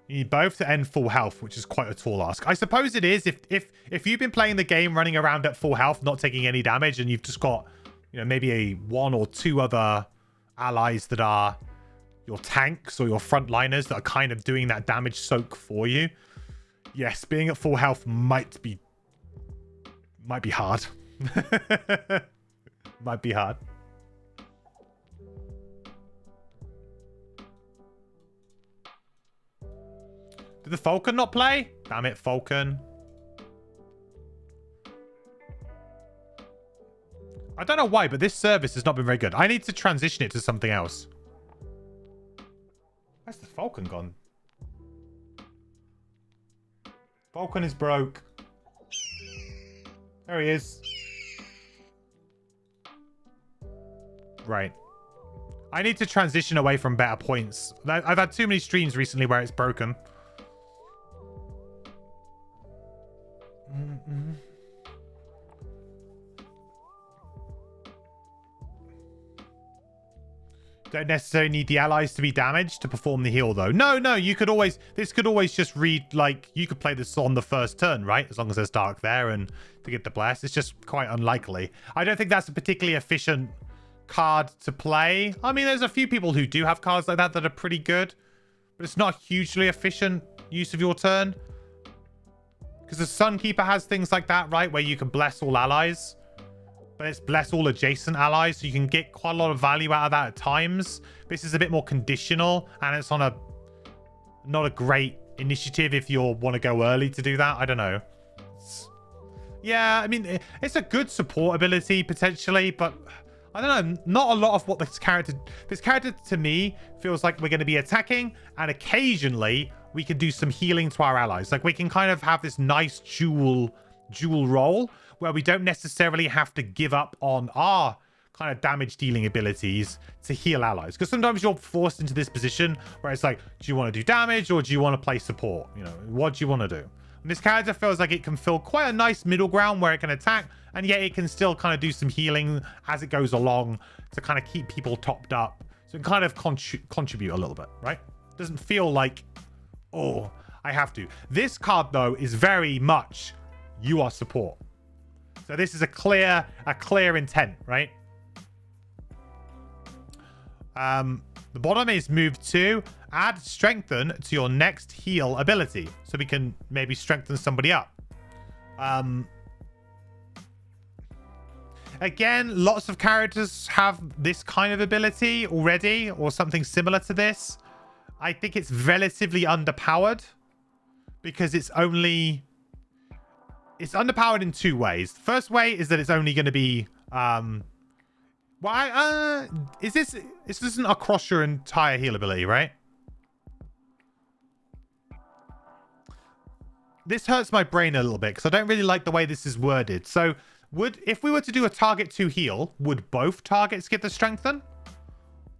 You need both to end full health, which is quite a tall ask. I suppose it is if you've been playing the game running around at full health, not taking any damage, and you've just got, you know, maybe a 1 or 2 other allies that are your tanks or your frontliners that are kind of doing that damage soak for you. Yes, being at full health might be hard. Might be hard. Did the Falcon not play? Damn it, Falcon. I don't know why, but this service has not been very good. I need to transition it to something else. Where's the Falcon gone? Falcon is broke. There he is. Right. I need to transition away from better points. I've had too many streams recently where it's broken. Don't necessarily need the allies to be damaged to perform the heal, though. No, you could always... This could always just read, like... You could play this on the first turn, right? As long as there's Dark there and to get the bless. It's just quite unlikely. I don't think that's a particularly efficient card to play. I mean, there's a few people who do have cards like that that are pretty good. But it's not a hugely efficient use of your turn. Because the Sunkeeper has things like that, right? Where you can bless all allies. But it's bless all adjacent allies, so you can get quite a lot of value out of that at times. This is a bit more conditional, and it's on a not a great initiative if you want to go early to do that. I don't know. Yeah, I mean, it's a good support ability potentially, but I don't know. Not a lot of what this character to me feels like we're going to be attacking, and occasionally we can do some healing to our allies. Like we can kind of have this nice dual role, where we don't necessarily have to give up on our kind of damage dealing abilities to heal allies. Because sometimes you're forced into this position where it's like, do you want to do damage or do you want to play support? You know, what do you want to do? And this character feels like it can fill quite a nice middle ground where it can attack, and yet it can still kind of do some healing as it goes along to kind of keep people topped up. So it can kind of contribute a little bit, right? Doesn't feel like, oh, I have to. This card, though, is very much you are support. So this is a clear intent, right? The bottom is move 2. Add strengthen to your next heal ability. So we can maybe strengthen somebody up. Again, lots of characters have this kind of ability already, or something similar to this. I think it's relatively underpowered because it's underpowered in two ways. The first way is that it's only going to be this isn't across your entire heal ability, right? This hurts my brain a little bit because I don't really like the way this is worded. So if we were to do a target 2 heal, would both targets get the strengthen?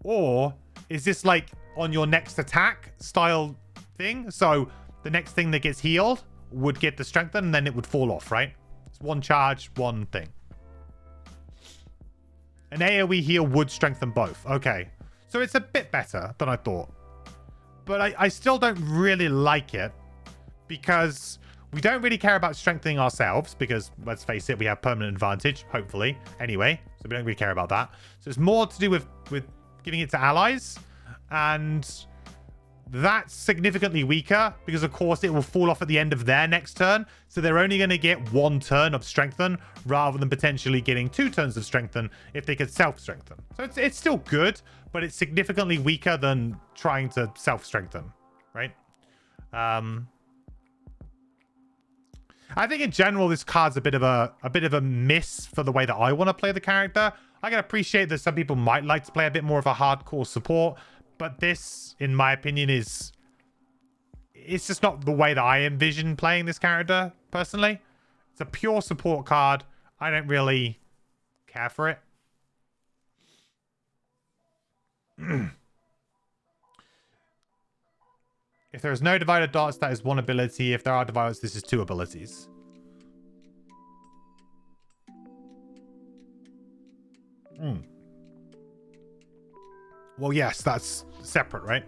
Or is this like on your next attack style thing? So the next thing that gets healed would get the strengthen, and then it would fall off, right? It's one charge, one thing. An AoE heal would strengthen both. Okay. So it's a bit better than I thought. But I still don't really like it because we don't really care about strengthening ourselves because, let's face it, we have permanent advantage, hopefully, anyway. So we don't really care about that. So it's more to do with giving it to allies. And that's significantly weaker because, of course, it will fall off at the end of their next turn. So they're only going to get 1 turn of strengthen rather than potentially getting 2 turns of strengthen if they could self-strengthen. So it's still good, but it's significantly weaker than trying to self-strengthen, right? I think in general, this card's a bit of a miss for the way that I want to play the character. I can appreciate that some people might like to play a bit more of a hardcore support, but this, in my opinion, it's just not the way that I envision playing this character, personally. It's a pure support card. I don't really care for it. If there is no divided dots, that is 1 ability. If there are divided, this is 2 abilities. Well, yes, that's separate, right?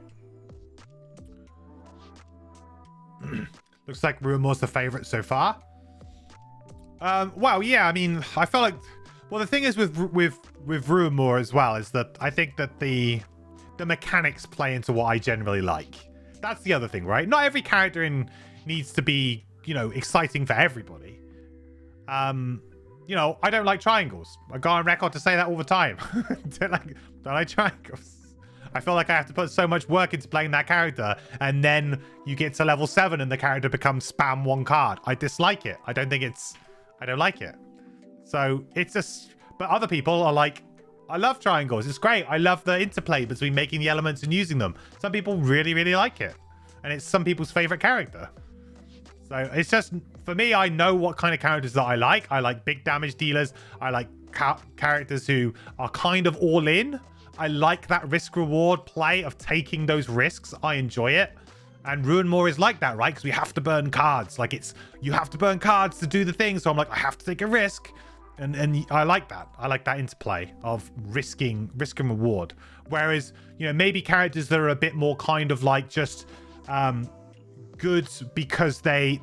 Looks like Rumor's the favorite so far. Well, yeah, I mean, I felt like... Well, the thing is with Rumor as well is that I think that the mechanics play into what I generally like. That's the other thing, right? Not every character needs to be, you know, exciting for everybody. You know, I don't like triangles. I go on record to say that all the time. don't like triangles. I feel like I have to put so much work into playing that character, and then you get to level 7 and the character becomes spam one card. I dislike it. I don't like it. So it's just, but other people are like, I love triangles. It's great. I love the interplay between making the elements and using them. Some people really, really like it. And it's some people's favorite character. So it's just, for me, I know what kind of characters that I like. I like big damage dealers. I like characters who are kind of all in. I like that risk reward play of taking those risks. I enjoy it. And Ruin More is like that, right? Because we have to burn cards. Like you have to burn cards to do the thing. So I'm like, I have to take a risk. And I like that. I like that interplay of risk and reward. Whereas, maybe characters that are a bit more kind of like just good because they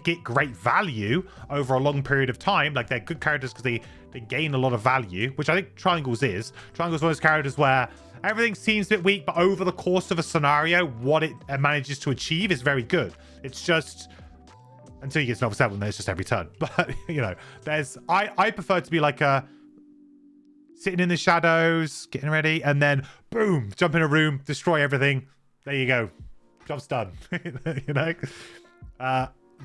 get great value over a long period of time. Like they're good characters because they gain a lot of value, which I think Triangles is. Triangles are those characters where everything seems a bit weak, but over the course of a scenario, what it manages to achieve is very good. It's just, until you get to level 7, then it's just every turn. But, I prefer to be like sitting in the shadows, getting ready, and then boom, jump in a room, destroy everything. There you go. Job's done. The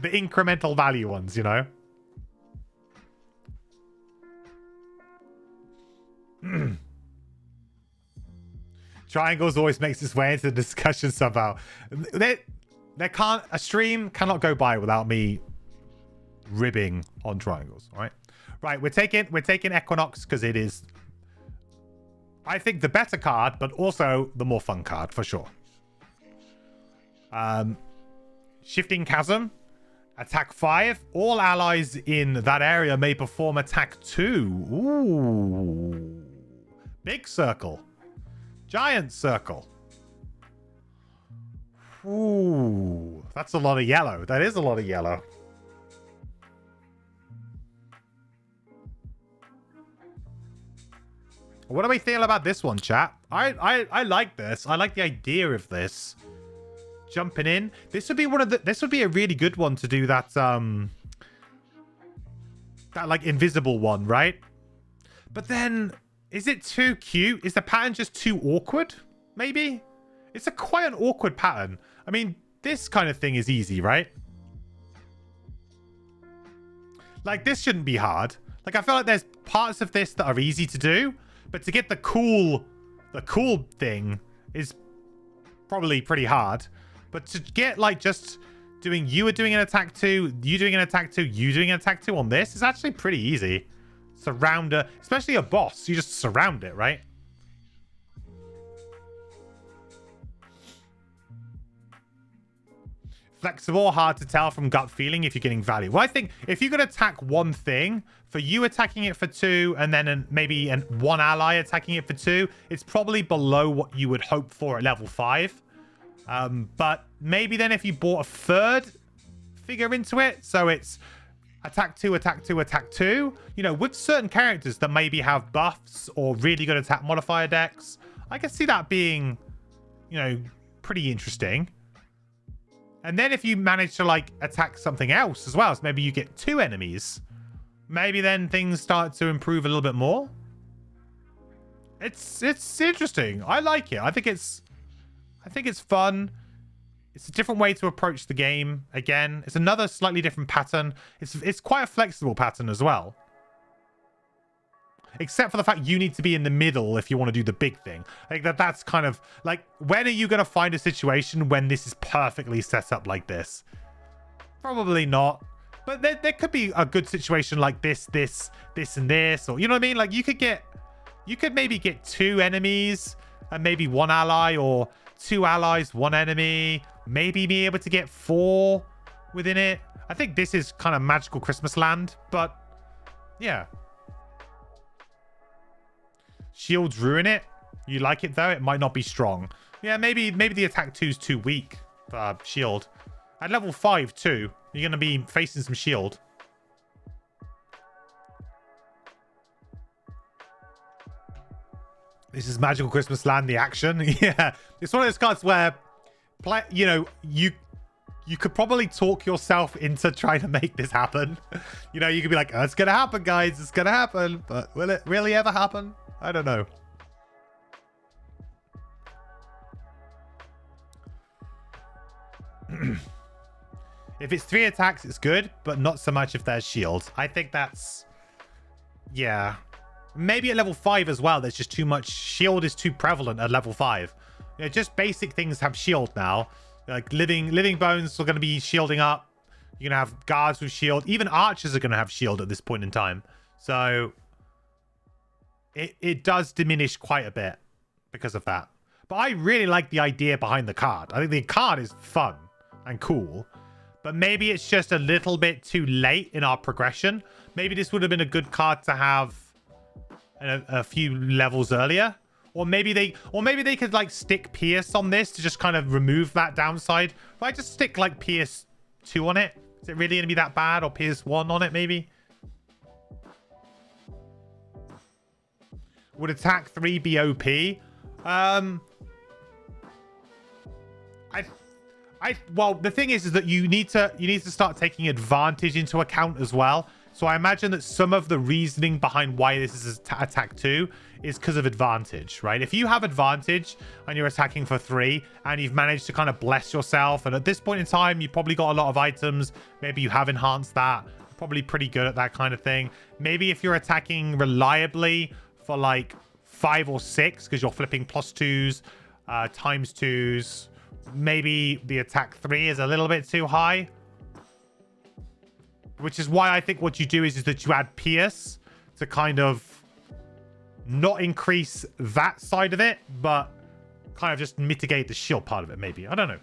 incremental value ones, Triangles always makes its way into the discussion somehow. A stream cannot go by without me ribbing on triangles. All right. Right. We're taking Equinox because it is, I think, the better card, but also the more fun card for sure. Shifting Chasm, attack 5. All allies in that area may perform attack 2. Ooh. Big circle. Giant circle. Ooh. That's a lot of yellow. That is a lot of yellow. What do we feel about this one, chat? I like this. I like the idea of this. Jumping in. This would be a really good one to do that that like invisible one, right? But then is it too cute? Is the pattern just too awkward? Maybe? It's quite an awkward pattern. I mean, this kind of thing is easy, right? Like this shouldn't be hard. Like I feel like there's parts of this that are easy to do, but to get the cool thing is probably pretty hard. But to get like just doing, you are doing an attack 2, you doing an attack 2, you doing an attack 2 on this is actually pretty easy. Surround especially a boss, you just surround it, right? Flexible, hard to tell from gut feeling if you're getting value. Well, I think if you could attack one thing, for you attacking it for 2, and then maybe one ally attacking it for 2, it's probably below what you would hope for at level 5. But maybe then if you bought a third figure into it, so it's attack 2, attack 2, attack 2, with certain characters that maybe have buffs or really good attack modifier decks, I can see that being, pretty interesting. And then if you manage to like attack something else as well, so maybe you get 2 enemies, maybe then things start to improve a little bit more. It's interesting. I like it. I think it's fun. It's a different way to approach the game. Again, it's another slightly different pattern. It's quite a flexible pattern as well. Except for the fact you need to be in the middle if you want to do the big thing. Like that's kind of like, when are you going to find a situation when this is perfectly set up like this? Probably not. But there could be a good situation like this, and this, or you know what I mean? Like you could maybe get 2 enemies and maybe 1 ally, or 2 allies, 1 enemy, maybe be able to get 4 within it. I think this is kind of magical Christmas land, but yeah. Shields ruin it. You like it though? It might not be strong. Yeah, maybe the attack 2 is too weak for shield. At level 5 too, you're going to be facing some shield. This is Magical Christmas Land, the action. Yeah, it's one of those cards where, you could probably talk yourself into trying to make this happen. You could be like, oh, it's going to happen, guys. It's going to happen. But will it really ever happen? I don't know. If it's 3 attacks, it's good, but not so much if there's shield. I think that's... Yeah. Maybe at level 5 as well, there's just too much. Shield is too prevalent at level 5. You know, just basic things have shield now. Like living bones are going to be shielding up. You're going to have guards with shield. Even archers are going to have shield at this point in time. So it does diminish quite a bit because of that. But I really like the idea behind the card. I think the card is fun and cool. But maybe it's just a little bit too late in our progression. Maybe this would have been a good card to have a few levels earlier. Or maybe they could like stick Pierce on this to just kind of remove that downside. If I just stick like Pierce 2 on it, is it really going to be that bad? Or Pierce 1 on it maybe? Would attack 3 be OP? Well, the thing is that you need to start taking advantage into account as well. So I imagine that some of the reasoning behind why this is attack 2 is because of advantage, right? If you have advantage and you're attacking for 3 and you've managed to kind of bless yourself, and at this point in time, you've probably got a lot of items. Maybe you have enhanced that. You're probably pretty good at that kind of thing. Maybe if you're attacking reliably for like 5 or 6 because you're flipping +2s, times 2s, maybe the attack 3 is a little bit too high. Which is why I think what you do is that you add Pierce to kind of not increase that side of it, but kind of just mitigate the shield part of it, maybe. I don't know.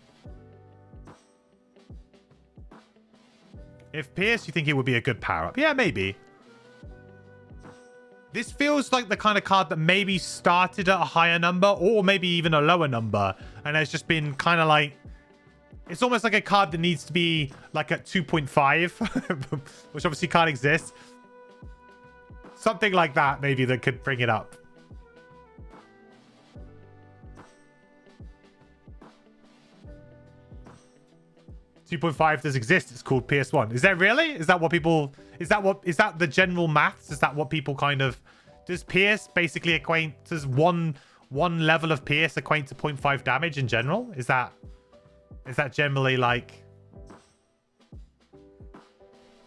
If Pierce, you think it would be a good power-up? Yeah, maybe. This feels like the kind of card that maybe started at a higher number or maybe even a lower number and has just been kind of like... It's almost like a card that needs to be like at 2.5, which obviously can't exist. Something like that, maybe, that could bring it up. $2.5 does exist. It's called PS1. Is that really? Is that what people... Is that the general maths? Is that what people kind of... Does Pierce basically equate... Does one level of Pierce equate to 0.5 damage in general? Is that generally like...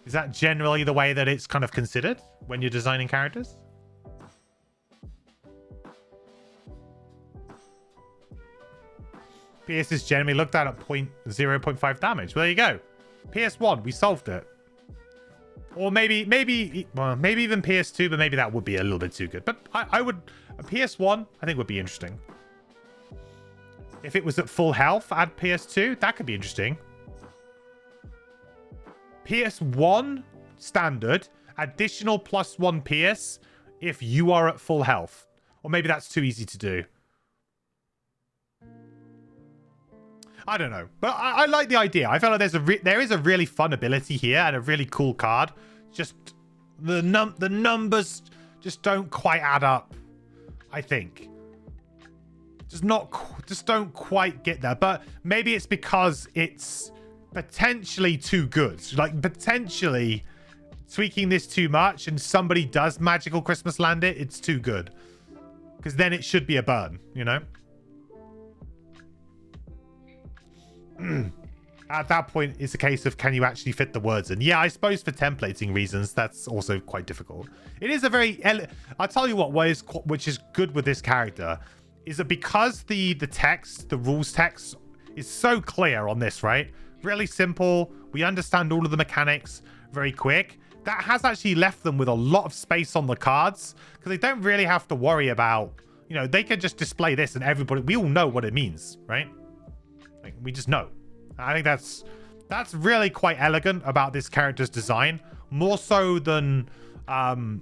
Is that generally the way that it's kind of considered when you're designing characters? PS is generally looked at 0.5 damage. Well, there you go. PS1, we solved it. Or maybe even PS2, but maybe that would be a little bit too good. But I would... A PS1, I think would be interesting. If it was at full health, add PS2, that could be interesting. PS1, standard. Additional +1 PS if you are at full health. Or maybe that's too easy to do. I don't know. But I like the idea. I feel like there is a really fun ability here and a really cool card. Just the numbers just don't quite add up, I think. Just don't quite get there. But maybe it's because it's potentially too good. Like, potentially tweaking this too much and somebody does magical Christmas land it, it's too good. Because then it should be a burn, you know? At that point, it's a case of, can you actually fit the words in? Yeah, I suppose for templating reasons, that's also quite difficult. It is a very... I'll tell you what, which is good with this character is that because the text, the rules text, is so clear on this, right? Really simple. We understand all of the mechanics very quick. That has actually left them with a lot of space on the cards because they don't really have to worry about, you know, they can just display this and everybody, we all know what it means, right? Like, we just know. I think that's really quite elegant about this character's design, more so than to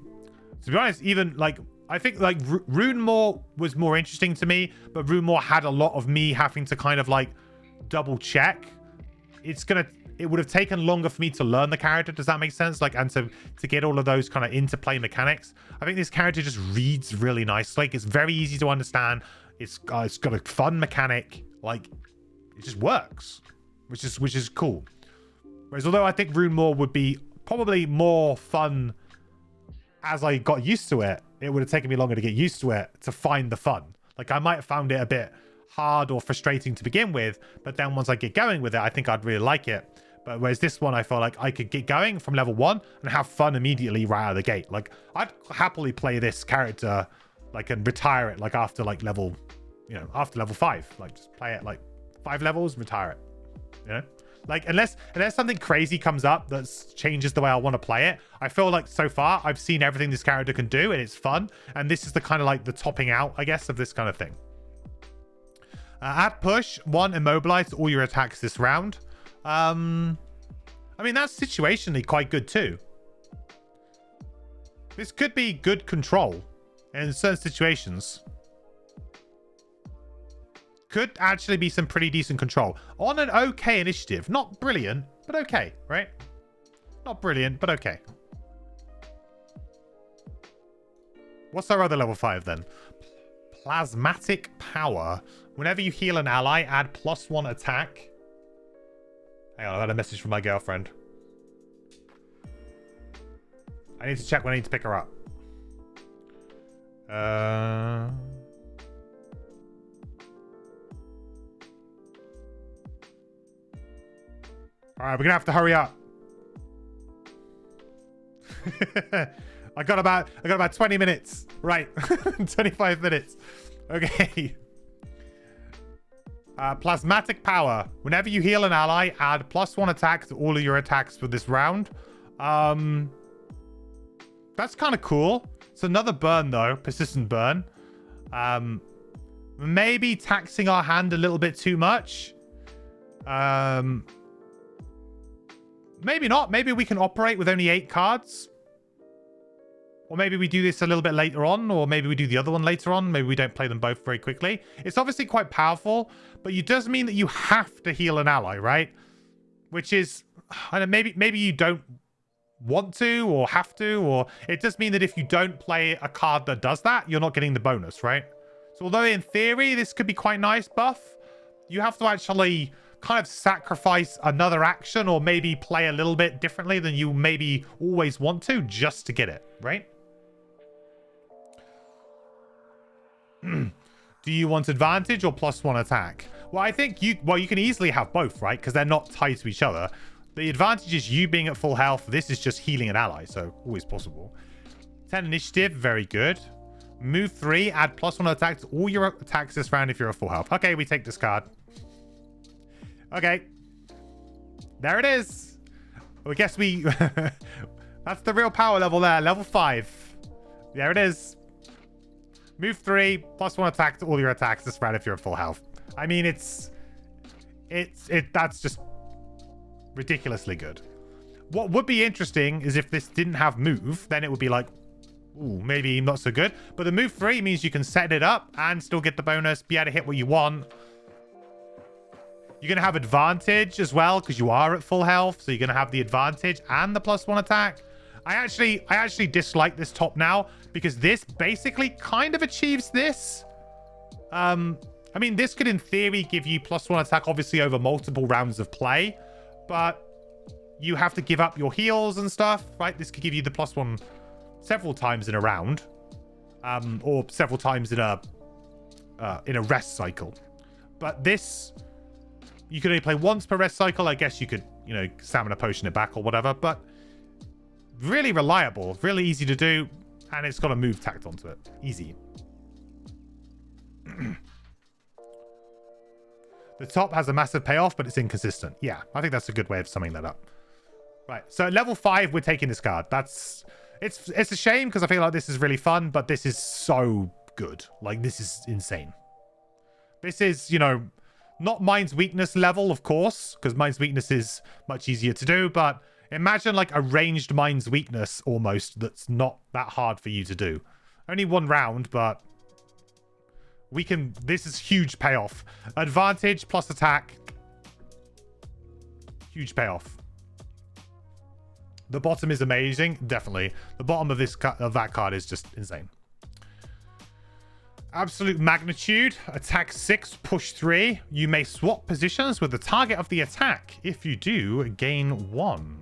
be honest, even like I think like Runemoor was more interesting to me, but Runemoor had a lot of me having to kind of like double check. It would have taken longer for me to learn the character. Does that make sense? Like, and to get all of those kind of interplay mechanics. I think this character just reads really nicely. Like, it's very easy to understand. It's got a fun mechanic. Like, it just works, which is cool. Whereas although I think Runemoor would be probably more fun as I got used to it, it would have taken me longer to get used to it to find the fun. Like, I might have found it a bit hard or frustrating to begin with, but then once I get going with it, I think I'd really like it. But whereas this one, I feel like I could get going from level 1 and have fun immediately right out of the gate. Like, I'd happily play this character, like, and retire it, like, after, like, level, you know, after level 5. Like, just play it, like, 5 levels, retire it, you know? Like, unless something crazy comes up that changes the way I want to play it, I feel like so far I've seen everything this character can do, and it's fun. And this is the kind of, like, the topping out, I guess, of this kind of thing. Add push, 1, immobilize all your attacks this round. I mean, that's situationally quite good too. This could be good control in certain situations. Could actually be some pretty decent control on an okay initiative. Not brilliant, but okay, right? Not brilliant, but okay. What's our other level 5 then? Plasmatic power. Whenever you heal an ally, add +1 attack. Hang on, I got a message from my girlfriend. I need to check when I need to pick her up. Alright, we're gonna have to hurry up. I got about 20 minutes. Right. 25 minutes. Okay. Plasmatic power. Whenever you heal an ally, add +1 attack to all of your attacks for this round. That's kind of cool. It's another burn though. Persistent burn. Maybe taxing our hand a little bit too much. Maybe not. Maybe we can operate with only 8 cards. Or maybe we do this a little bit later on, or maybe we do the other one later on. Maybe we don't play them both very quickly. It's obviously quite powerful, but it does mean that you have to heal an ally, right? Which is, I don't know, maybe you don't want to or have to, or it does mean that if you don't play a card that does that, you're not getting the bonus, right? So although in theory this could be quite nice buff, you have to actually kind of sacrifice another action or maybe play a little bit differently than you maybe always want to just to get it, right? Do you want advantage or +1 attack? Well, I think you can easily have both, right? Because they're not tied to each other. The advantage is you being at full health. This is just healing an ally, so always possible. 10 initiative, very good. Move 3, add +1 attack to all your attacks this round if you're at full health. Okay, we take this card. Okay. There it is. I guess we... That's the real power level there. Level 5. There it is. Move 3, +1 attack to all your attacks this round if you're at full health. I mean, that's just ridiculously good. What would be interesting is if this didn't have move, then it would be like, ooh, maybe not so good. But the move 3 means you can set it up and still get the bonus, be able to hit what you want. You're going to have advantage as well because you are at full health. So you're going to have the advantage and the +1 attack. I actually dislike this top now because this basically kind of achieves this. I mean, this could in theory give you +1 attack, obviously over multiple rounds of play, but you have to give up your heals and stuff, right? This could give you the +1 several times in a round, or several times in a rest cycle. But this, you could only play once per rest cycle. I guess you could, you know, stamina potion it back or whatever, but really reliable, really easy to do, and it's got a move tacked onto it. Easy. The top has a massive payoff, but it's inconsistent. Yeah, I think that's a good way of summing that up. Right, so at level 5, we're taking this card. It's a shame because I feel like this is really fun, but this is so good. Like, this is insane. This is, you know, not Mind's Weakness level, of course, because Mind's Weakness is much easier to do, but imagine like a ranged Mind's Weakness almost that's not that hard for you to do. Only 1 round, but we can... This is huge payoff. Advantage plus attack. Huge payoff. The bottom is amazing, definitely. The bottom of that card is just insane. Absolute magnitude. Attack 6, push 3. You may swap positions with the target of the attack. If you do, gain 1.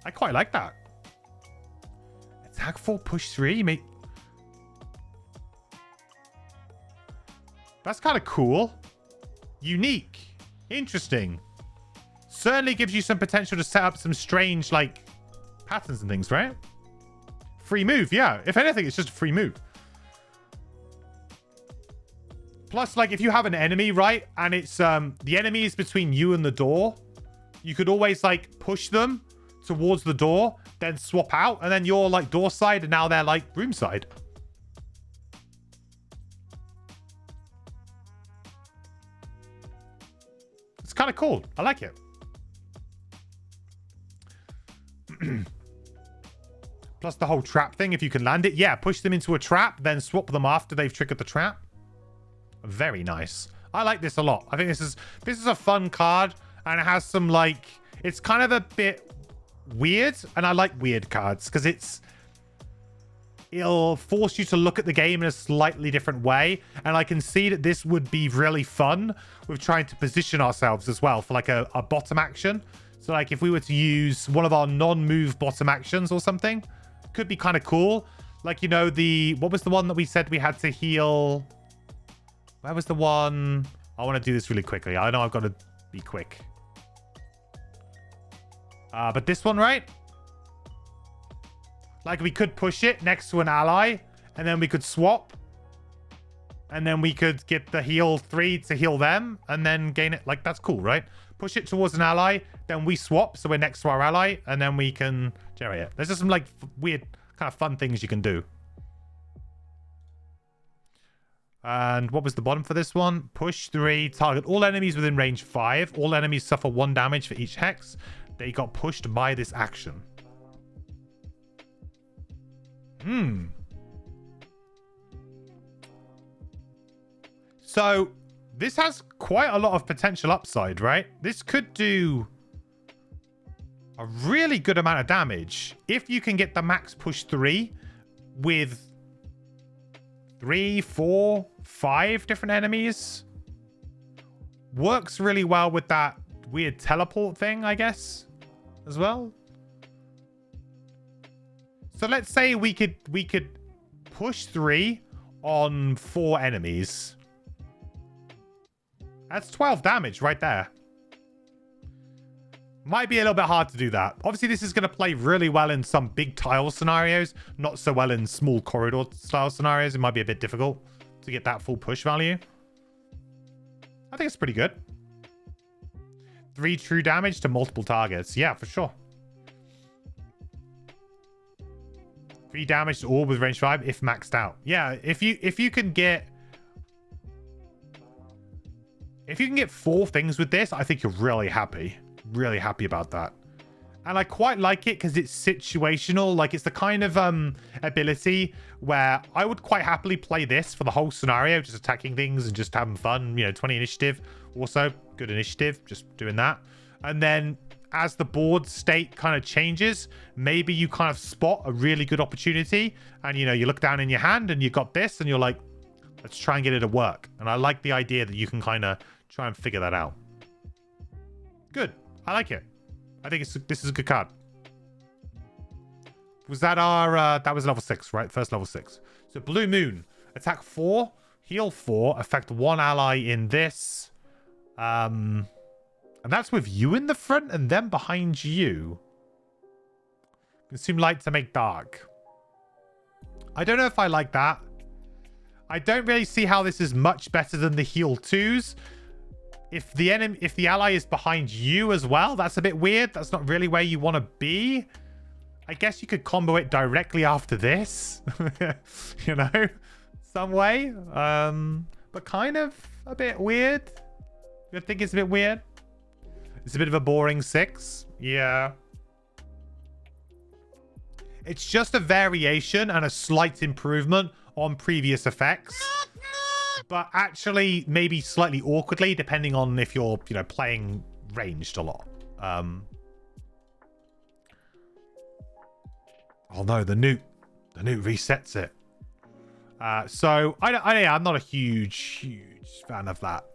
I quite like that. Attack 4, push 3. You may... That's kind of cool. Unique. Interesting. Certainly gives you some potential to set up some strange, like, patterns and things, right? Free move, yeah. If anything, it's just a free move. Plus, like, if you have an enemy, right, and it's the enemy is between you and the door, you could always, like, push them towards the door, then swap out, and then you're, like, door side, and now they're, like, room side. It's kind of cool. I like it. Plus the whole trap thing, if you can land it. Yeah, push them into a trap, then swap them after they've triggered the trap. Very nice. I like this a lot. I think this is a fun card, and it has some, like, it's kind of a bit weird, and I like weird cards because it'll force you to look at the game in a slightly different way, and I can see that this would be really fun with trying to position ourselves as well for like a bottom action. So like if we were to use one of our non-move bottom actions or something, could be kind of cool. Like, you know, what was the one that we said we had to heal? Where was the one? I want to do this really quickly. I know I've got to be quick. But this one, right? Like, we could push it next to an ally, and then we could swap. And then we could get the heal 3 to heal them, and then gain it. Like, that's cool, right? Push it towards an ally, then we swap, so we're next to our ally, and then we can generate it. There's just some, like, weird, kind of fun things you can do. And what was the bottom for this one? Push 3, target all enemies within range 5. All enemies suffer 1 damage for each hex. They got pushed by this action. So this has quite a lot of potential upside, right? This could do a really good amount of damage if you can get the max push 3 with 3, 4, 5 different enemies. Works really well with that weird teleport thing, I guess, as well. So let's say we could push 3 on 4 enemies. That's 12 damage right there. Might be a little bit hard to do that. Obviously, this is going to play really well in some big tile scenarios. Not so well in small corridor style scenarios. It might be a bit difficult to get that full push value. I think it's pretty good. 3 true damage to multiple targets. Yeah, for sure. 3 damage to all with range 5 if maxed out. Yeah, if you can get 4 things with this, I think you're really happy. Really happy about that. And I quite like it because it's situational. Like, it's the kind of ability where I would quite happily play this for the whole scenario, just attacking things and just having fun. You know, 20 initiative. Also, good initiative, just doing that. And then as the board state kind of changes, maybe you kind of spot a really good opportunity. And, you know, you look down in your hand and you got this and you're like, let's try and get it to work. And I like the idea that you can kind of try and figure that out. Good. I like it. I think this is a good card. Was that our... that was level 6, right? First level 6. So Blue Moon. Attack 4. Heal 4. Affect 1 ally in this. And that's with you in the front and them behind you. Consume light to make dark. I don't know if I like that. I don't really see how this is much better than the heal 2s. If the ally is behind you as well, that's a bit weird. That's not really where you want to be. I guess you could combo it directly after this. You know? Some way. But kind of a bit weird. You think it's a bit weird? It's a bit of a boring 6. Yeah. It's just a variation and a slight improvement on previous effects. But actually, maybe slightly awkwardly, depending on if you're, you know, playing ranged a lot. Oh no, the newt resets it. So I'm not a huge fan of that.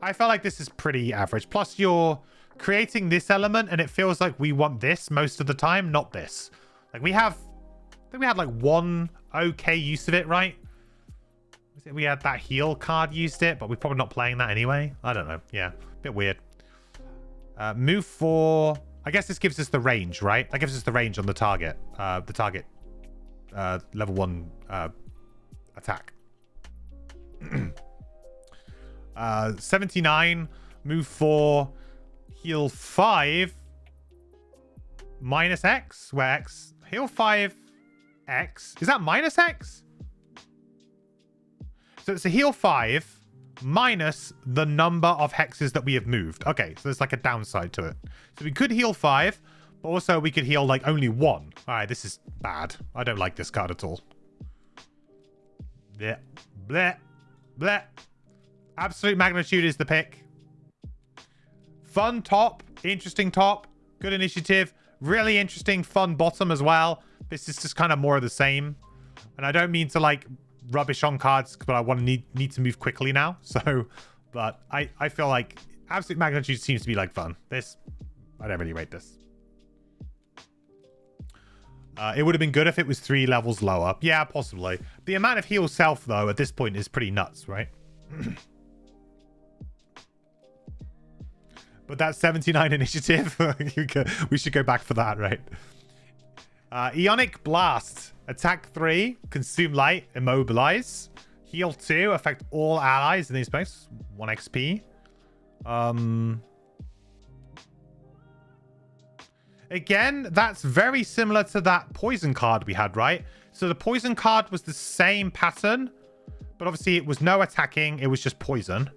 I felt like this is pretty average. Plus, you're creating this element, and it feels like we want this most of the time, not this. Like I think we had like one okay use of it, right? We had that heal card used it, but we're probably not playing that anyway. I don't know. Yeah, bit weird. Move 4. I guess this gives us the range, right? That gives us the range on the target. Level 1 attack. 79. Move 4. Heal 5. Minus X. Where X? Heal 5. X. Is that minus X? So it's a heal 5 minus the number of hexes that we have moved. Okay, so there's like a downside to it. So we could heal 5, but also we could heal like only 1. All right, this is bad. I don't like this card at all. Bleh. Bleh. Bleh. Absolute Magnitude is the pick. Fun top. Interesting top. Good initiative. Really interesting, fun bottom as well. This is just kind of more of the same. And I don't mean to like rubbish on cards, but I want to need to move quickly now. So, but I feel like Absolute Magnitude seems to be like fun. This, I don't really rate this. It would have been good if it was 3 levels lower. Yeah, possibly. The amount of heal self, though, at this point is pretty nuts, right? But that 79 initiative, we should go back for that, right? Ionic Blast. Attack 3, consume light, immobilize. Heal 2, affect all allies in these space. 1 XP. Again, that's very similar to that poison card we had, right? So the poison card was the same pattern, but obviously it was no attacking, it was just poison.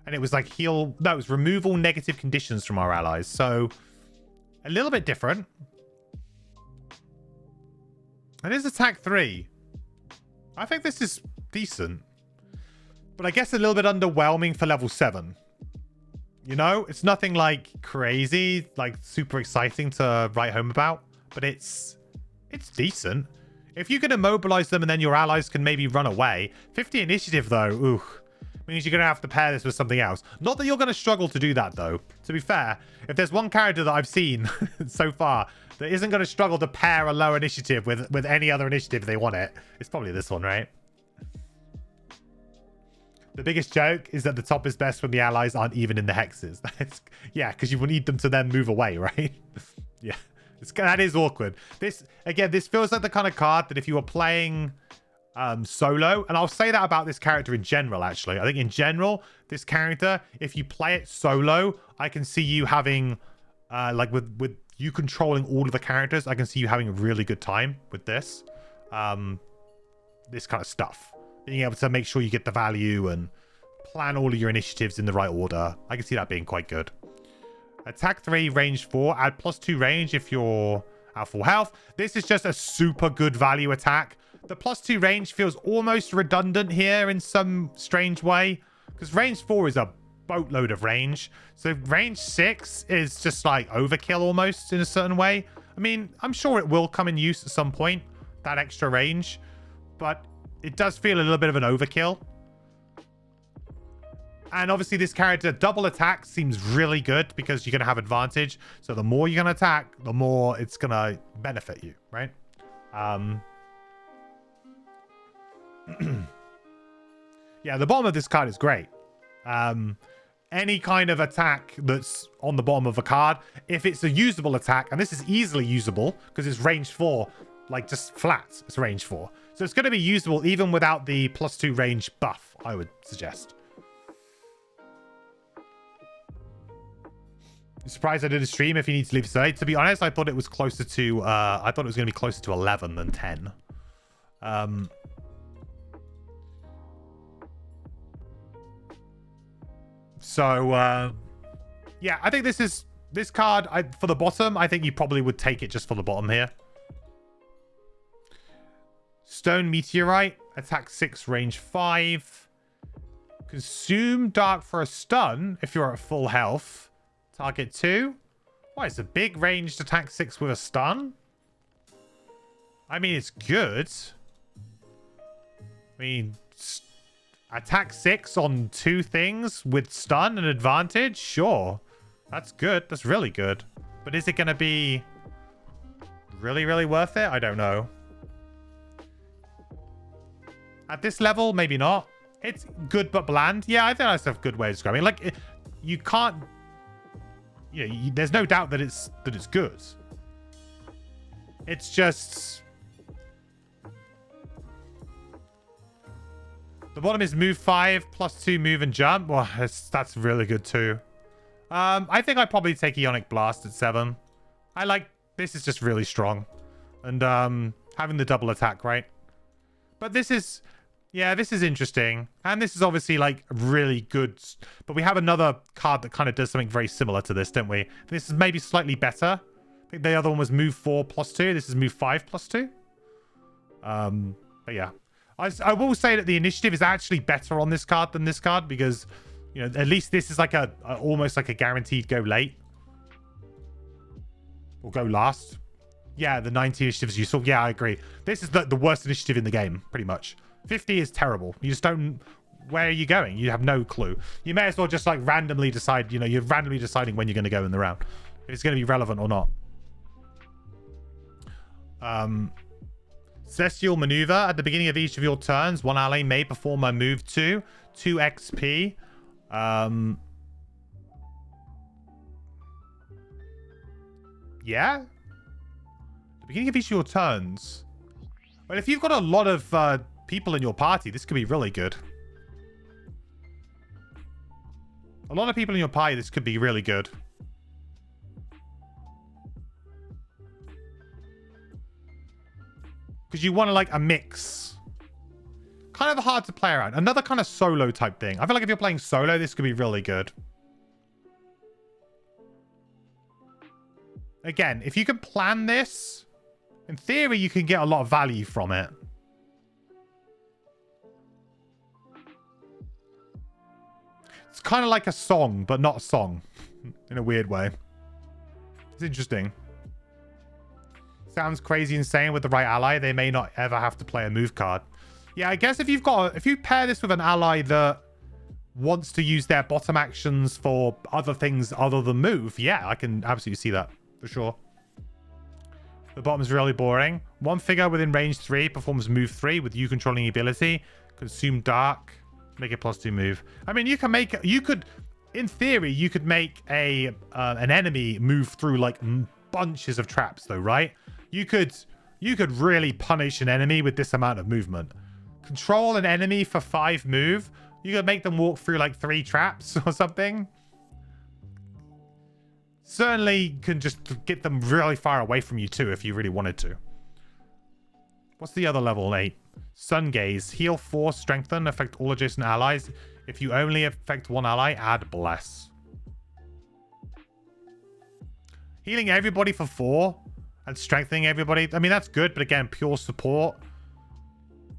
And it was like heal... No, it was remove all negative conditions from our allies. So, a little bit different. It is attack 3. I think this is decent. But I guess a little bit underwhelming for level 7. You know? It's nothing like crazy, like super exciting to write home about. But it's decent. If you can immobilize them and then your allies can maybe run away. 50 initiative though, ooh. Means you're going to have to pair this with something else. Not that you're going to struggle to do that, though. To be fair, if there's one character that I've seen so far that isn't going to struggle to pair a low initiative with any other initiative if they want it, it's probably this one, right? The biggest joke is that the top is best when the allies aren't even in the hexes. Yeah, because you will need them to then move away, right? Yeah, that is awkward. This feels like the kind of card that if you were playing... solo, and I'll say that about this character in general. Actually, I think in general this character, if you play it solo, I can see you having like with you controlling all of the characters, I can see you having a really good time with this kind of stuff, being able to make sure you get the value and plan all of your initiatives in the right order. I can see that being quite good. Attack 3, range 4, add +2 range if you're at full health. This is just a super good value attack. The +2 range feels almost redundant here in some strange way, because range 4 is a boatload of range. So range 6 is just like overkill almost in a certain way. I mean, I'm sure it will come in use at some point, that extra range, but it does feel a little bit of an overkill. And obviously this character, double attack seems really good because you're going to have advantage. So the more you're going to attack, the more it's going to benefit you, right? Yeah, the bottom of this card is great. Any kind of attack that's on the bottom of a card, if it's a usable attack, and this is easily usable because it's range 4, like just flat, it's range 4. So it's going to be usable even without the +2 range buff, I would suggest. Surprised I did a stream if you need to leave today. To be honest, I thought it was closer to I thought it was going to be closer to 11 than 10. So yeah, I think this card for the bottom, I think you probably would take it just for the bottom here. Stone Meteorite, attack 6, range 5. Consume Dark for a stun if you're at full health. Target 2. Why, it's a big ranged attack 6 with a stun? I mean, it's good. I mean, attack 6 on 2 things with stun and advantage? Sure. That's good. That's really good. But is it going to be really, really worth it? I don't know. At this level, maybe not. It's good but bland. Yeah, I think that's a good way of describing it. Like, you can't... Yeah, there's no doubt that it's good. It's just... The bottom is move 5, +2 move and jump. Well, that's really good too. I think I'd probably take Ionic Blast at 7. I like... This is just really strong. And having the double attack, right? But this is... Yeah, this is interesting. And this is obviously, like, really good. But we have another card that kind of does something very similar to this, don't we? This is maybe slightly better. I think the other one was move 4 +2. This is move 5 +2. But yeah. I will say that the initiative is actually better on this card than this card because, you know, at least this is like a almost like a guaranteed go late. Or go last. Yeah, the 90 initiative is useful. Yeah, I agree. This is the worst initiative in the game, pretty much. 50 is terrible. You just don't... Where are you going? You have no clue. You may as well just, like, randomly decide, you know, you're randomly deciding when you're going to go in the round. If it's going to be relevant or not. Celestial Maneuver. At the beginning of each of your turns, one ally may perform a move 2 XP. Yeah? At the beginning of each of your turns. Well, if you've got a lot of... people in your party, this could be really good. A lot of people in your party, this could be really good. Because you want to like a mix. Kind of hard to play around. Another kind of solo type thing. I feel like if you're playing solo, this could be really good. Again, if you can plan this, in theory, you can get a lot of value from it. It's kind of like a song, but not a song. In a weird way. It's interesting. Sounds crazy insane with the right ally. They may not ever have to play a move card. Yeah, I guess if you pair this with an ally that wants to use their bottom actions for other things other than move, yeah, I can absolutely see that. For sure. The bottom is really boring. One figure within range 3 performs move 3 with you controlling the ability. Consume dark. Make a +2 move. I mean, you could, in theory, you could make an enemy move through like bunches of traps, though, right? You could really punish an enemy with this amount of movement. Control an enemy for 5 move. You could make them walk through like 3 traps or something. Certainly can just get them really far away from you too if you really wanted to. What's the other level 8? Sun Gaze. Heal 4, strengthen, affect all adjacent allies. If you only affect one ally, add bless. Healing everybody for 4 and strengthening everybody. I mean, that's good, but again, pure support.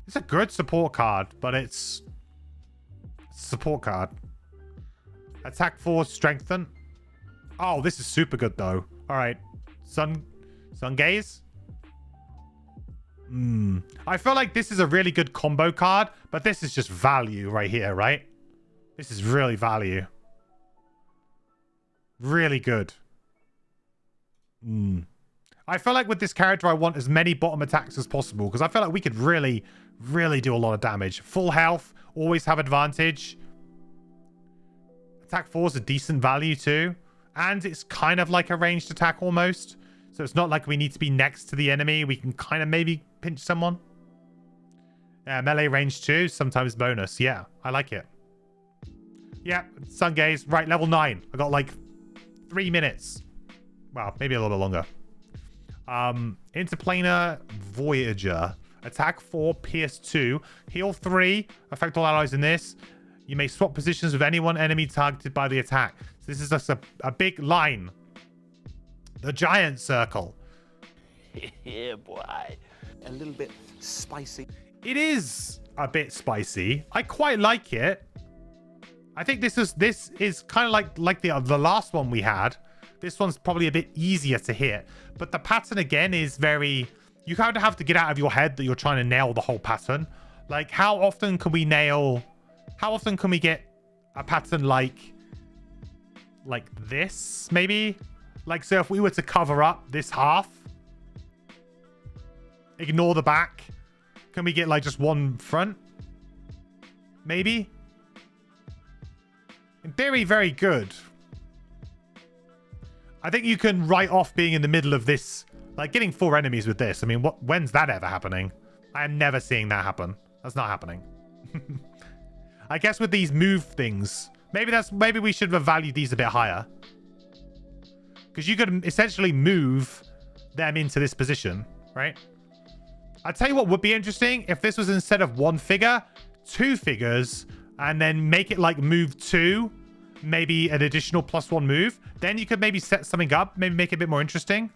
It's a good support card, but it's a support card. Attack 4, strengthen. Oh, this is super good though. All right. Sun Gaze. I feel like this is a really good combo card, but this is just value right here, right? This is really value. Really good. I feel like with this character, I want as many bottom attacks as possible because I feel like we could really, really do a lot of damage. Full health, always have advantage. Attack 4 is a decent value too. And it's kind of like a ranged attack almost. So it's not like we need to be next to the enemy. We can kind of maybe pinch someone. Yeah, melee range 2, sometimes bonus. Yeah, I like it. Yeah, Sun Gaze. Right, level 9. I got like 3 minutes. Well, maybe a little bit longer. Interplanar Voyager. Attack 4, Pierce 2. Heal 3. Affect all allies in this. You may swap positions with anyone enemy targeted by the attack. So this is just a big line. The giant circle. Yeah, boy. A little bit spicy. It is a bit spicy. I quite like it. I think this is kind of like the last one we had. This one's probably a bit easier to hit. But the pattern again is very... You kind of have to get out of your head that you're trying to nail the whole pattern. Like, how often can we nail... How often can we get a pattern like this, maybe? Like, so if we were to cover up this half, ignore the back, can we get like just one front? maybe. In theory, very good. I think you can write off being in the middle of this, like getting 4 enemies with this. I mean, when's that ever happening? I am never seeing that happen. That's not happening. I guess with these move things, maybe we should have valued these a bit higher. Because you could essentially move them into this position, right? I'll tell you what would be interesting if this was instead of 1 figure, 2 figures, and then make it like move 2, maybe an additional +1 move. Then you could maybe set something up, maybe make it a bit more interesting.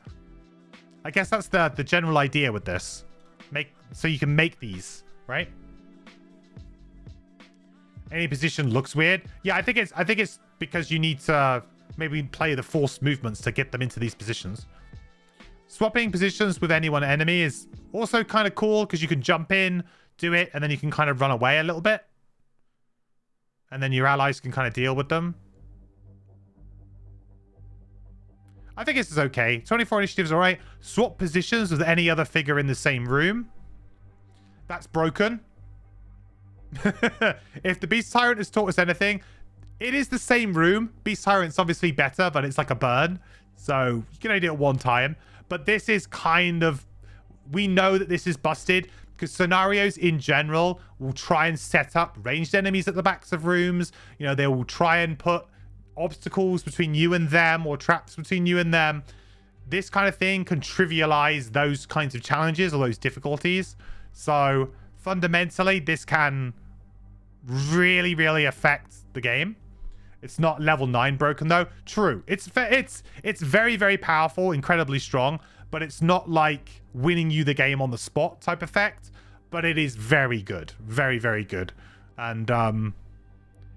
I guess that's the general idea with this. So you can make these, right? Any position looks weird. Yeah, I think it's because you need to maybe play the forced movements to get them into these positions. Swapping positions with any one enemy is also kind of cool because you can jump in, do it, and then you can kind of run away a little bit. And then your allies can kind of deal with them. I think this is okay. 24 initiatives, all right. Swap positions with any other figure in the same room. That's broken. If the Beast Tyrant has taught us anything, it is the same room. Beast Tyrant's obviously better, but it's like a burn. So you can only do it 1 time. But this is kind of... We know that this is busted because scenarios in general will try and set up ranged enemies at the backs of rooms. You know, they will try and put obstacles between you and them or traps between you and them. This kind of thing can trivialize those kinds of challenges or those difficulties. So fundamentally, this can really, really affect the game. It's not level 9 broken though. True. It's very, very powerful, incredibly strong, but it's not like winning you the game on the spot type effect, but it is very good. Very, very good. And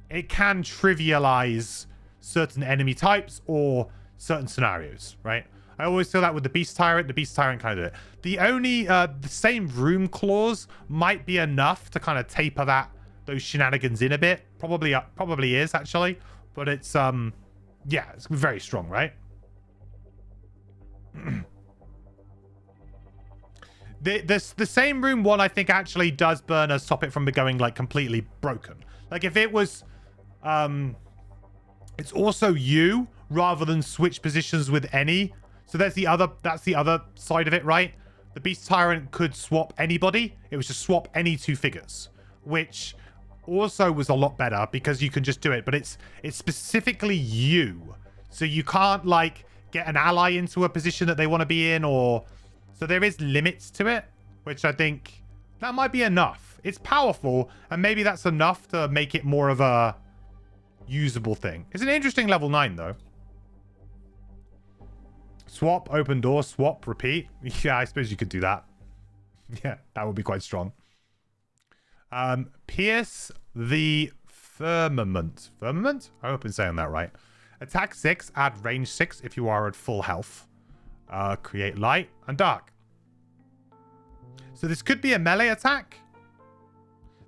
it can trivialize certain enemy types or certain scenarios, right? I always feel that with the Beast Tyrant. The Beast Tyrant kind of did it. The only, the same room clause might be enough to kind of taper those shenanigans in a bit. Probably is, actually. But it's, yeah, it's very strong, right? The same room one, I think, actually does burn stop it from going, like, completely broken. Like, if it was, it's also you, rather than switch positions with any. So that's the other side of it, right? The Beast Tyrant could swap anybody. It was just swap any 2 figures, which also was a lot better because you can just do it. But it's specifically you. So you can't, like, get an ally into a position that they want to be in, or... So there is limits to it, which I think that might be enough. It's powerful, and maybe that's enough to make it more of a usable thing. It's an interesting level 9, though. Swap, open door, swap, repeat. Yeah, I suppose you could do that. Yeah, that would be quite strong. Pierce the firmament. Firmament? I hope I'm saying that right. Attack 6, add range 6 if you are at full health. Create light and dark. So this could be a melee attack.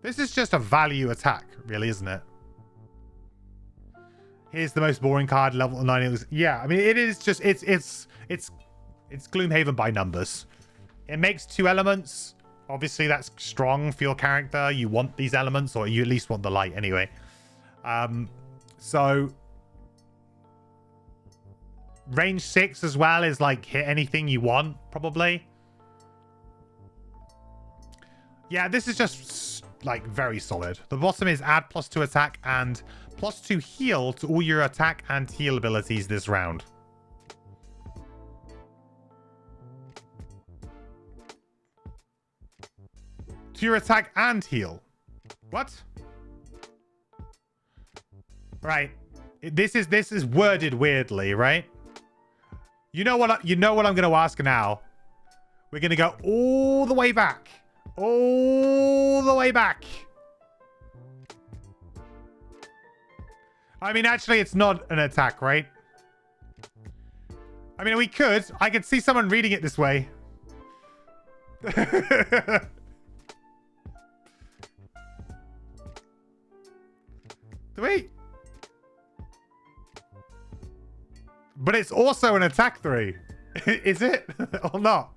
This is just a value attack, really, isn't it? Here's the most boring card, level 9. Yeah, I mean, it is just, it's Gloomhaven by numbers. It makes 2 elements. Obviously, that's strong for your character. You want these elements, or you at least want the light anyway. So range 6 as well is like hit anything you want, probably. Yeah, this is just like very solid. The bottom is add +2 attack and +2 heal to all your attack and heal abilities this round. To your attack and heal. What? Right. This is worded weirdly, right? You know what I'm going to ask now. We're going to go all the way back. All the way back. I mean, actually, it's not an attack, right? I mean, I could see someone reading it this way. Wait. But it's also an attack 3. Is it? Or not?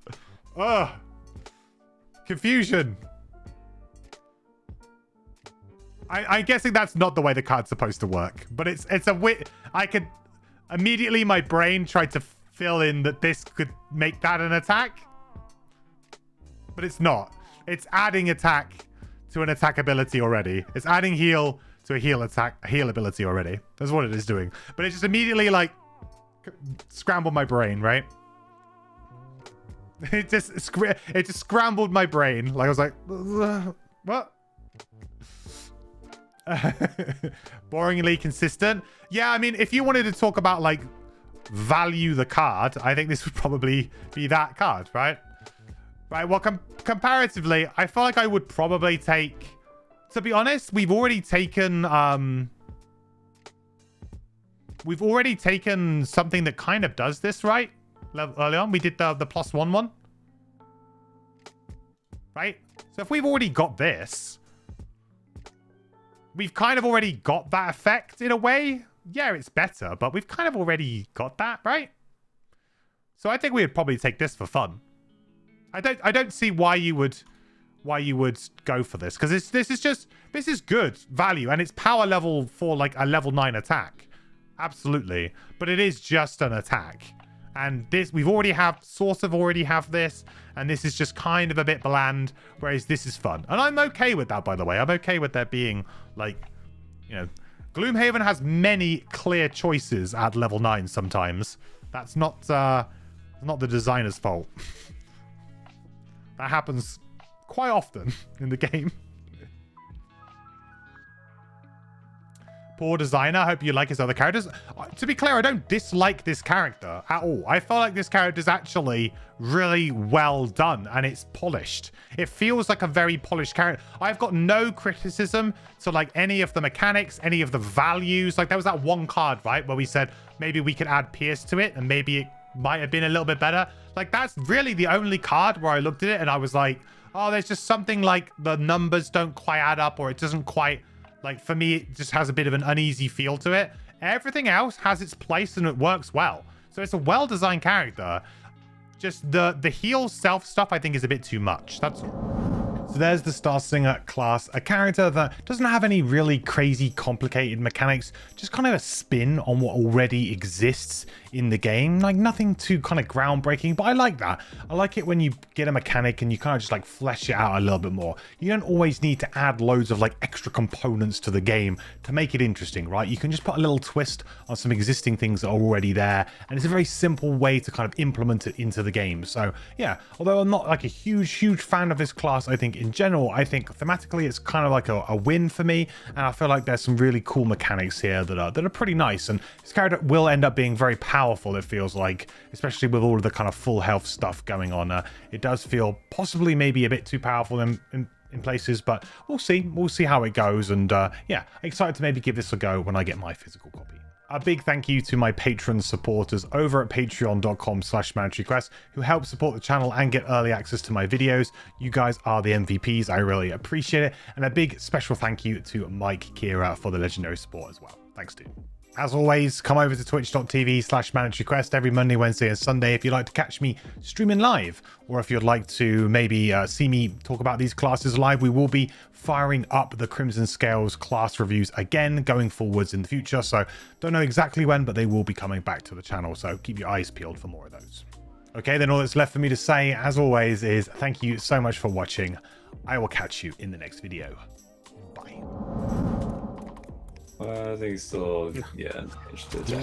Ugh. Confusion. I'm guessing that's not the way the card's supposed to work, but it's a wit. I could immediately, my brain tried to fill in that this could make that an attack, but it's not. It's adding attack to an attack ability already. It's adding heal to a heal ability already. That's what it is doing. But it just immediately like scrambled my brain, right? It just scrambled my brain. Like I was like, what? Boringly consistent. Yeah, I mean, if you wanted to talk about like value the card, I think this would probably be that card, right? Right. Well, comparatively, I feel like I would probably take. To be honest, we've already taken something that kind of does this, right? Early on, we did the +1 one, right? So if we've already got this, we've kind of already got that effect in a way. Yeah, it's better, but we've kind of already got that, right? So I think we would probably take this for fun. I don't see why you would go for this, because this is good value, and it's power level for like a level 9 attack. Absolutely. But it is just an attack. And this, we've already have this, and this is just kind of a bit bland, whereas this is fun. And I'm okay with that, by the way. I'm okay with there being, like, you know, Gloomhaven has many clear choices at level 9 sometimes. That's not the designer's fault. That happens quite often in the game. Poor designer. I hope you like his other characters. To be clear, I don't dislike this character at all. I feel like this character is actually really well done, and it's polished. It feels like a very polished character. I've got no criticism to like any of the mechanics, any of the values. Like there was that one card, right, where we said maybe we could add Pierce to it, and maybe it might have been a little bit better. Like that's really the only card where I looked at it and I was like, oh, there's just something like the numbers don't quite add up, or it doesn't quite, like for me, it just has a bit of an uneasy feel to it. Everything else has its place and it works well. So it's a well-designed character. Just the heal self stuff I think is a bit too much. That's all. So there's the Starslinger class, a character that doesn't have any really crazy complicated mechanics, just kind of a spin on what already exists in the game. Like nothing too kind of groundbreaking, but I like that. I like it when you get a mechanic and you kind of just like flesh it out a little bit more. You don't always need to add loads of like extra components to the game to make it interesting, right? You can just put a little twist on some existing things that are already there, and it's a very simple way to kind of implement it into the game. So yeah, although I'm not like a huge fan of this class, I think in general, I think thematically it's kind of like a win for me, and I feel like there's some really cool mechanics here that are pretty nice, and this character will end up being very powerful, it feels like, especially with all of the kind of full health stuff going on. It does feel possibly maybe a bit too powerful in places, but we'll see how it goes. And yeah, excited to maybe give this a go when I get my physical copy. A big thank you to my Patreon supporters over at patreon.com/ManageRequest who help support the channel and get early access to my videos. You guys are the MVPs. I really appreciate it. And a big special thank you to Mike Kira for the legendary support as well. Thanks, dude. As always, come over to twitch.tv/ManageRequest every Monday, Wednesday, and Sunday if you'd like to catch me streaming live, or if you'd like to maybe see me talk about these classes live. We will be firing up the Crimson Scales class reviews again going forwards in the future, so don't know exactly when, but they will be coming back to the channel, so keep your eyes peeled for more of those. Okay, then all that's left for me to say, as always, is thank you so much for watching. I will catch you in the next video. Bye. I think still, yeah.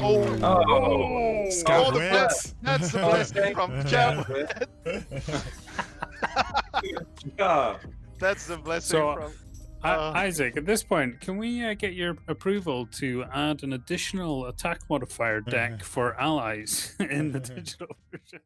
Oh, Scout that's the blessing from Jeff. Yeah. That's the blessing from. Isaac, at this point, can we get your approval to add an additional attack modifier deck for allies in the digital version?